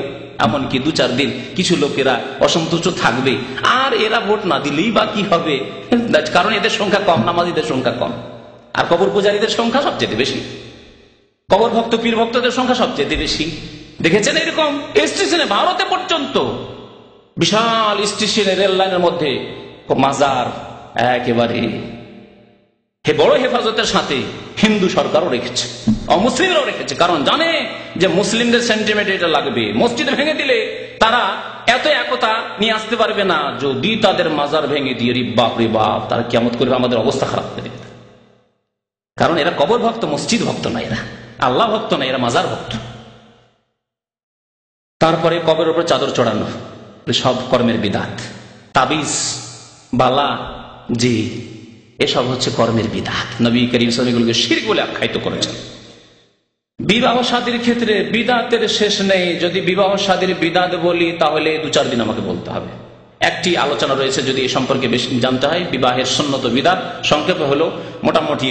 এমনকি 2-4 দিন কিছু লোকেরা অসন্তুষ্ট থাকবে, আর এরা ভোট না দিলেই বা কি হবে? কারণ এদের সংখ্যা কম, নামাজীদের সংখ্যা কম, আর কবর পূজারীদের সংখ্যা সবচেয়ে বেশি। কবর ভক্ত, পীর ভক্তদের সংখ্যা সবচেয়ে বেশি। দেখেছেন এরকম স্টেশনে, ভারতে পর্যন্ত বিশাল স্টেশনে, রেল লাইনের মধ্যে মাজার একেবারে বড় হেফাজতের সাথে হিন্দু সরকারও রেখেছে, অমুসলিমরাও রেখেছে। কারণ জানে যে মুসলিমদের সেন্টিমেন্ট এটা লাগবে। মসজিদ ভেঙে দিলে তারা এত একতা নিয়ে আসতে পারবে না। যদি তাদের মাজার ভেঙে দিয়ে, রে বাপ রে বাপ, তারা কিয়ামত করবে, আমাদের অবস্থা খারাপ করে দেবে। কারণ এরা কবর ভক্ত, মসজিদ ভক্ত না, এরা আল্লাহ ভক্ত না, এরা মাজার ভক্ত। তারপরে কবরের উপর চাদর চড়ানো, সব কর্মের বিদাত। তাবিজ, বালা, জি, এসব হচ্ছে কর্মের বিদাত। নবী করিম সাল্লাল্লাহু আলাইহি ওয়াসাল্লাম শিরক বলে আখ্যায়িত করেছেন। বিবাহ শাদীর ক্ষেত্রে বিদাতের শেষ নেই। যদি বিবাহ শাদীর বিদাত বলি তাহলে 2-4 দিন আমাকে বলতে হবে। একটি আলোচনা রয়েছে, যদি এ সম্পর্কে বেশি জানতে হয়, বিবাহের সুন্নত বিদাত, সংক্ষেপে হলো মোটামুটি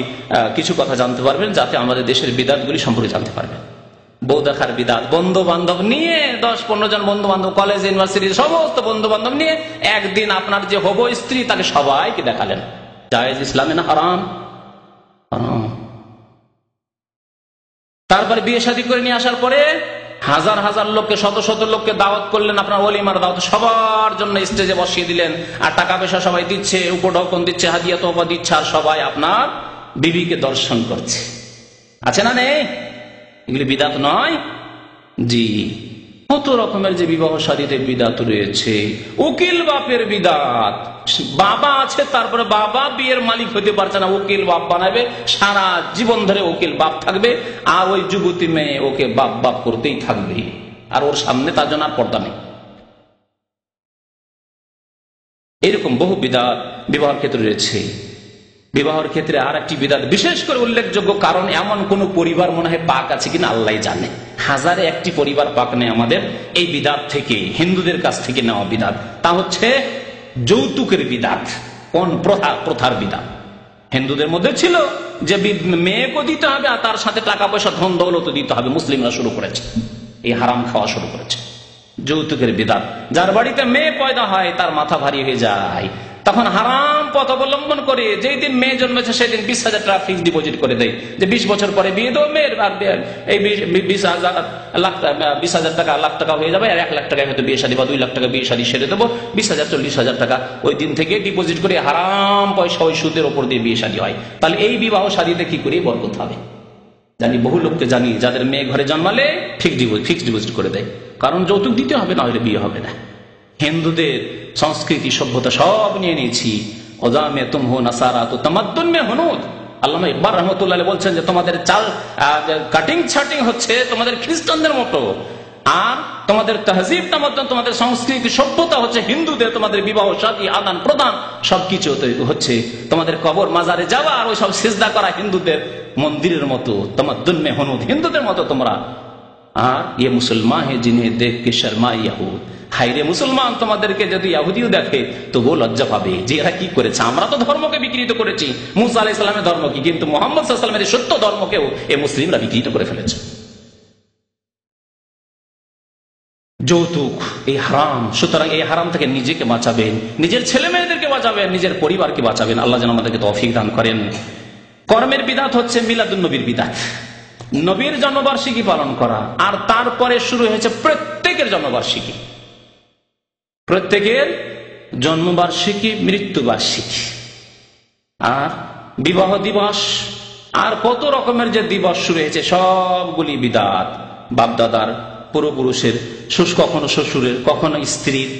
কিছু কথা জানতে পারবেন, যাতে আমাদের দেশের বিদাতগুলি সম্পর্কে জানতে পারবেন। বউ দেখার বিদাত, বন্ধু বান্ধব নিয়ে 10-15 জন বন্ধু বান্ধব, কলেজ ইউনিভার্সিটির সমস্ত বন্ধু বান্ধব নিয়ে একদিন আপনার যে হবো স্ত্রী, তাকে সবাইকে দেখালেন। জায়েজ ইসলামে না হারাম? হারাম। তারপরে বিয়ে শাদী করে নিয়ে আসার পরে হাজার হাজার লোককে, শত শত লোককে দাওয়াত করলেন, আপনার ওলিমার দাওয়াত, সবার জন্য স্টেজে বসিয়ে দিলেন, আর টাকা পয়সা সবাই দিচ্ছে, উপঢৌকন দিচ্ছে, হাদিয়া তোফা দিচ্ছে, আর সবাই আপনার বিবিকে দর্শন করছে। আছে না নেই? এগুলি বিদাত নয়? জি, কত রকমের যে বিবাহ শাদীতে বিদাত রয়েছে। উকিল বাপের বিদাত, বাবা আছে, তারপরে বাবা বিয়ের মালিক হতে পারছে না, উকিল বাপ বানাবে, সারা জীবন ধরে উকিল বাপ থাকবে, আর ওই যুবতী মেয়ে ওকে বাপ বাপ করতেই থাকবে, আর ওর সামনে তার জন্য আর পর্দা নেই। এরকম বহু বিদাত বিবাহের ক্ষেত্রে রয়েছে। বিবাহের ক্ষেত্রে আর একটি বিদাত বিশেষ করে উল্লেখযোগ্য, কারণ এমন কোন পরিবার মনে হয় পাক আছে কিনা আল্লাহ জানে। 1000-1টি পরিবার পাক নেই আমাদের এই বিদাত থেকে, হিন্দুদের কাছ থেকে নেওয়া বিদাত। তা হচ্ছে যৌতুকের বিদাত। কোন প্রথার বিদাত? হিন্দুদের মধ্যে ছিল যে মেয়েকে দিতে হবে, আর তার সাথে টাকা পয়সা, ধন দৌলত দিতে হবে। মুসলিমরা শুরু করেছে, এই হারাম খাওয়া শুরু করেছে, যৌতুকের বিদাত। যার বাড়িতে মেয়ে পয়দা হয় তার মাথা ভারী হয়ে যায়, তখন হারাম পথ অবলম্বন করে যেই দিন মেয়ে জন্মেছে সেই দিন 20,000 টাকা ফিক্সড ডিপোজিট করে দেয়, যে 20 বছর পরে বিয়ে দেবো মেয়ের, আর এই 20,000 টাকা লাখ টাকা হয়ে যাবে, আর 1 লাখ টাকায় হয়তো বিয়ে শাদী বা 2 লাখ টাকা বিয়ে শাদী সেরে দেবো। 20,000 40,000 টাকা ওই দিন থেকে ডিপোজিট করে হারাম পয়সা, ওই সুদের ওপর দিয়ে বিয়ে শাদী হয়। তাহলে এই বিবাহ শাদীতে কি করে বরকত হবে? জানি, বহু লোককে জানি যাদের মেয়ে ঘরে জন্মালে ফিক্সড ডিপোজিট করে দেয়, কারণ যৌতুক দিতে হবে, না হলে বিয়ে হবে না। হিন্দুদের সংস্কৃতি সভ্যতা সব নিয়ে নিয়েছি। ওজামে তুম হো নাসারা তো তামাদ্দুন মে হুনুদ। আল্লামা ইকবাল রাহমাতুল্লাহ আলাইহি বলছেন যে তোমাদের চাল কাটিং ছাটিং হচ্ছে তোমাদের খ্রিস্টানদের মতো, আর তোমাদের তাহজিবটা মধ্যে, তোমাদের সংস্কৃতি সভ্যতা হচ্ছে হিন্দুদের। তোমাদের বিবাহ শাদী, আদান প্রদান সবকিছু হচ্ছে তোমাদের কবর মাজারে যাওয়া আর ওই সব সিজদা করা হিন্দুদের মন্দিরের মতো। তামাদ্দুন মে হুনুদ, হিন্দুদের মতো তোমরা আর ইয়ে মুসলমান হে জিনে দেখ কে শর্মা ইয়াহুদ, হাইরে মুসলমান, তোমাদেরকে যদি ইহুদিও দেখে তবুও লজ্জা পাবে যে এরা কি করেছে। আমরা তো ধর্মকে বিকৃত করেছি, মুসা আলাইহিস সালামের ধর্ম কি, কিন্তু মুহাম্মদ সাল্লাল্লাহু আলাইহি ওয়াসাল্লামের সত্য ধর্মকেও এ মুসলিমরা বিকৃত করে ফেলেছে। যৌতুক এই হারাম, সুতরাং এই হারাম থেকে নিজেকে বাঁচাবেন, নিজের ছেলে মেয়েদেরকে বাঁচাবেন, নিজের পরিবারকে বাঁচাবেন। আল্লাহ যেন আমাদেরকে তৌফিক দান করেন। কর্মের বিদাত হচ্ছে মিলাদুন নবীর বিদাত, নবীর জন্মবার্ষিকী পালন করা। আর তারপরে শুরু হয়েছে প্রত্যেকের জন্মবার্ষিকী, প্রত্যেকের জন্মবার্ষিকী, মৃত্যুবার্ষিকী, আর বিবাহ দিবস, আর কত রকমের যে দিবস শুরু হয়েছে সবগুলি বিদাত। বাপদাদার, পূর্বপুরুষের, কখনো শ্বশুরের, কখনো স্ত্রীর,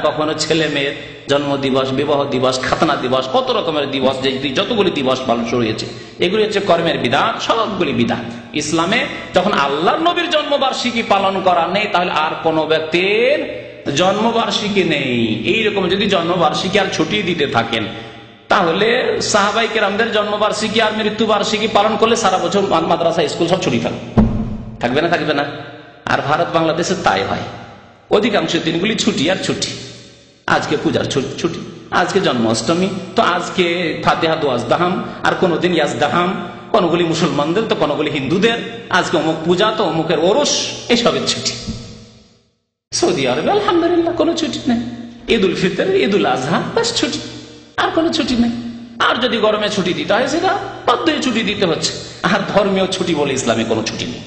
কখনো ছেলে মেয়ের জন্ম দিবস, বিবাহ দিবস, খাতনা দিবস, কত রকমের দিবস, যতগুলি দিবস পালন শুরু হয়েছে এগুলি হচ্ছে কর্মের বিধান, সবগুলি বিধান। ইসলামে যখন আল্লাহর নবীর জন্মবার্ষিকী পালন করা নেই, তাহলে আর কোন ব্যক্তির জন্মবার্ষিকী নেই। এইরকম যদি জন্মবার্ষিকী আর ছুটি দিতে থাকেন, তাহলে সাহাবাই কেরামদের জন্মবার্ষিকী আর মৃত্যুবার্ষিকী পালন করলে সারা বছর মাদ্রাসা স্কুল সব ছুটি থাকবে না, থাকবে না। আর ভারত বাংলাদেশে তাই হয়, অধিকাংশ দিনগুলি ছুটি আর ছুটি। আজকে পূজার ছুটি, আজকে জন্মাষ্টমী, তো আজকে ফাতিহা দোয়াজদাহাম, আর কোনোদিন ইয়াজদাহাম, কোনগুলি মুসলমানদের তো কোনগুলি হিন্দুদের, আজকে অমুক পূজা তো অমুকের ওরস, এসবের ছুটি। সৌদি আরবে আলহামদুলিল্লাহ কোনো ছুটি নেই, ঈদ উল ফিতর, ঈদ উল আজহা, ব্যাস ছুটি, আর কোনো ছুটি নেই। আর যদি গরমে ছুটি দিতে হয় সেটা বাধ্যই ছুটি দিতে হচ্ছে। আর ধর্মীয় ছুটি বলে ইসলামে কোনো ছুটি নেই।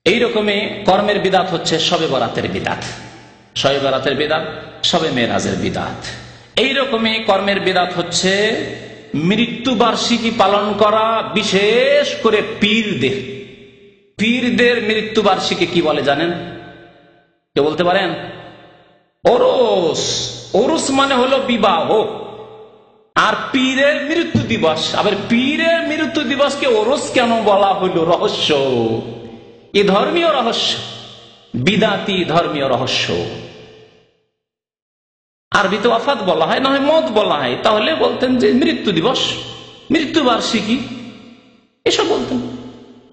এইরকমই কর্মের বিদাত হচ্ছে শবে বরাতের বিদাত, শবে বরাতের বিদাত, শবে মেরাজের বিদাত। এইরকমই কর্মের বিদাত হচ্ছে মৃত্যুবার্ষিকী পালন করা, বিশেষ করে পীরদের মৃত্যুবার্ষিকী কি বলে জানেন? কে বলতে পারেন? ওরস। ওরস মানে হলো বিবাহ। আর পীরের মৃত্যু দিবস, আবার পীরের মৃত্যু দিবসকে ওরস কেন বলা হলো? রহস্য, এ ধর্মীয় রহস্য, বিদাতি ধর্মীয় রহস্য। আরবিতে ওয়াফাত বলা হয়, না হয় মত বলা হয়, তাহলে বলতেন যে মৃত্যু দিবস, মৃত্যুবার্ষিকী, এসব বলতেন।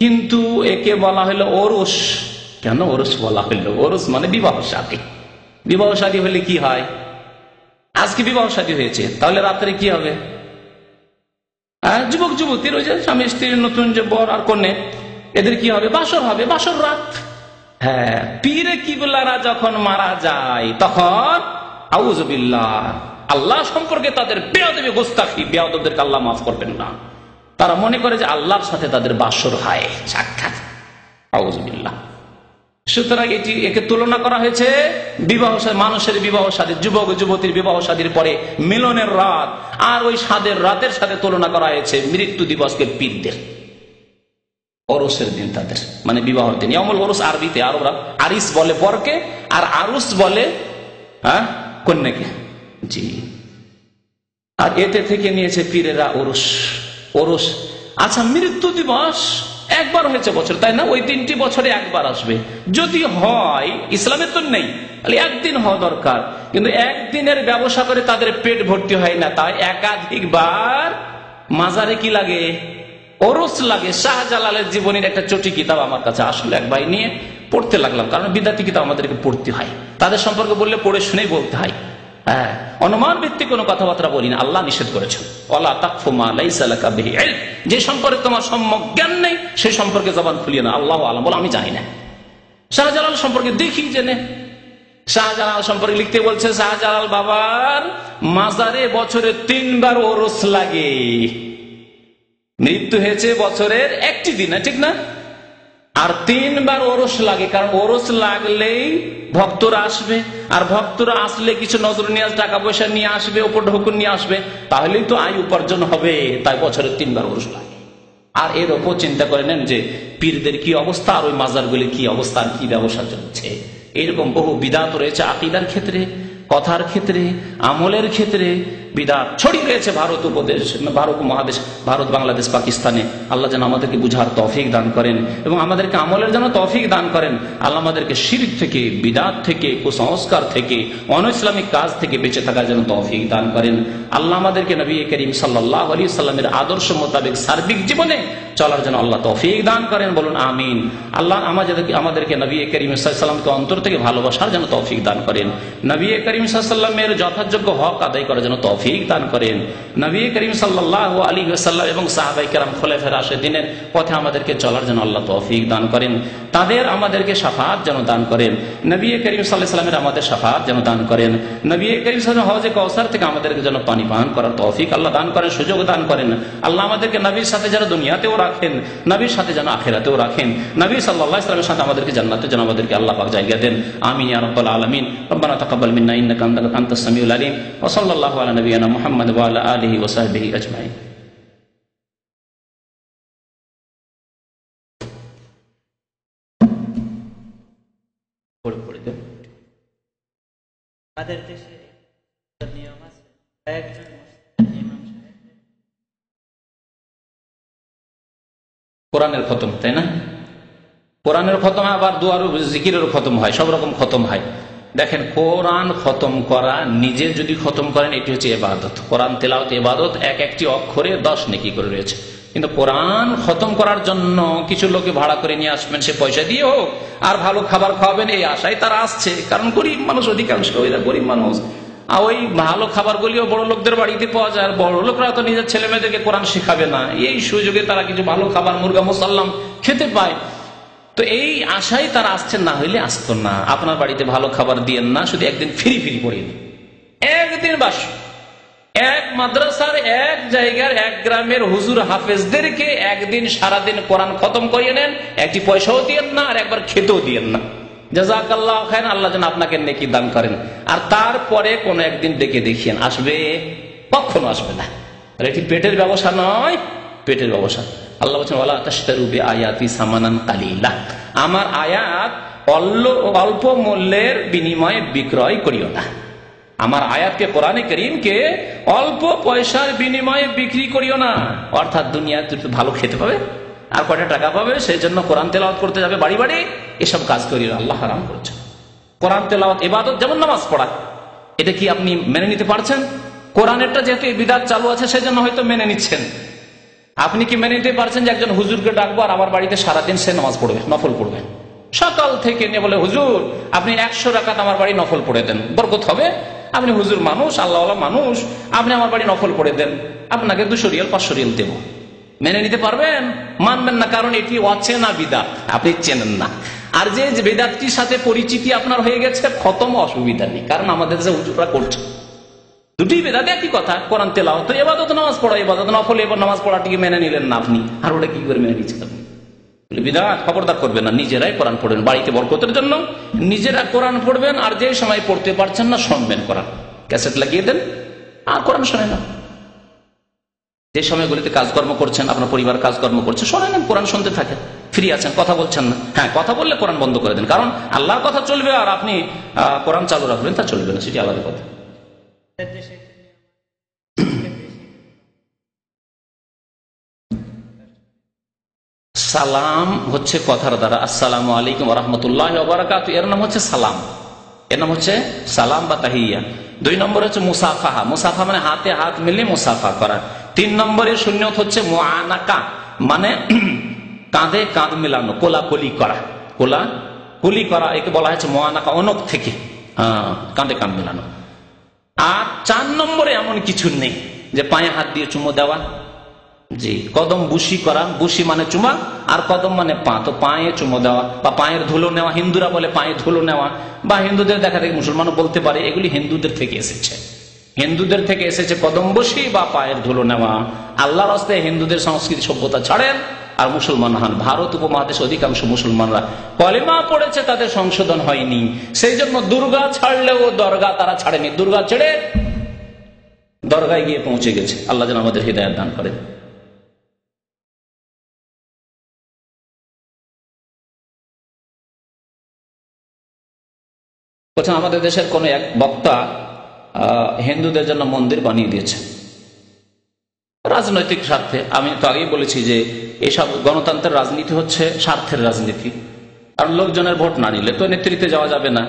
কিন্তু একে বলা হলো ওরস। কেন ওরস বলা হলো? ওরস মানে বিবাহ শাদী। বিবাহ শাদী হলে কি হয়? আজকে বিবাহ শাদী হয়েছে, তাহলে রাত্রে কি হবে? যুবক যুবতীর, ওই যে স্বামী স্ত্রীর নতুন যে বর আর কনে, এদের কি হবে? বাসর হবে, বাসর রাত। হ্যাঁ, পীরে কিবলারা যখন মারা যায় তখন আউযুবিল্লাহ, আল্লাহ সম্পর্কে তাদের বেয়াদবি, গোস্তাখি, বেয়াদবদেরকে আল্লাহ মাফ করবেন না। তারা মনে করে যে আল্লাহর সাথে তাদের বাসর হয়, সাক্ষাৎ, আউযুবিল্লাহ। সুতরাং একে তুলনা করা হয়েছে বিবাহ, মানুষের বিবাহ শাদী, যুবক যুবতীর বিবাহ শাদীর পরে মিলনের রাত, আর ওই সাদের রাতের সাথে তুলনা করা হয়েছে মৃত্যু দিবসকে পীরদের, ওরসের দিন তাদের, মানে বিবাহের দিন। ইয়ামুল ওরস আরবিতে আরবরা আরিস বলে বরকে, আর আরুস বলে কন্যাকে। জি, আর এতে থেকে নিয়েছে পীরেরা ওরস। ওরস, আচ্ছা, মৃত্যু দিবস একবার হয়েছে বছর, তাই না? ওই 3টি বছরে একবার আসবে। যদি হয়, ইসলামের তো নেই, তাহলে একদিন হওয়া দরকার। কিন্তু একদিনের ব্যবসা করে তাদের পেট ভর্তি হয় না, তাই একাধিকবার মাজারে কি লাগে? ওরস লাগে। শাহজালালের জীবনের একটা চটি কিতাব আমার কাছে আসলে এক ভাই নিয়ে পড়তে লাগলাম, কারণ বিদাতি কিতাব আমাদেরকে পড়তে হয়, তাদের সম্পর্কে বললে পড়ে শুনেই বলতে হয়। হ্যাঁ, অনুমান ভিত্তিক কোনো কথাবার্তা বলি না, আল্লাহ নিষেধ করেছেন, ওয়ালা তাকফু মা লাইসা লাকা বিহি ইলম, যে সম্পর্কে তোমার সম্যক জ্ঞান নেই সে সম্পর্কে জবান খুলিয়ে না। আল্লাহু আলাম, বলে আমি জানি না। শাহজালাল সম্পর্কে দেখি জেনে, শাহজালাল সম্পর্কে লিখতে বলছে, শাহজালাল বাবার মাজারে বছরে 3 বার ওরস লাগে। মৃত্যু হয়েছে বছরের একটি দিনে, ঠিক না? আর 3 বার ওরস লাগে, কারণ ওরস লাগলেই ভক্তরা আসবে, আর ভক্তরা আসলে কিছু নজর নিয়ে টাকা পয়সা নিয়ে আসবে, ওপর ঢকুন নিয়ে আসবে, তাহলেই তো আয় উপার্জন হবে। তাই বছরে 3 বার ওরস লাগে। আর এর ওপর চিন্তা করে নেন যে পীরদের কি অবস্থা, আর ওই মাজারগুলির কি অবস্থা, আর কি ব্যবসা চলছে। এইরকম বহু বিদাত রয়েছে আকীদার ক্ষেত্রে, কথার ক্ষেত্রে, আমলের ক্ষেত্রে, বিদআত ছড়িয়ে রয়েছে ভারত মহাদেশ, ভারত, বাংলাদেশ, পাকিস্তানে। আল্লাহ যেন আমাদেরকে বুঝার তৌফিক দান করেন এবং আমাদেরকে আমলের যেন তৌফিক দান করেন। আল্লাহ আমাদেরকে শিরক থেকে, বিদআত থেকে, কুসংস্কার থেকে, অনইসলামিক কাজ থেকে বেঁচে থাকার জন্য তৌফিক দান করেন। আল্লাহ আমাদেরকে নবী করিম সাল্লাল্লাহু আলাইহি সাল্লামের আদর্শ মোতাবেক সার্বিক জীবনে চলার জন্য আল্লাহ তৌফিক দান করেন, বলুন আমিন। আল্লাহ আমাদেরকে নবী করিম সাল্লাল্লাহু আলাইহি সাল্লামকে অন্তর থেকে ভালোবাসার জন্য তৌফিক দান করেন। নবী করিম সাল্লাল্লাহু আলাইহি সাল্লামের যথাযোগ্য হক আদায় করার জন্য তৌফিক দান করেন। নবী করিম সাল্লাল্লাহু আলাইহি ওয়াসাল্লাম এবং সাহাবায়ে কেরাম খোলাফায়ে রাশিদিনের পথে আমাদেরকে চলার জন্য আল্লাহ তৌফিক দান করেন। তাদের আমাদেরকে শাফাআত যেন দান করেন। নবী করিম সাল্লাল্লাহু আলাইহি সাল্লামের আমাদের শাফাআত যেন দান করেন। নবী করিম সাল্লাল্লাহু আলাইহি ওয়াসাল্লাম হাউজে কাউসার থেকে আমাদেরকে যেন পানি পান করার তৌফিক আল্লাহ দান করেন, সুযোগ দান করেন। আল্লাহ আমাদেরকে নবীর সাথে যেন দুনিয়াতেও রাখেন, নবীর সাথে যেন আখিরাতেও রাখেন, নবী সাল্লাল্লাহু আলাইহি ওয়াসাল্লামের সাথে আমাদেরকে জান্নাতে যেন আমাদেরকে আল্লাহ পাক জায়গা দেন। আমিন ইয়া রাব্বাল আলামিন। রব্বানা তাকাব্বাল মিন্না ইন্নাকা আনতাস সামিউল আলিম ওয়া সাল্লাল্লাহু আলা নাবিয়িনা মুহাম্মদ ওয়া আলা আলিহি ওয়া সাহবিহি আজমাইন। আমাদের দেশে নিয়ম আছে, একজন ইমাম সাহেব কোরআনের খতম, তাই না? কোরআনের খতম, আবার দুয়ার জিকিরের খতম হয়, সব রকম খতম হয়। দেখেন, কোরআন খতম করা, নিজে যদি খতম করেন এটি হচ্ছে ইবাদত। কোরআন তেলাওয়াত ইবাদত, এক একটি অক্ষরে 10 নেকি করে রয়েছে। কিন্তু কোরআন খতম করার জন্য কিছু লোকে ভাড়া করে নিয়ে আসবেন, সে পয়সা দিয়ে হোক, আর ভালো খাবার খাওয়াবেন, এই আশায় তারা আসছে। কারণ গরিব মানুষ, অধিকাংশ গরিব মানুষ। আর ওই ভালো খাবারগুলিও বড় লোকদের বাড়িতে পাওয়া যায়, আর বড় লোকরা তো নিজের ছেলে মেয়েদেরকে কোরআন শেখাবে না, এই সুযোগে তারা কিছু ভালো খাবার, মুরগা মুসাল্লাম খেতে পায়। তো এই আশায় তারা আসছেন, না হইলে আসতো না। আপনার বাড়িতে ভালো খাবার দিয়েন না, শুধু একদিন ফ্রি পড়িয়ে দিন, একদিন বাস। এক মাদ্রাসার, এক জায়গার, এক গ্রামের হুজুর হাফেজদেরকে একদিন সারাদিন কোরআন খতম করিয়ে নেন, একটি পয়সাও দিয়েন না, আর একবার খেতেও দিয়েন না। জাযাকাল্লাহু খায়রান, আল্লাহ যেন আপনাকে নেকি দান করেন। আর তারপরে কোন একদিন ডেকে দেখিয়েন, আসবে? কখনো আসবে না। আর এটি পেটের ব্যবসা নয়, পেটের ব্যবসা। আল্লাহ বলছেন, ওয়ালা তাশতারু বিআয়াতি সামানান কালিলা, আমার আয়াত অল্প মূল্যের বিনিময়ে বিক্রয় করিও না। আমার আয়াতকে, কোরআনে কারীমকে অল্প পয়সার বিনিময়ে বিক্রি করিও না। অর্থাৎ দুনিয়াতে ভালো খেতে পাবে আর কয়টা টাকা পাবে, সেই জন্য কোরআন তেলাওয়াত করতে যাবে বাড়ি বাড়ি, এসব কাজ করিও না, আল্লাহ হারাম করেছেন। কোরআন তেলাওয়াত ইবাদত, যেমন নামাজ পড়া, এটা কি আপনি মেনে নিতে পারছেন? কোরআনেরটা যেহেতু বিদআত চালু আছে, সেজন্য হয়তো মেনে নিচ্ছেন। আপনি কি মেনে নিতে পারছেন যে একজন হুজুরকে ডাকবো আর আমার বাড়িতে সারাদিন সে নামাজ পড়বে, নফল পড়বে, সকাল থেকে নিয়ে বলে, হুজুর আপনি 100 রাকাত আমার বাড়ি নফল পড়ে দেন, বরকত হবে। আপনি হুজুর মানুষ, আল্লাহওয়ালা মানুষ, আপনি আমার বাড়ি নফল পড়ে দেন, আপনাকে 200 রিয়াল 500 রিয়াল দেব। মেনে নিতে পারবেন? মানবেন না, কারণ এটি অচেনা বিদআত, আপনি চেনেন না। আর যে বিদআতটির সাথে পরিচিতি আপনার হয়ে গেছে, খতম, অসুবিধা নেই, কারণ আমাদের যে হুজুররা করছে দুটি বেদাত একই কথা। কোরআন তেলাওয়াত ইবাদত, নামাজ পড়া ইবাদত, নফল এবার নামাজ পড়াটিকে মেনে নিলেন না আপনি, আর ওটা কি করে মেনে নিচ্ছেন আপনি? বিদআত খবরদার করবেন না। নিজেরাই কোরআন পড়বেন, বাড়িতে বরকতের জন্য নিজেরা কোরআন পড়বেন, আর যে সময় পড়তে পারছেন না শুনবেন কোরআন, ক্যাসেট লাগিয়ে দেন আর কোরআন শোনেন না। যে সময়গুলিতে কাজকর্ম করছেন, আপনার পরিবার কাজকর্ম করছে, শোনেন, কোরআন শুনতে থাকেন। ফ্রি আছেন, কথা বলছেন না, হ্যাঁ কথা বললে কোরআন বন্ধ করে দেন, কারণ আল্লাহর কথা চলবে আর আপনি কোরআন চালু রাখবেন, তা চলবে না, সেটি আলাদা কথা। সালাম হচ্ছে কথার দ্বারা, আসসালামু আলাইকুম ওয়া রাহমাতুল্লাহি ওয়া বারাকাতুহু, এর নাম হচ্ছে সালাম, এর নাম হচ্ছে সালাম বা তাহিয়া। 2 নম্বর হচ্ছে মুসাফাহা, মুসাফা মানে হাতে হাত মিলিয়ে মুসাফা করা। 3 নম্বরের সুন্নত হচ্ছে মুআনাকা, মানে কাঁধে কাঁধ মিলানো, কোলাকুলি করা, কোলাকুলি করা, একে বলা হচ্ছে মুআনাকা, অনক থেকে কাঁধে কাঁধ মিলানো। আর 4 নম্বরে এমন কিছু নেই যে পায়ে হাত দিয়ে চুমো দেওয়া, জি, কদম বুশি করা, বুশি মানে চুমা, আর কদম মানে পা, তো পায়ে চুমো দেওয়া বা পায়ের ধুলো নেওয়া, হিন্দুরা বলে পায়ে ধুলো নেওয়া, বা হিন্দুদের দেখা দেখি মুসলমানও বলতে পারে, এগুলি হিন্দুদের থেকে এসেছে, হিন্দুদের থেকে এসেছে কদম বসি বা পায়ের ধুলো নেওয়া। আল্লাহর রাস্তায় হিন্দুদের সংস্কৃতি সভ্যতা ছাড়েন আর মুসলমান হন। ভারত উপমহাদেশ অধিকাংশ মুসলমানরা কলেমা পড়েছে, তাদের সংশোধন হয়নি, সেই জন্য দুর্গা ছাড়লেও দরগা তারা ছাড়েনি, দুর্গা ছেড়ে দরগায় গিয়ে পৌঁছে গেছে। আল্লাহ যেন আমাদের হিদায়াত দান করেন। আমাদের দেশের কোন এক বক্তা হিন্দুদের জন্য মন্দির বানিয়ে দিয়েছে রাজনৈতিক স্বার্থে। আমি তো আগেই বলেছি যে এসব গণতন্ত্রের রাজনীতি হচ্ছে স্বার্থের রাজনীতি, কারণ লোকজনের ভোট না নিলে তো নেতৃত্বে যাওয়া যাবে না।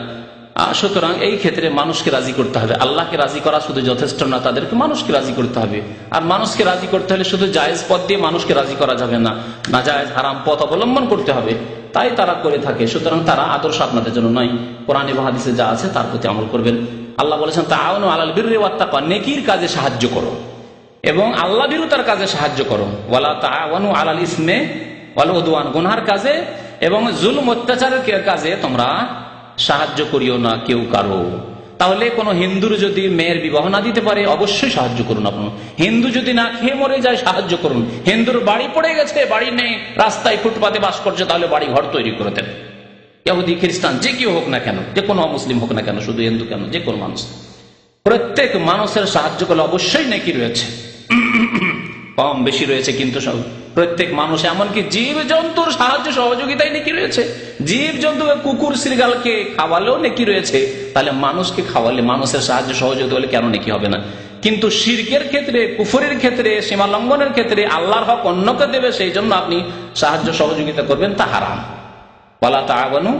সুতরাং এই ক্ষেত্রে মানুষকে রাজি করতে হবে। আল্লাহকে রাজি করা শুধু যথেষ্ট না, তাদেরকে মানুষকে রাজি করতে হবে। আর মানুষকে রাজি করতে হলে শুধু জায়েজ পথ দিয়ে মানুষকে রাজি করা যাবে না, না জায়েজ হারাম পথ অবলম্বন করতে হবে। তাই তারা করে থাকে। সুতরাং তারা আদর্শ আপনাদের জন্য নয়। কোরআন এবং হাদিসে যা আছে তার প্রতি আমল করবেন। আল্লাহ বলেছেন তাআওয়ানু আলাল বিররি ওয়াত তাকওয়া, নেকির কাজে সাহায্য করো এবং আল্লাহ ভীরুতার কাজে সাহায্য করো। ওয়ালা তাআওয়ানু আলাল ইসমি ওয়াল উদওয়ান, গুনাহের কাজে এবং জুলম অত্যাচারের কাজে তোমরা সাহায্য করিও না কেউ কারো। তাহলে কোন হিন্দুর যদি মেয়ের বিবাহ না দিতে পারে অবশ্যই সাহায্য করুন। আপনার হিন্দু যদি না খেয়ে মরে যায় সাহায্য করুন। হিন্দুর বাড়ি পড়ে গেছে, বাড়ি নেই, রাস্তায় ফুটপাতে বাস করছে, তাহলে বাড়ি ঘর তৈরি করে দেন। ইহুদি খ্রিস্টান যে কেউ হোক না কেন, যে কোনো মুসলিম হোক না কেন, শুধু হিন্দু কেন, যে কোনো মানুষ, প্রত্যেক মানুষের সাহায্য করলে অবশ্যই নেকি রয়েছে, কম বেশি রয়েছে, কিন্তু প্রত্যেক মানুষ, এমনকি জীব জন্তুর সাহায্য সহযোগিতায় নেকি রয়েছে। জীব জন্তু কুকুর শ্রীগালকে খাওয়ালেও নেকি রয়েছে, তাহলে মানুষকে খাওয়ালে মানুষের সাহায্য সহযোগিতা হলে কেন নেকি হবে না? কিন্তু শিরকের ক্ষেত্রে, কুফরের ক্ষেত্রে, সীমা লঙ্ঘনের ক্ষেত্রে আল্লাহর হক অন্যকে দেবে, সেই জন্য আপনি সাহায্য সহযোগিতা করবেন, তা হারাম। ওয়ালা তাআওয়ানু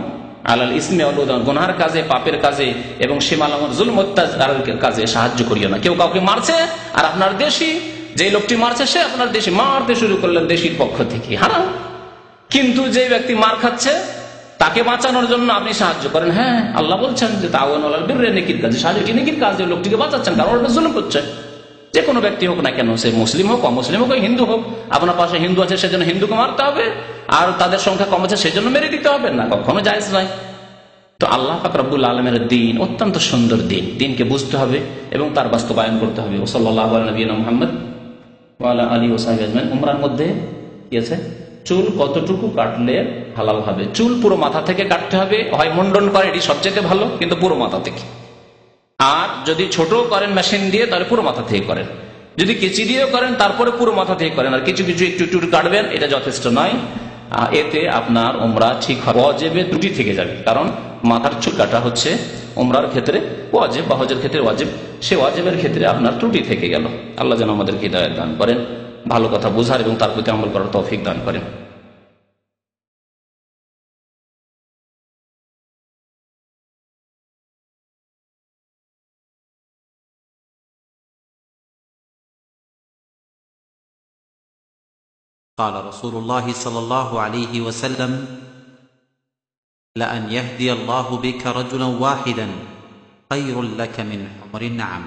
আলাল ইসমি ওয়াল উদওয়ান, গুনাহের কাজে, পাপের কাজে এবং সীমা লঙ্ঘন, জুলম অত্যাচারের কাজে সাহায্য করিও না। কেউ কাউকে মারছে আর আপনার দেশি, যে লোকটি মারছে সে আপনার দেশে মারতে শুরু করলেন দেশির পক্ষ থেকে, হারাম। কিন্তু যে ব্যক্তি মার খাচ্ছে তাকে বাঁচানোর জন্য আপনি সাহায্য করেন, হ্যাঁ আল্লাহ বলছেন যে তাআওয়ানু আলাল বিররি, নেকির কাজে সাহায্য, নেকির কাজে লোকটিকে বাঁচাচ্ছেন, কারণ ওটা জুলুম করছে। যে কোনো ব্যক্তি হোক না কেন, সে মুসলিম হোক, অমুসলিম হোক, হিন্দু হোক, আপনার পাশে হিন্দু আছে সেজন্য হিন্দুকে মারতে হবে, আর তাদের সংখ্যা কম আছে সেজন্য মেরে দিতে হবে না, কখনো জায়েজ নয়। তো আল্লাহ পাক রব্বুল আলামিনের দিন অত্যন্ত সুন্দর দিন, দিনকে বুঝতে হবে এবং তার বাস্তবায়ন করতে হবে। সাল্লাল্লাহু আলা নবিয়িনা মুহাম্মদ ওয়া আলা আলিহি ওয়া সাহবিহি আজমাইন। উমরার মধ্যে কি আছে? চুল কতটুকু কাটলে হালাল হবে? চুল পুরো মাথা থেকে কাটতে হবে, হয় মুন্ডন করে, এটি সবচেয়ে ভালো, কিন্তু পুরো মাথা থেকে। আর যদি ছোট করেন মেশিন দিয়ে, তাহলে পুরো মাথা থেকে করেন। যদি কেচি দিয়েও করেন তারপরে পুরো মাথা থেকে করেন। আর কিছু কিছু একটু একটু কাটবেন, এটা যথেষ্ট নয়। এতে আপনার উমরা ঠিক হবে, ওয়াজিবে ত্রুটি থেকে যাবে। কারণ মাথার চুল কাটা হচ্ছে উমরার ক্ষেত্রে ওয়াজিব, বা হজের ক্ষেত্রে ওয়াজিব, সে ওয়াজিবের ক্ষেত্রে আপনার ত্রুটি থেকে গেল। আল্লাহ যেন আমাদেরকে হিদায়াত দান করেন, ভালো কথা বোঝার এবং তার প্রতি আমল করার তৌফিক দান করেন। قال رسول الله صلى الله عليه وسلم: لأن يهدي الله بك رجلا واحدا خير لك من حمر النعم.